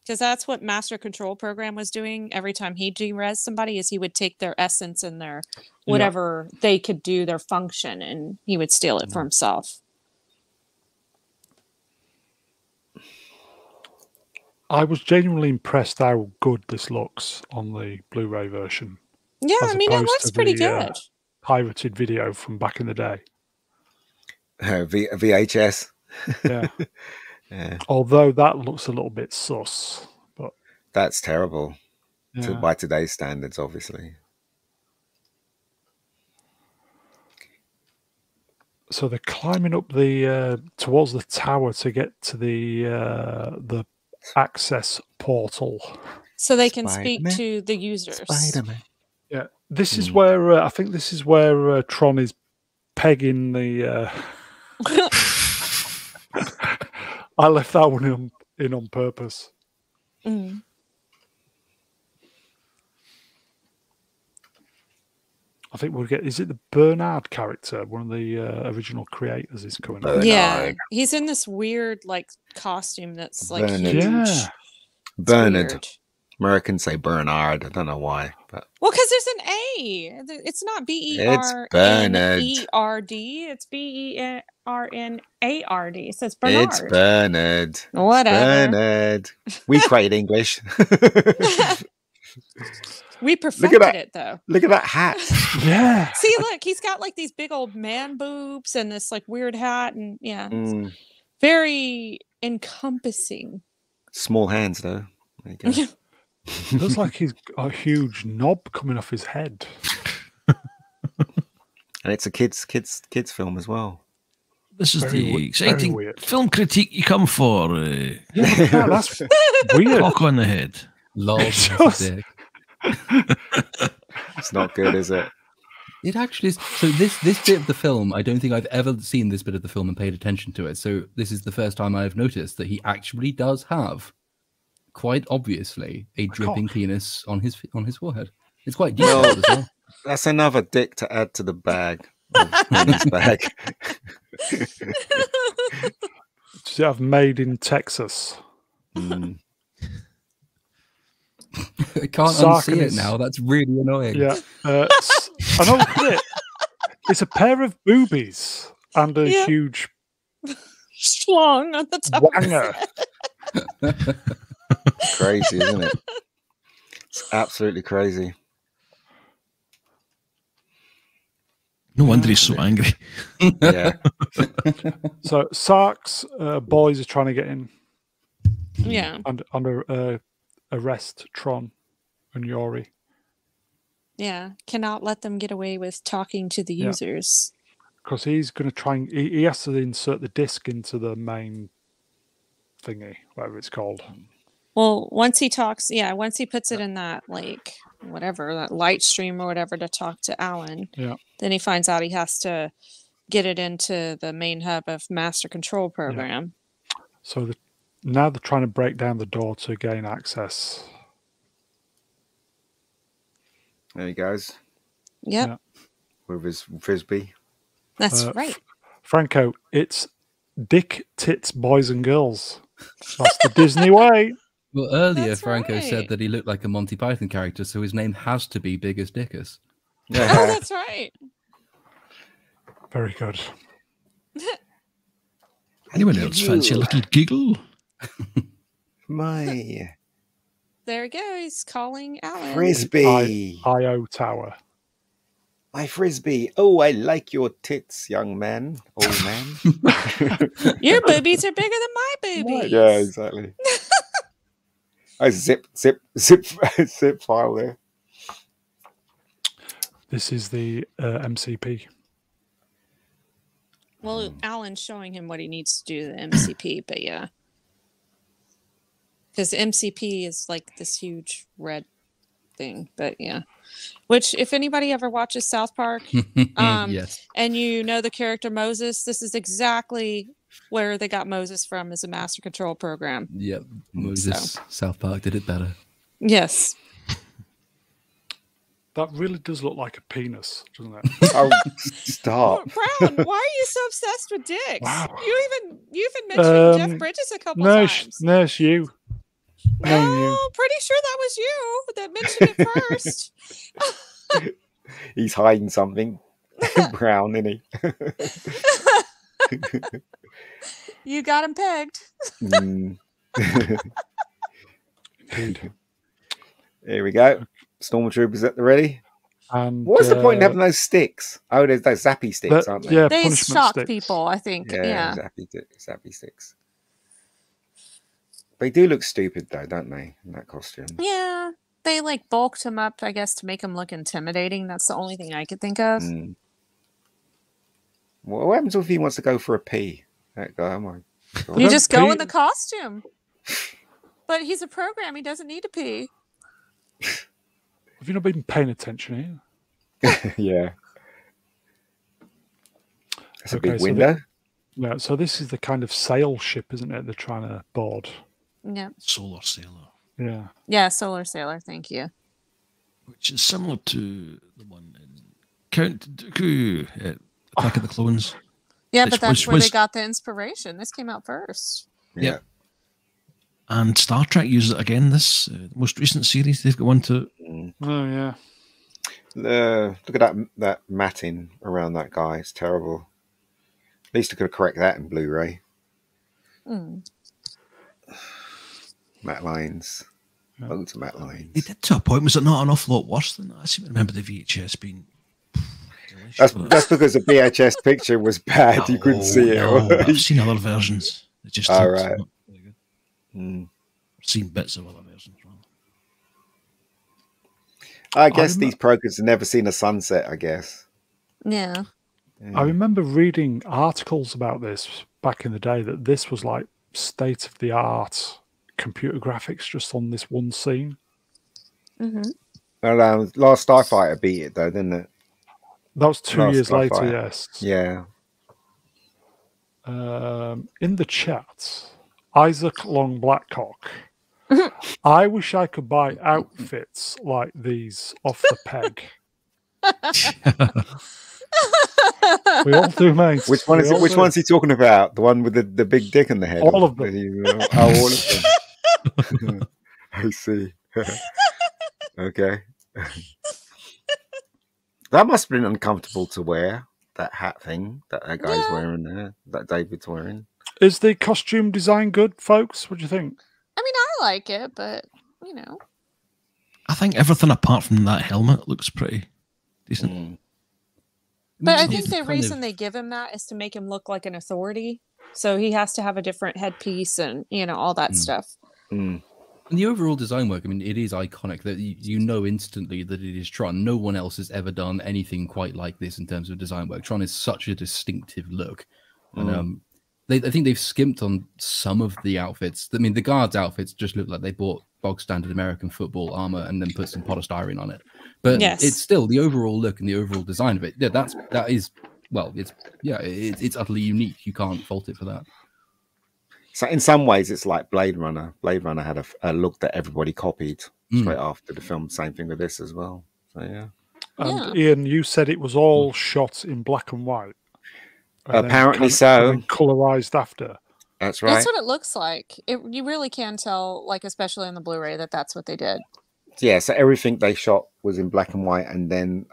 Because that's what Master Control Program was doing. Every time he derez somebody, is he would take their essence and their whatever they could do, their function, and he would steal it for himself. I was genuinely impressed how good this looks on the Blu-ray version. Yeah, I mean, it looks pretty good. Pirated video from back in the day. VHS. Yeah. Yeah. Although that looks a little bit sus, but that's terrible by today's standards, obviously. So they're climbing up the towards the tower to get to the access portal, so they can speak to the users. Spider-Man. Yeah, this is where I think this is where Tron is pegging the. I left that one in on purpose. Mm. I think we'll get. Is it the Bernard character? One of the original creators is coming up. Yeah, he's in this weird like costume that's like Bernard. huge. Yeah, Bernard. Weird. Americans say Bernard. I don't know why, but well, because there's an A. It's not BERNERD. It's BERNARD. It says Bernard. It's Bernard. Whatever. Bernard. We create English. We perfected it though. Look at that hat. Yeah. See, look, he's got like these big old man boobs and this like weird hat, and it's very encompassing. Small hands though. There you go. Looks like he's got a huge knob coming off his head. And it's a kids film as well. This is the exciting film critique you come for. Yeah, that's weird. Cock on the head. It's not good, is it? It actually is. So this bit of the film, I don't think I've ever seen this bit of the film and paid attention to it. So this is the first time I've noticed that he actually does have, quite obviously, a dripping penis on his forehead. It's quite detailed as well. That's another dick to add to the bag. His bag. Does it have made in Texas? I can't unsee it now. That's really annoying. Yeah. I know, look at it. It's a pair of boobies and a huge schlong on the top. Wanger. Crazy, isn't it? It's absolutely crazy. No wonder he's so angry. Yeah. So Sark's boys are trying to get in. Yeah. Under arrest Tron and Yori. Yeah. Cannot let them get away with talking to the users. Because he's going to try and he has to insert the disc into the main thingy, whatever it's called. Well, once he talks, once he puts it in that, like, whatever, that light stream or whatever to talk to Alan, then he finds out he has to get it into the main hub of Master Control Program. Yeah. So now they're trying to break down the door to gain access. There he goes. Yep. Yeah. With his frisbee. That's right. Franco, it's Dick, Tits, Boys and Girls. That's the Disney way. Well, earlier Franco said that he looked like a Monty Python character, so his name has to be Big as Dickus. Oh, that's right. Very good. Anyone else fancy a little giggle? My. There he goes. He's calling Alan. Frisbee. IO Tower. My Frisbee. Oh, I like your tits, young man. Old man. Your boobies are bigger than my boobies. Yeah, exactly. I zip file there. This is the MCP. Well, Alan's showing him what he needs to do to the MCP, but yeah. Because MCP is like this huge red thing, but yeah. Which, if anybody ever watches South Park, yes, and you know the character Moses, this is exactly where they got Moses from as a master control program. Yep, Moses. South Park did it better. Yes. That really does look like a penis, doesn't it? Oh, stop. Brown, why are you so obsessed with dicks? Wow. You even mentioned Jeff Bridges a couple times. No, it's you. No, pretty sure that was you that mentioned it first. He's hiding something. Brown, isn't he? You got him pegged. Here we go. Stormtroopers at the ready. And what's the point in having those sticks? Oh, there's those zappy sticks, aren't they? Yeah, they shock sticks. people, I think. Yeah. Zappy sticks. They do look stupid, though, don't they? In that costume. Yeah, they like bulked him up, I guess, to make him look intimidating. That's the only thing I could think of. What happens if he wants to go for a pee? That guy, oh my God. You just go in the costume. But he's a program. He doesn't need to pee. Have you not been paying attention here? Yeah. That's a big window. Yeah, so this is the kind of sail ship, isn't it? They're trying to board. Yeah. Solar Sailor. Yeah. Yeah, Solar Sailor. Thank you. Which is similar to the one in Count Dooku, Attack of the Clones. Yeah, but that's where they got the inspiration. This came out first. Yeah. And Star Trek uses it again. This most recent series, they've got one to. Oh yeah. Look at that matting around that guy. It's terrible. At least I could correct that in Blu-ray. Matte lines. Loads of matte lines. They did to a point. Was it not an awful lot worse than that? I seem to remember the VHS being. That's because the VHS picture was bad. You couldn't see it. No, I've seen other versions. It just all right. I've seen bits of other versions. I guess these programs have never seen a sunset, I guess. Yeah. I remember reading articles about this back in the day, that this was like state-of-the-art computer graphics just on this one scene. Well, Last Starfighter beat it, though, didn't it? That was 2 years later, yes. Yeah. In the chat, Isaac Long Blackcock. I wish I could buy outfits like these off the peg. We all do, mate. Which one is it? Which one's he talking about? The one with the big dick in the head? All of them. All of them. I see. Okay. That must have been uncomfortable to wear, that hat thing that guy's wearing there, that David's wearing. Is the costume design good, folks? What do you think? I mean, I like it, but, you know. I think everything apart from that helmet looks pretty decent. But I think the reason they give him that is to make him look like an authority. So he has to have a different headpiece and, you know, all that stuff. And the overall design work, I mean, it is iconic. That you know instantly that it is Tron. No one else has ever done anything quite like this in terms of design work. Tron is such a distinctive look. And I think they've skimped on some of the outfits. I mean, the guards' outfits just look like they bought bog standard American football armor and then put some polystyrene on it. But it's still the overall look and the overall design of it. Yeah, that is it's utterly unique. You can't fault it for that. So in some ways, it's like Blade Runner. Blade Runner had a look that everybody copied straight after the film. Same thing with this as well. So yeah. And Ian, you said it was all shot in black and white. Apparently so. And colorized after. That's right. That's what it looks like. You really can tell, like, especially on the Blu-ray, that's what they did. Yeah, so everything they shot was in black and white, and then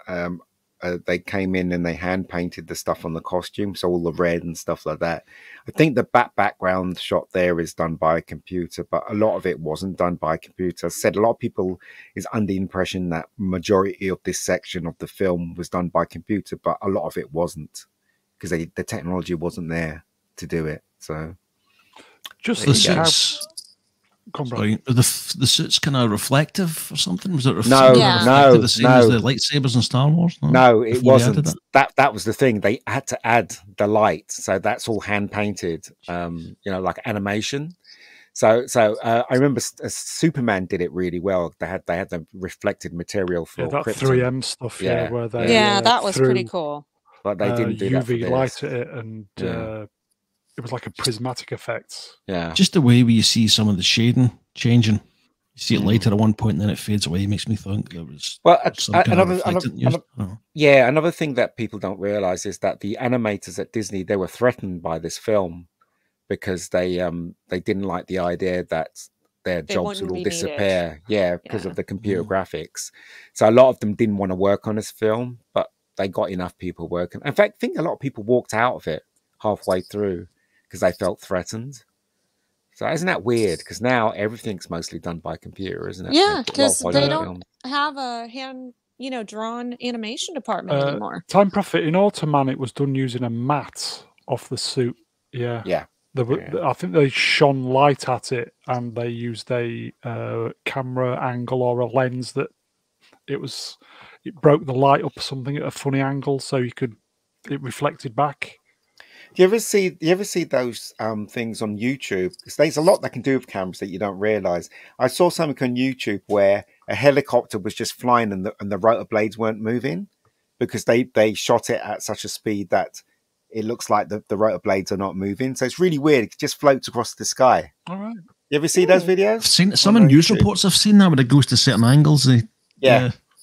they came in and they hand painted the stuff on the costume, so all the red and stuff like that. I think the background shot there is done by a computer, but a lot of it wasn't done by a computer. As I said, a lot of people is under the impression that majority of this section of the film was done by computer, but a lot of it wasn't, because the technology wasn't there to do it. So just the suits. Sorry, the suits kind of reflective or something? Was it no, the same as the lightsabers in Star Wars? No, it wasn't. That was the thing. They had to add the light, so that's all hand painted. Like animation. So I remember Superman did it really well. They had the reflected material for that Krypton. 3M stuff. Yeah, where they that was pretty cool. But they didn't do that for UV this. light at it, and it was like a prismatic effect. Yeah, just the way you see some of the shading changing. You see it later at one point, and then it fades away. It makes me think there was another thing that people don't realize is that the animators at Disney, they were threatened by this film because they didn't like the idea that their jobs would all disappear. Because of the computer graphics. So a lot of them didn't want to work on this film, but they got enough people working. In fact, I think a lot of people walked out of it halfway through because they felt threatened. So isn't that weird? Because now everything's mostly done by computer, isn't it? Yeah, because they don't have a hand, drawn animation department anymore. Time Prophet in Automan, it was done using a matte off the suit. Yeah. Yeah. I think they shone light at it, and they used a camera angle or a lens that it broke the light up something at a funny angle, so it reflected back. Do you ever see those things on YouTube? Because there's a lot they can do with cameras that you don't realize. I saw something on YouTube where a helicopter was just flying and the rotor blades weren't moving because they shot it at such a speed that it looks like the rotor blades are not moving. So it's really weird. It just floats across the sky. All right. You ever see those videos? I've seen some in news reports. I've seen that when it goes to certain angles.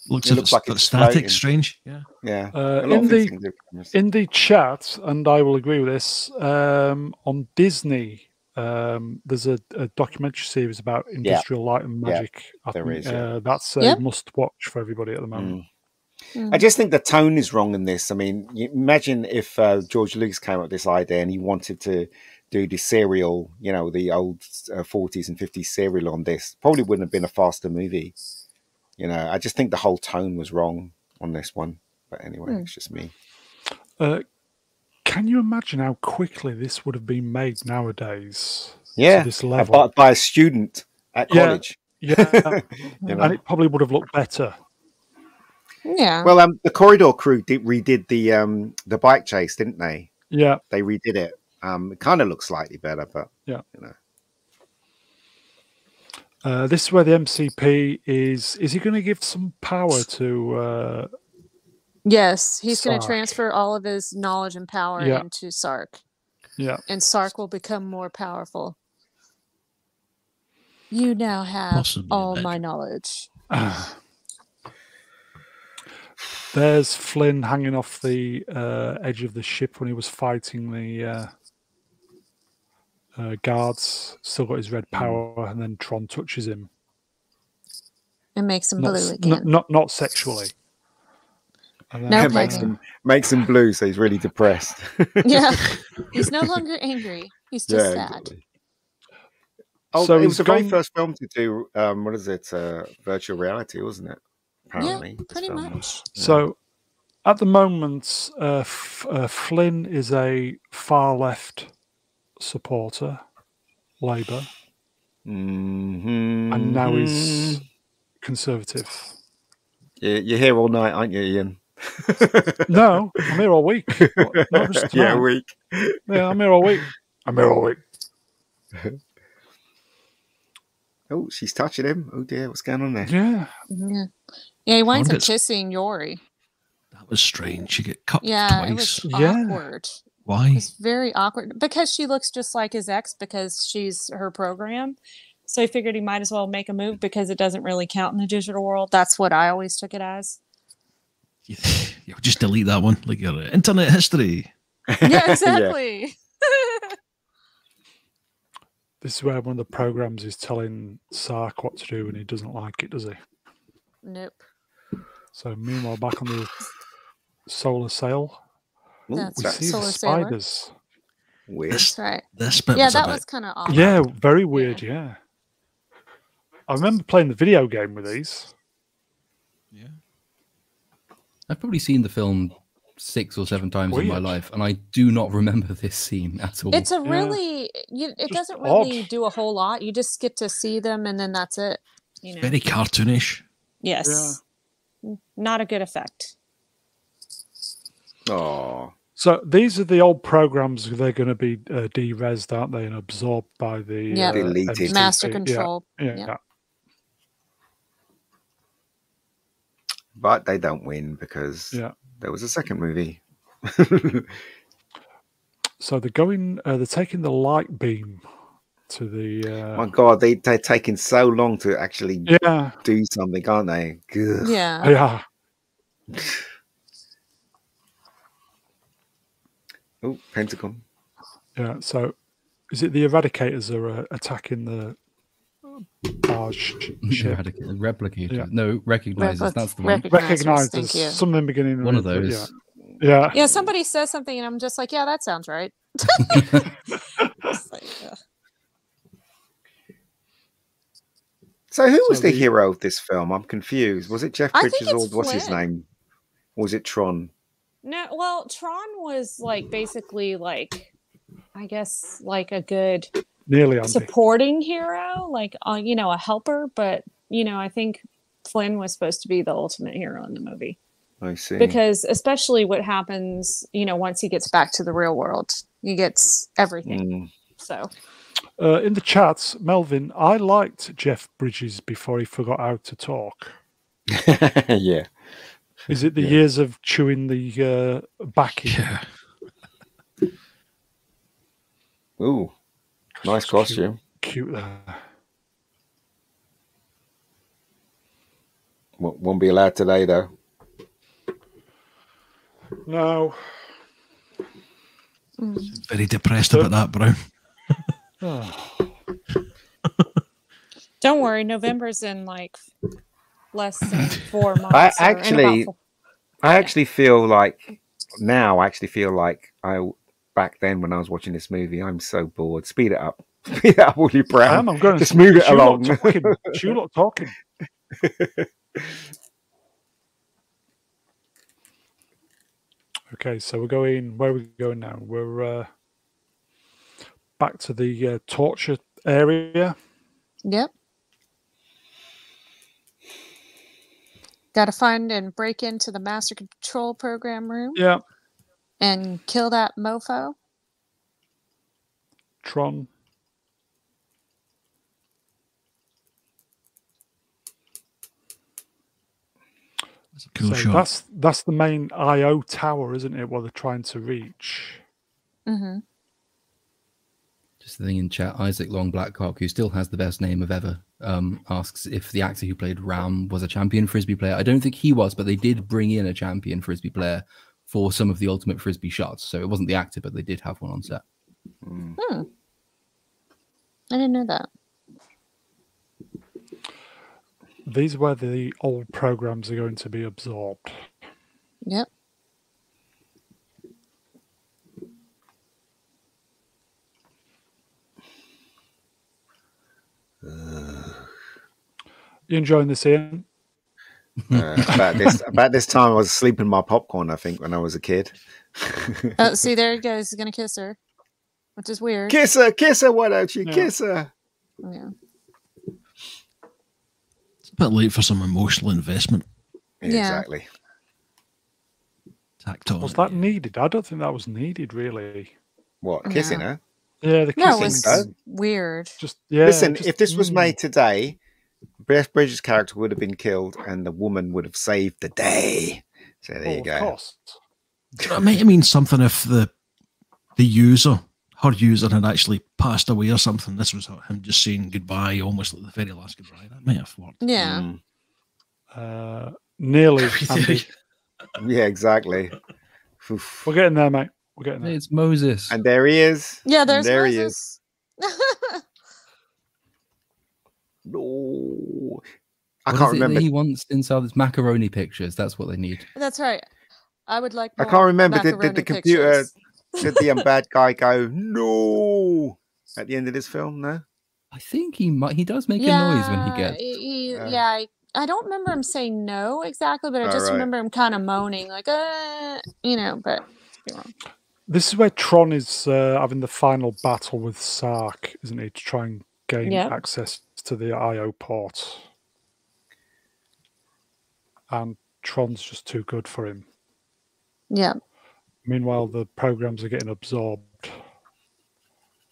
Looks like it's static, floating. Strange. Yeah. In the chat, and I will agree with this. On Disney, there's a documentary series about industrial light and magic. That's a must-watch for everybody at the moment. I just think the tone is wrong in this. I mean, imagine if George Lucas came up with this idea and he wanted to do the serial, the old 40s and 50s serial on this. Probably wouldn't have been a faster movie. I just think the whole tone was wrong on this one. But anyway, it's just me. Can you imagine how quickly this would have been made nowadays? Yeah, to this level? By a student at college. Yeah, and it probably would have looked better. Yeah. Well, the Corridor crew redid the bike chase, didn't they? Yeah, they redid it. It kind of looks slightly better, but this is where the MCP is. Is he going to give some power to? Yes, he's going to transfer all of his knowledge and power into Sark. Yeah, and Sark will become more powerful. You now have all my knowledge. There's Flynn hanging off the edge of the ship when he was fighting the guards. Still got his red power, and then Tron touches him. And makes him blue again. Not sexually. No, makes him blue, so he's really depressed. Yeah, he's no longer angry. He's just sad. Exactly. Oh, so it was the very first film to do what is it? Virtual reality, wasn't it? Apparently, yeah, pretty much. So, at the moment, Flynn is a far left supporter, Labour, and now he's conservative. You're here all night, aren't you, Ian? No, I'm here all week. Not just tonight. A week. Yeah, I'm here all week. Oh, she's touching him. Oh dear, what's going on there? Yeah, he winds up kissing Yori. That was strange. She get cut twice. It was awkward. Why? It's very awkward because she looks just like his ex because she's her program. So he figured he might as well make a move because it doesn't really count in the digital world. That's what I always took it as. You just delete that one, like your internet history. Yeah, exactly. This is where one of the programs is telling Sark what to do, and he doesn't like it, does he? Nope. So meanwhile, back on the solar sail, we see the spiders. Weird. That's right. This bit was kind of odd. Yeah, very weird. Yeah. I remember playing the video game with these. Yeah. I've probably seen the film 6 or 7 times in my life, and I do not remember this scene at all. It's a really, it doesn't really do a whole lot. You just get to see them, and then that's it. You know, very cartoonish. Yes, not a good effect. Oh, so these are the old programs. They're going to be de-resed, aren't they, and absorbed by the deleted master control. Yeah. But they don't win because there was a second movie. So they're going. They're taking the light beam to the. My God, they're taking so long to actually do something, aren't they? Ugh. Yeah. Oh, Pentagon. Yeah. So, is it the Eradicators are attacking the barge ship? Replicators. Yeah. No, recognizers. That's the one. Recognizers. Something beginning. One of those. Yeah. Somebody says something, and I'm just like, yeah, that sounds right. So who was the hero of this film? I'm confused. Was it Jeff Bridges or what's his name? Or was it Tron? No, well, Tron was like basically like, I guess like a good supporting hero, like a helper. But I think Flynn was supposed to be the ultimate hero in the movie. I see. Because especially what happens, once he gets back to the real world, he gets everything. So. In the chats, Melvin, I liked Jeff Bridges before he forgot how to talk. Yeah. Is it the years of chewing the backing? Yeah. Ooh, nice costume. Cute there. Won't be allowed today, though. No. Very depressed about that, Brown. Don't worry, November's in like less than 4 months. I actually feel like back then when I was watching this movie, I'm so bored. Speed it up. Speed it up, will you, Brown? I'm going just move it along. You lot talking. Okay, so we're going. Where are we going now? We're back to the torture area. Yep. Got to find and break into the master control program room. Yeah. And kill that mofo. Tron. That's a cool shot. That's the main I/O tower, isn't it? What they're trying to reach. Mm-hmm. Just the thing in chat, Isaac Long Blackcock, who still has the best name of ever, asks if the actor who played Ram was a champion Frisbee player. I don't think he was, but they did bring in a champion Frisbee player for some of the ultimate Frisbee shots. So it wasn't the actor, but they did have one on set. I didn't know that. These are where the old programs are going to be absorbed. Yep. You enjoying this, Ian? About this time, I was sleeping in my popcorn, I think, when I was a kid. Oh, see, there he goes. He's going to kiss her, which is weird. Kiss her, why don't you? Kiss her. Yeah. It's a bit late for some emotional investment. Yeah, exactly. Tactile. Was that needed? I don't think that was needed, really. What, kissing her? Yeah, the kissing. No, it was weird. Listen, if this was made today, Jeff Bridges' character would have been killed and the woman would have saved the day. So there you go. Of course. It might have mean something if her user had actually passed away or something. This was him just saying goodbye, almost like the very last goodbye. That might have worked. Yeah. Nearly. Andy. Yeah, exactly. We're getting there, mate. We're getting there. It's Moses. And there he is. Yeah, there Moses. he is. No. I What can't is it remember. that he wants inside his macaroni pictures? That's what they need. That's right. I would like I more can't remember. Did macaroni the computer, pictures. did the bad guy go, no, at the end of this film? No? I think he might. He does make a noise when he gets. Yeah, I don't remember him saying no exactly, but I just remember him kind of moaning, like, you know, but you're wrong. This is where Tron is having the final battle with Sark, isn't he, to try and gain access to the I/O port. And Tron's just too good for him. Yeah. Meanwhile, the programs are getting absorbed.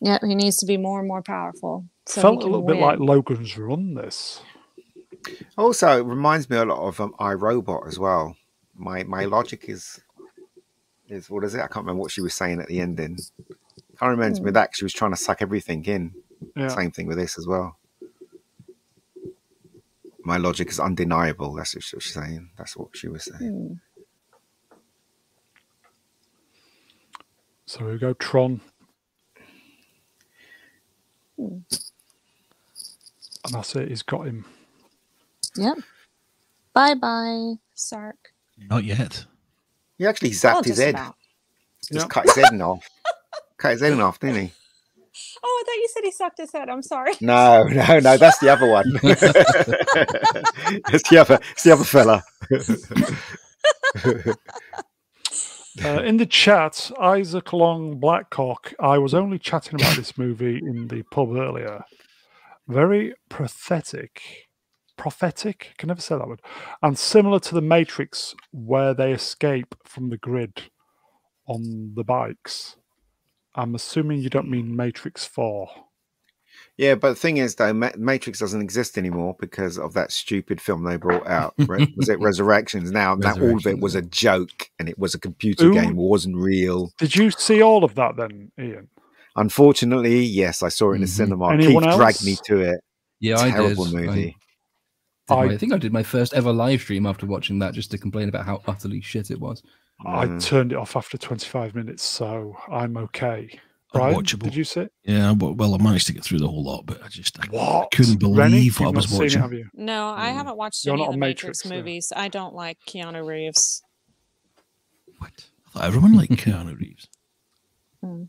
Yeah, he needs to be more and more powerful. So Felt a little bit like Logan's Run, this. Also, it reminds me a lot of iRobot as well. My logic is what is it? I can't remember what she was saying at the ending. Kind of reminds me of that, 'cause she was trying to suck everything in. Yeah. Same thing with this as well. My logic is undeniable. That's what she was saying. That's what she was saying. So here we go, Tron. And that's it. He's got him. Yep. Bye-bye, Sark. Not yet. He actually zapped his head. Just cut his head off. Cut his head off, didn't he? Oh, I thought you said he sucked his head. I'm sorry. No. That's the other one. It's the other fella. In the chat, Isaac Long Blackcock, I was only chatting about this movie in the pub earlier. Very prophetic, can never say that word, and similar to the Matrix, where they escape from the grid on the bikes. I'm assuming you don't mean Matrix 4. Yeah, but the thing is, though, Matrix doesn't exist anymore because of that stupid film they brought out. Was it Resurrections? Now, all of it was a joke, and it was a computer game. It wasn't real. Did you see all of that then, Ian? Unfortunately, yes, I saw it in the cinema. Anyone Keith else? dragged me to it. Yeah, Terrible I did. movie. I think I did my first ever live stream after watching that, just to complain about how utterly shit it was. I turned it off after 25 minutes, so I'm okay. Brian, did you see it? Yeah, well, I managed to get through the whole lot, but I couldn't believe what I was watching. Have you? No, I haven't watched any of the Matrix movies. I don't like Keanu Reeves. What? I thought everyone liked Keanu Reeves.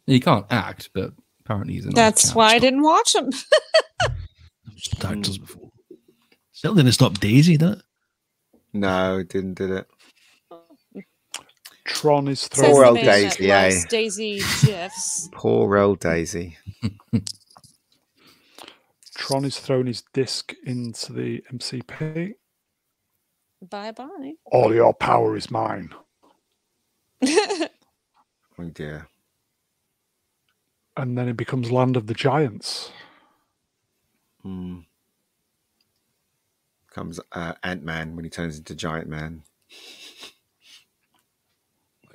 He can't act, but apparently he's a nice That's why I didn't watch him. Actors before. Still didn't stop Daisy, did it? No, it didn't, did it? Tron is throwing poor old Daisy, Daisy gifs. Poor old Daisy. Tron is throwing his disc into the MCP. Bye-bye. All your power is mine. Oh dear. And then it becomes Land of the Giants. Comes Ant-Man when he turns into Giant Man.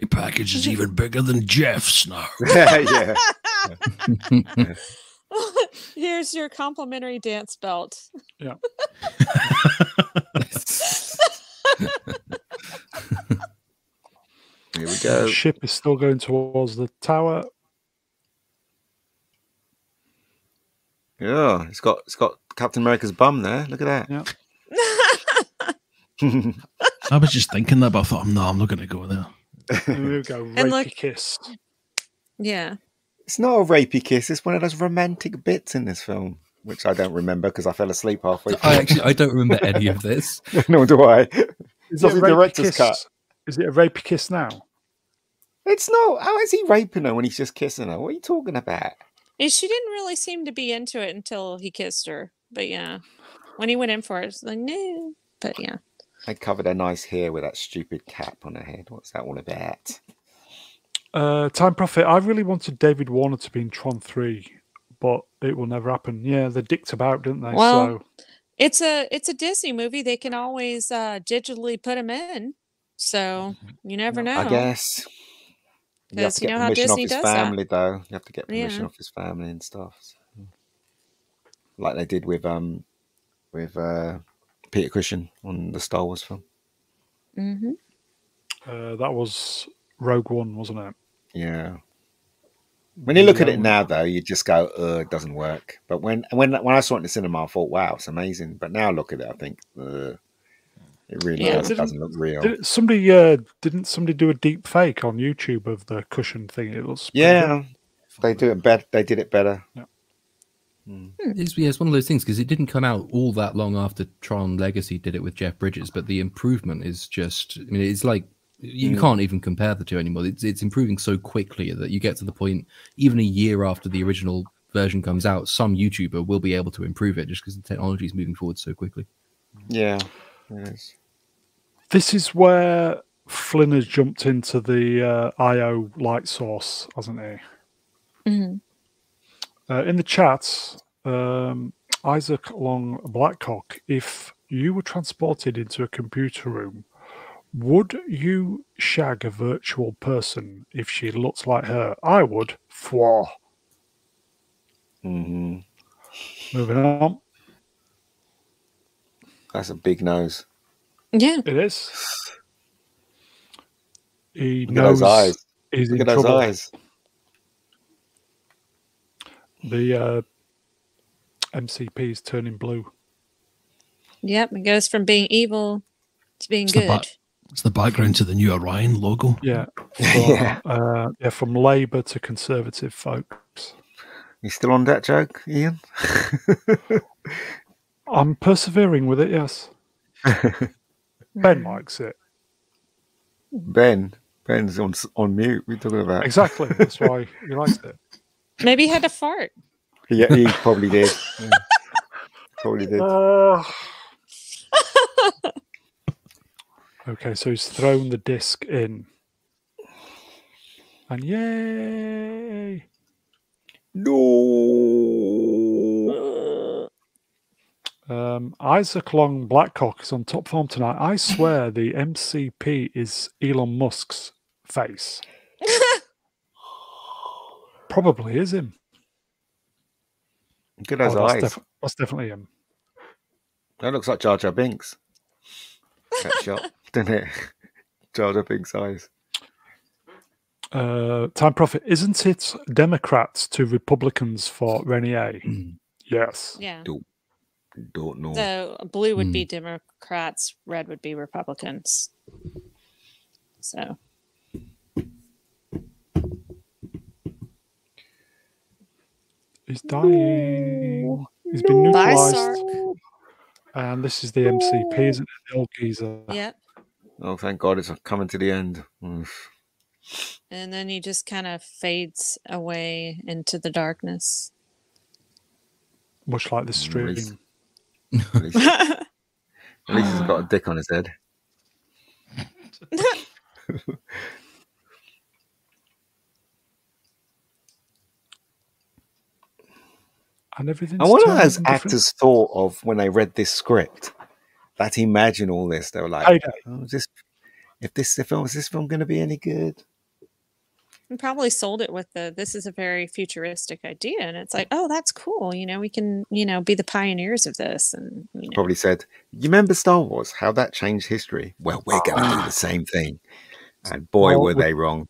My package is even bigger than Jeff's now. Yeah. Here's your complimentary dance belt. Yeah. Here we go. The ship is still going towards the tower. Yeah, it's got Captain America's bum there. Look at that. Yeah. I was just thinking that, but I thought, no, I'm not going to go there. Here we go. Rapey kiss. Yeah. It's not a rapey kiss. It's one of those romantic bits in this film, which I don't remember because I fell asleep halfway through. I don't remember any of this. Nor do I. Is it a director's cut? Is it a rapey kiss now? It's not. How is he raping her when he's just kissing her? What are you talking about? She didn't really seem to be into it until he kissed her. But yeah, when he went in for it, it's like, no. But yeah. I covered her nice hair with that stupid cap on her head. What's that all about? Time Prophet, I really wanted David Warner to be in Tron 3, but it will never happen. Yeah, they dicked about, didn't they? Well, it's a Disney movie. They can always digitally put him in. So you never know. I guess. You have to get permission off his family, though. You have to get permission off his family and stuff. So. Like they did with Peter Cushing on the Star Wars film. Mm-hmm. That was Rogue One, wasn't it? Yeah. When you look at it now, though, you just go, it doesn't work. But when I saw it in the cinema, I thought, wow, it's amazing. But now I look at it, I think, it really doesn't look real. Didn't somebody do a deep fake on YouTube of the cushion thing? It looks they do it better. They did it better. Yeah. It's one of those things because it didn't come out all that long after Tron Legacy did it with Jeff Bridges, but the improvement is just, I mean, it's like you can't even compare the two anymore. It's improving so quickly that you get to the point, even a year after the original version comes out, some YouTuber will be able to improve it just because the technology is moving forward so quickly. Yeah. Yes. This is where Flynn has jumped into the IO light source, hasn't he? Mm-hmm. In the chat, Isaac Long Blackcock, if you were transported into a computer room, would you shag a virtual person if she looked like her? I would. Fwa. Mm-hmm. Moving on. That's a big nose. Yeah. It is. He Look knows at those eyes. He's Look in at those trouble. eyes. The MCP is turning blue. Yep. It goes from being evil to being good. It's the background to the new Orion logo. Yeah. From Labour to Conservative folks. You still on that joke, Ian? I'm persevering with it, yes. Ben likes it. Ben's on mute. We're talking about exactly. That's why he likes it. Maybe he had a fart. Yeah, he probably did. Yeah. Probably did. Okay, so he's thrown the disc in, and yay! No. Isaac Long Blackcock is on top form tonight. I swear the MCP is Elon Musk's face. Probably is him. Look at those eyes. That's definitely him. That looks like Jar Jar Binks. That shot, doesn't it? Jar Jar Binks' eyes. Time Prophet, isn't it Democrats to Republicans for Renier? Yes. Yeah. Don't know. So blue would be Democrats, red would be Republicans. So. He's dying. He's been neutralized. And this is the MCP, isn't it? The old geezer. Yep. Oh, thank God it's coming to the end. And then he just kind of fades away into the darkness. Much like the stream. At least he's got a dick on his head. And everything's I wonder what those actors thought of when they read this script. That imagine all this. They were like, is this film going to be any good? We probably sold it with this is a very futuristic idea. And it's like, oh, that's cool. We can, be the pioneers of this. And probably said, you remember Star Wars, how that changed history? Well, we're going to do the same thing. And boy, were they wrong.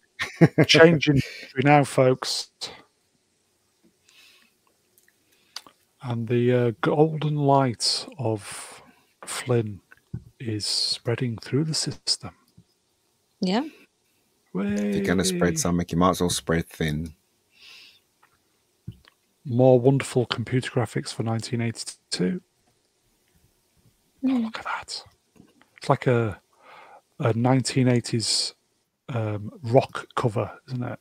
Changing history now, folks. And the golden light of Flynn is spreading through the system. Yeah. If you're going to spread something, you might as well spread thin. More wonderful computer graphics for 1982. Oh, look at that. It's like a 1980s rock cover, isn't it?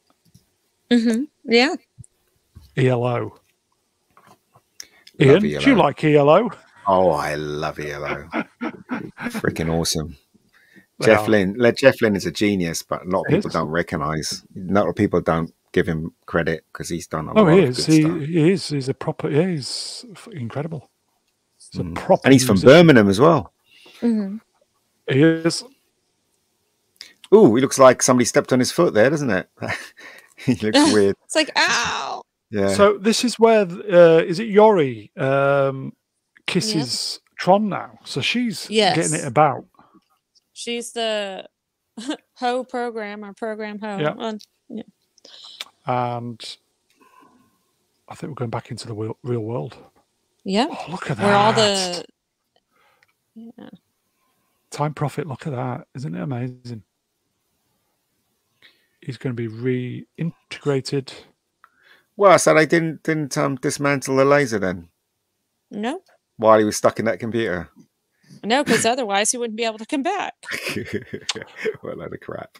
Mm-hmm. Yeah. ELO. Ian, do you like ELO? Oh, I love ELO. Freaking awesome. Jeff Lynne is a genius, but a lot of people don't recognize. A lot of people don't give him credit because he's done a lot of good stuff. He is. He's a proper. Yeah, he's incredible. He's a proper. And he's from Birmingham as well. Mm-hmm. He is. Ooh, he looks like somebody stepped on his foot there, doesn't it? He looks weird. It's like, ow. Yeah. So this is where is it Yori kisses Tron now? So she's getting it about. She's the ho program or program ho. Yeah. And I think we're going back into the real world. Yeah. Oh, look at that. Where all the Time Prophet, look at that. Isn't it amazing? He's going to be reintegrated. Well, so they didn't dismantle the laser then? Nope. While he was stuck in that computer? No, because otherwise he wouldn't be able to come back. What a load of crap.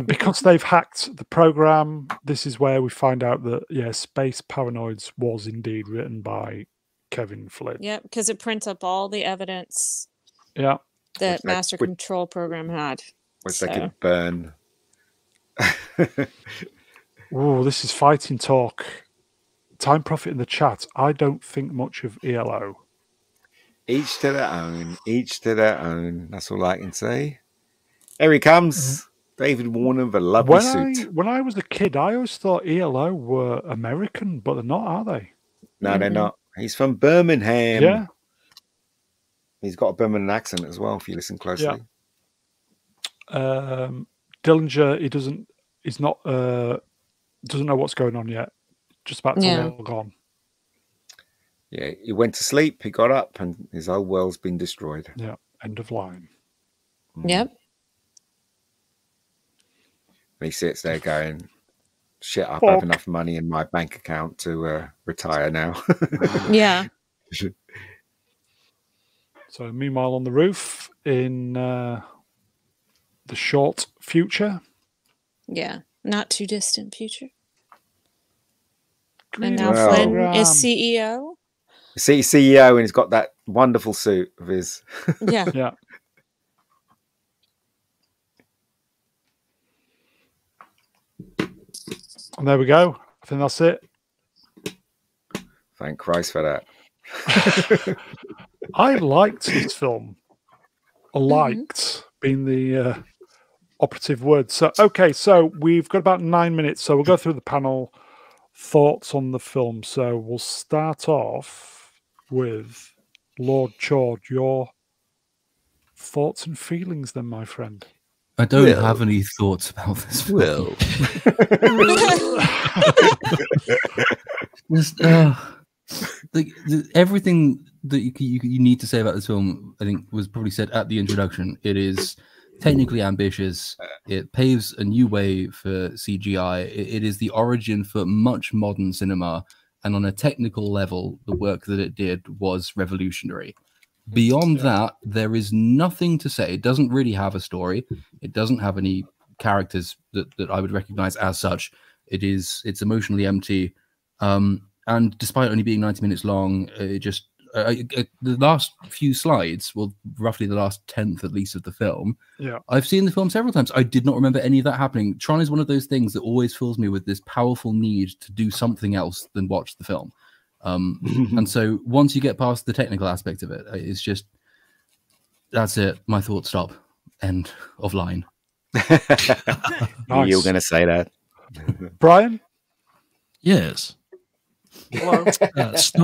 Because they've hacked the program, this is where we find out that, yeah, Space Paranoids was indeed written by Kevin Flynn. Yeah, because it prints up all the evidence that Master Control program had. Which they could burn. Oh, this is fighting talk. Time Prophet in the chat. I don't think much of ELO. Each to their own. Each to their own. That's all I can say. Here he comes. David Warner, the lovely suit. When I was a kid, I always thought ELO were American, but they're not, are they? No, they're not. He's from Birmingham. Yeah. He's got a Birmingham accent as well, if you listen closely. Yeah. Dillinger, doesn't know what's going on yet. Just about to log on. Yeah, he went to sleep, he got up, and his whole world's been destroyed. Yeah, end of line. Yep. And he sits there going, shit, I have enough money in my bank account to retire now. Yeah. So meanwhile on the roof in the short future. Yeah, not too distant future. And now Flynn is CEO. CEO, and he's got that wonderful suit of his. Yeah. Yeah. And there we go. I think that's it. Thank Christ for that. I liked this film. Liked being the operative word. So, okay, so we've got about 9 minutes. So we'll go through the panel thoughts on the film. So we'll start off with Lord Chord. Your thoughts and feelings then, my friend. I don't have any thoughts about this film. Just, everything that you need to say about this film, I think, was probably said at the introduction. It is technically ambitious. It paves a new way for CGI. It is the origin for much modern cinema. And on a technical level, the work that it did was revolutionary. Beyond that, there is nothing to say. It doesn't really have a story. It doesn't have any characters that I would recognize as such. It's emotionally empty. And despite only being 90 minutes long, it just the last few slides, well, roughly the last 10th at least of the film. Yeah, I've seen the film several times. I did not remember any of that happening. Tron is one of those things that always fills me with this powerful need to do something else than watch the film. And so once you get past the technical aspect of it, it's just, that's it. My thoughts stop. End of line. Nice. You were going to say that. Brian? Yes. Hello. It's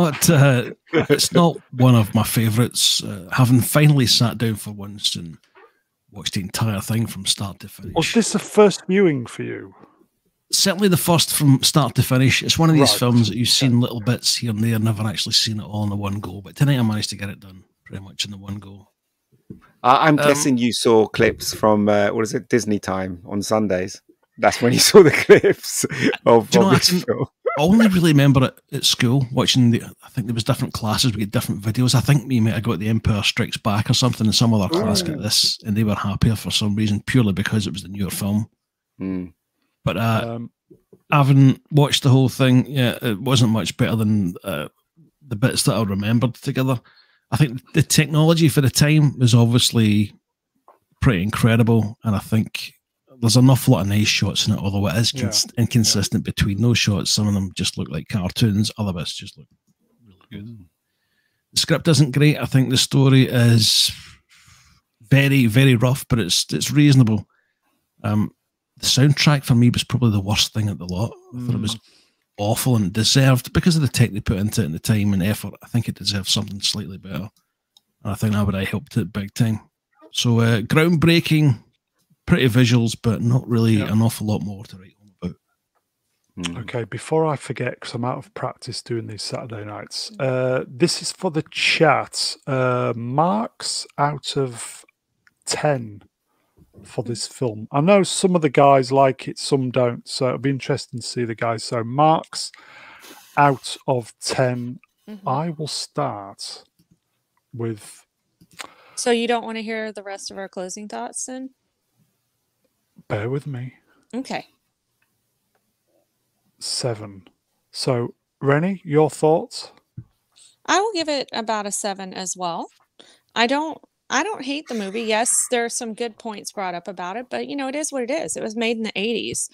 not one of my favourites. Having finally sat down for once and watched the entire thing from start to finish. Was this the first viewing for you? Certainly the first from start to finish. It's one of these films that you've seen little bits here and there, never actually seen it all in the one go. But tonight I managed to get it done pretty much in the one go. I'm guessing you saw clips from, Disney Time on Sundays. That's when you saw the clips of this film. I only really remember it at school, watching I think there was different classes, we get different videos. I think we might have got The Empire Strikes Back or something, and some other class got this, and they were happier for some reason, purely because it was the newer film. But having watched the whole thing, it wasn't much better than the bits that I remembered together. I think the technology for the time was obviously pretty incredible, and I think there's an awful lot of nice shots in it, although it is inconsistent between those shots. Some of them just look like cartoons, other bits just look really good. The script isn't great. I think the story is very, very rough, but it's reasonable. The soundtrack for me was probably the worst thing at the lot. I thought it was awful and deserved, because of the tech they put into it and the time and effort, I think it deserved something slightly better. And I think that would have helped it big time. So groundbreaking, pretty visuals, but not really an awful lot more to write home about. Okay, before I forget, because I'm out of practice doing these Saturday nights, this is for the chat. Marks out of 10 for this film. I know some of the guys like it, some don't, so it'll be interesting to see the guys. So marks out of 10. I will start with... So you don't want to hear the rest of our closing thoughts then? Bear with me. Okay. 7. So, Rennie, your thoughts? I will give it about a 7 as well. I don't hate the movie. Yes, there are some good points brought up about it, but it is what it is. It was made in the 80s.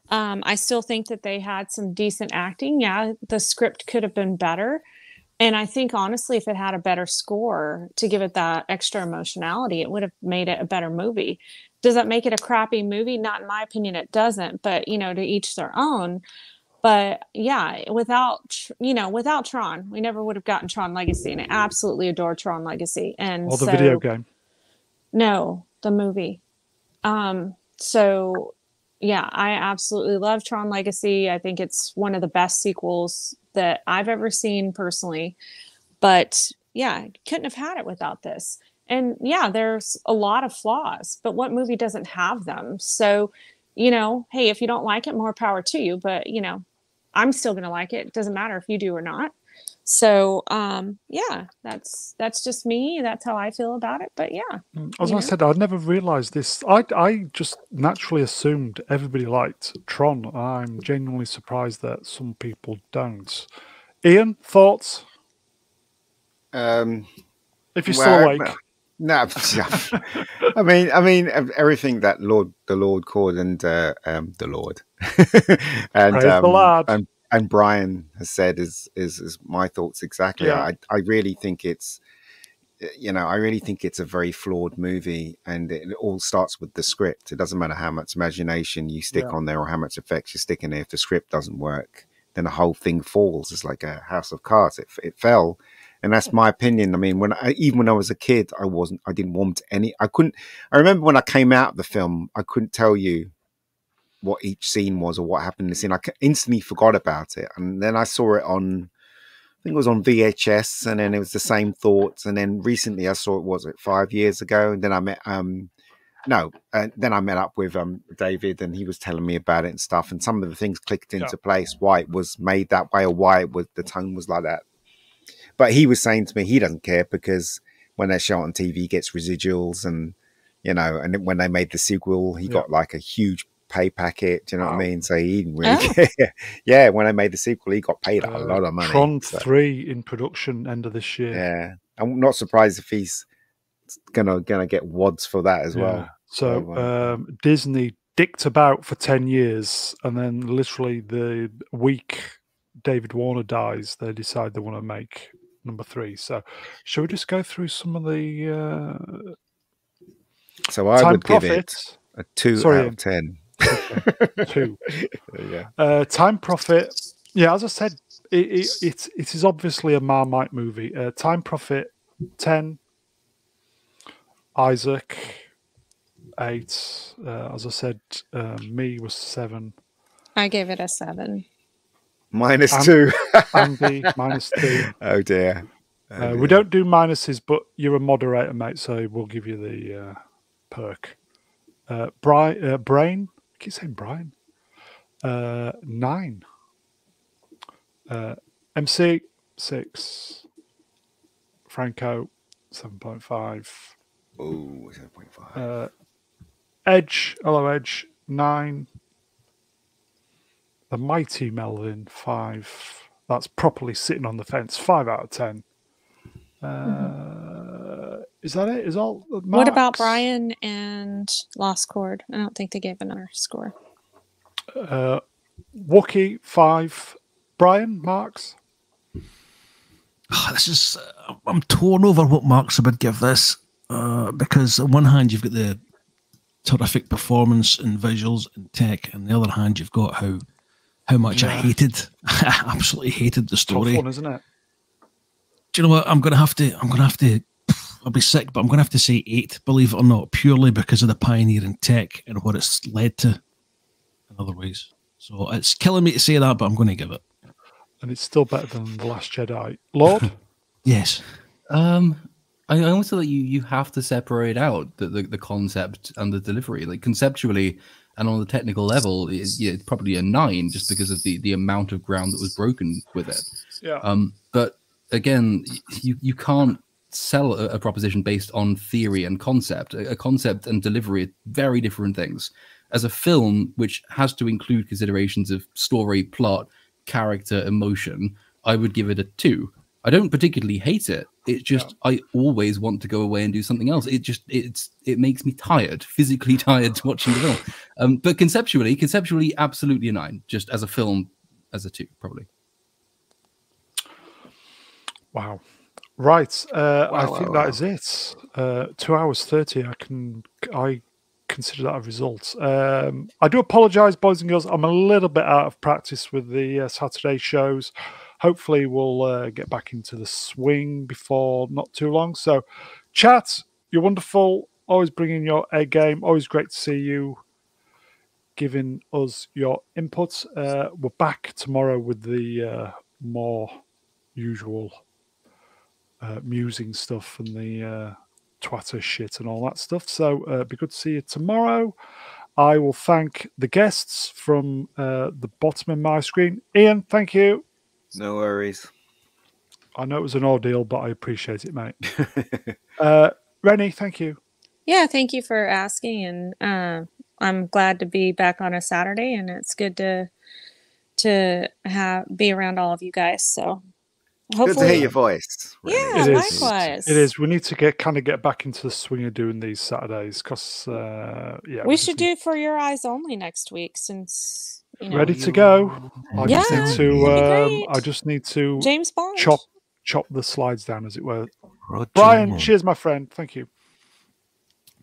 I still think that they had some decent acting. Yeah, the script could have been better. And I think, honestly, if it had a better score to give it that extra emotionality, it would have made it a better movie. Does that make it a crappy movie? Not in my opinion, it doesn't. But, to each their own. But, yeah, without Tron, we never would have gotten Tron Legacy. And I absolutely adore Tron Legacy. And the video game? No, the movie. So, yeah, I absolutely love Tron Legacy. I think it's one of the best sequels that I've ever seen personally. But yeah, couldn't have had it without this. And yeah, there's a lot of flaws, but what movie doesn't have them? So, hey, if you don't like it, more power to you. But, I'm still going to like it. It doesn't matter if you do or not. So, yeah, that's just me. That's how I feel about it. But yeah. As I said, I'd never realised this. I just naturally assumed everybody liked Tron. I'm genuinely surprised that some people don't. Ian, thoughts? If you're still awake. No, I mean, everything that the Lord called and the Lord and the lad. And Brian has said is my thoughts exactly. Yeah. I really think it's, I really think it's a very flawed movie, and it all starts with the script. It doesn't matter how much imagination you stick on there or how much effects you stick in there. If the script doesn't work, then the whole thing falls. It's like a house of cards. It fell. And that's my opinion. I mean, even when I was a kid, I didn't want any. I remember when I came out of the film, I couldn't tell you what each scene was or what happened in the scene. I instantly forgot about it. And then I saw it on, I think it was on VHS, and then it was the same thoughts. And then recently I saw it, 5 years ago? And then I met, then I met up with David, and he was telling me about it and stuff. And some of the things clicked into place, why it was made that way or why the tone was like that. But he was saying to me he doesn't care because when they show it on TV, he gets residuals, and and when they made the sequel, he got like a huge pay packet. Do you know what I mean? So he didn't really care. Yeah, when they made the sequel, he got paid a lot of money. Tron 3 in production end of this year. Yeah, I'm not surprised if he's gonna get wads for that as well. So Disney dicked about for 10 years, and then literally the week David Warner dies, they decide they want to make number 3. So, shall we just go through some of the? So I would give it a 2 out of 10. Okay. 2. Yeah. Time Profit. Yeah, as I said, it is obviously a Marmite movie. Time Profit 10. Isaac 8. As I said, me was 7. I gave it a 7. -2. Andy, -2. Oh dear. We don't do minuses, but you're a moderator, mate, so we'll give you the perk. Brain, I keep saying Brian. 9. MC 6. Franco 7.5. Oh, 7.5. Edge, hello Edge, 9. The Mighty Melvin, 5. That's properly sitting on the fence. 5 out of 10. Is that it? Is all? Marks? What about Brian and Lost Chord? I don't think they gave another score. Wookie 5. Brian, marks. This is. I'm torn over what marks I would give this because on one hand you've got the terrific performance and visuals and tech, and on the other hand you've got how much I absolutely hated the story. Tough one, isn't it? Do you know what? I'm gonna have to. I'll be sick, but I'm gonna have to say 8. Believe it or not, purely because of the pioneering tech and what it's led to in other ways. So it's killing me to say that, but I'm going to give it. And it's still better than The Last Jedi. Lord? Yes. I almost feel that you have to separate out the concept and the delivery. Like conceptually and on the technical level, it's probably a 9 just because of the amount of ground that was broken with it. Yeah. But again, you can't sell a proposition based on theory and concept. A concept and delivery are very different things. As a film, which has to include considerations of story, plot, character, emotion, I would give it a 2. I don't particularly hate it. It's just I always want to go away and do something else. It makes me tired, physically tired watching the film. But conceptually, absolutely a 9. Just as a film, as a 2, probably. Wow. Right. I think that is it. 2 hours 30. I consider that a result. I do apologise, boys and girls. I'm a little bit out of practice with the Saturday shows. Hopefully we'll get back into the swing before not too long. So, chat, you're wonderful. Always bringing your A game. Always great to see you giving us your input. We're back tomorrow with the more usual musing stuff and the Twitter shit and all that stuff. So be good to see you tomorrow. I will thank the guests from the bottom of my screen. Ian, thank you. No worries. I know it was an ordeal, but I appreciate it, mate. Rennie, thank you. Yeah, thank you for asking, and I'm glad to be back on a Saturday, and it's good to be around all of you guys. So hopefully, good to hear your voice. Yeah, likewise. It is. We need to get back into the swing of doing these Saturdays because we should do For Your Eyes Only next week since. Ready to go. I just need to James Bond. chop the slides down, as it were. Roger. Brian, cheers, my friend. Thank you.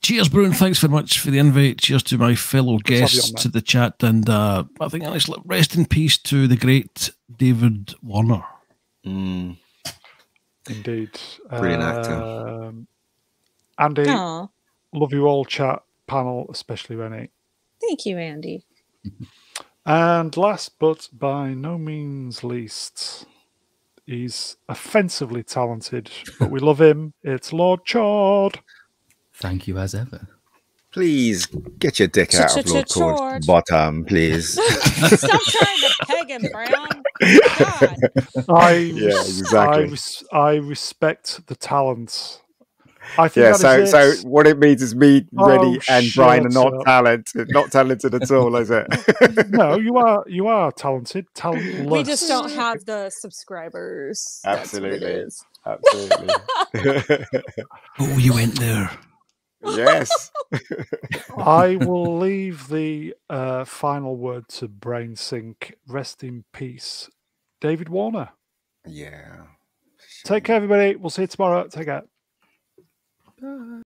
Cheers, Bruin. Thanks very much for the invite. Cheers to my fellow guests, to the chat, and I think rest in peace to the great David Warner. Indeed. Brilliant actor. Andy, love you all, chat panel, especially Rennie. Thank you, Andy. And last but by no means least, he's offensively talented, but we love him. It's Lord Chord. Thank you as ever. Please get your dick out of Lord Chord's bottom, please. Stop trying to peg him, Brown. God. I respect the talent. I think so what it means is me, Rennie, and Brian are not talented at all, is it? No, you are talented. Talentless. We just don't have the subscribers. Absolutely. Oh, you went there. Yes. I will leave the final word to Brain Sync. Rest in peace, David Warner. Yeah. Take care, everybody. We'll see you tomorrow. Take care. Bye.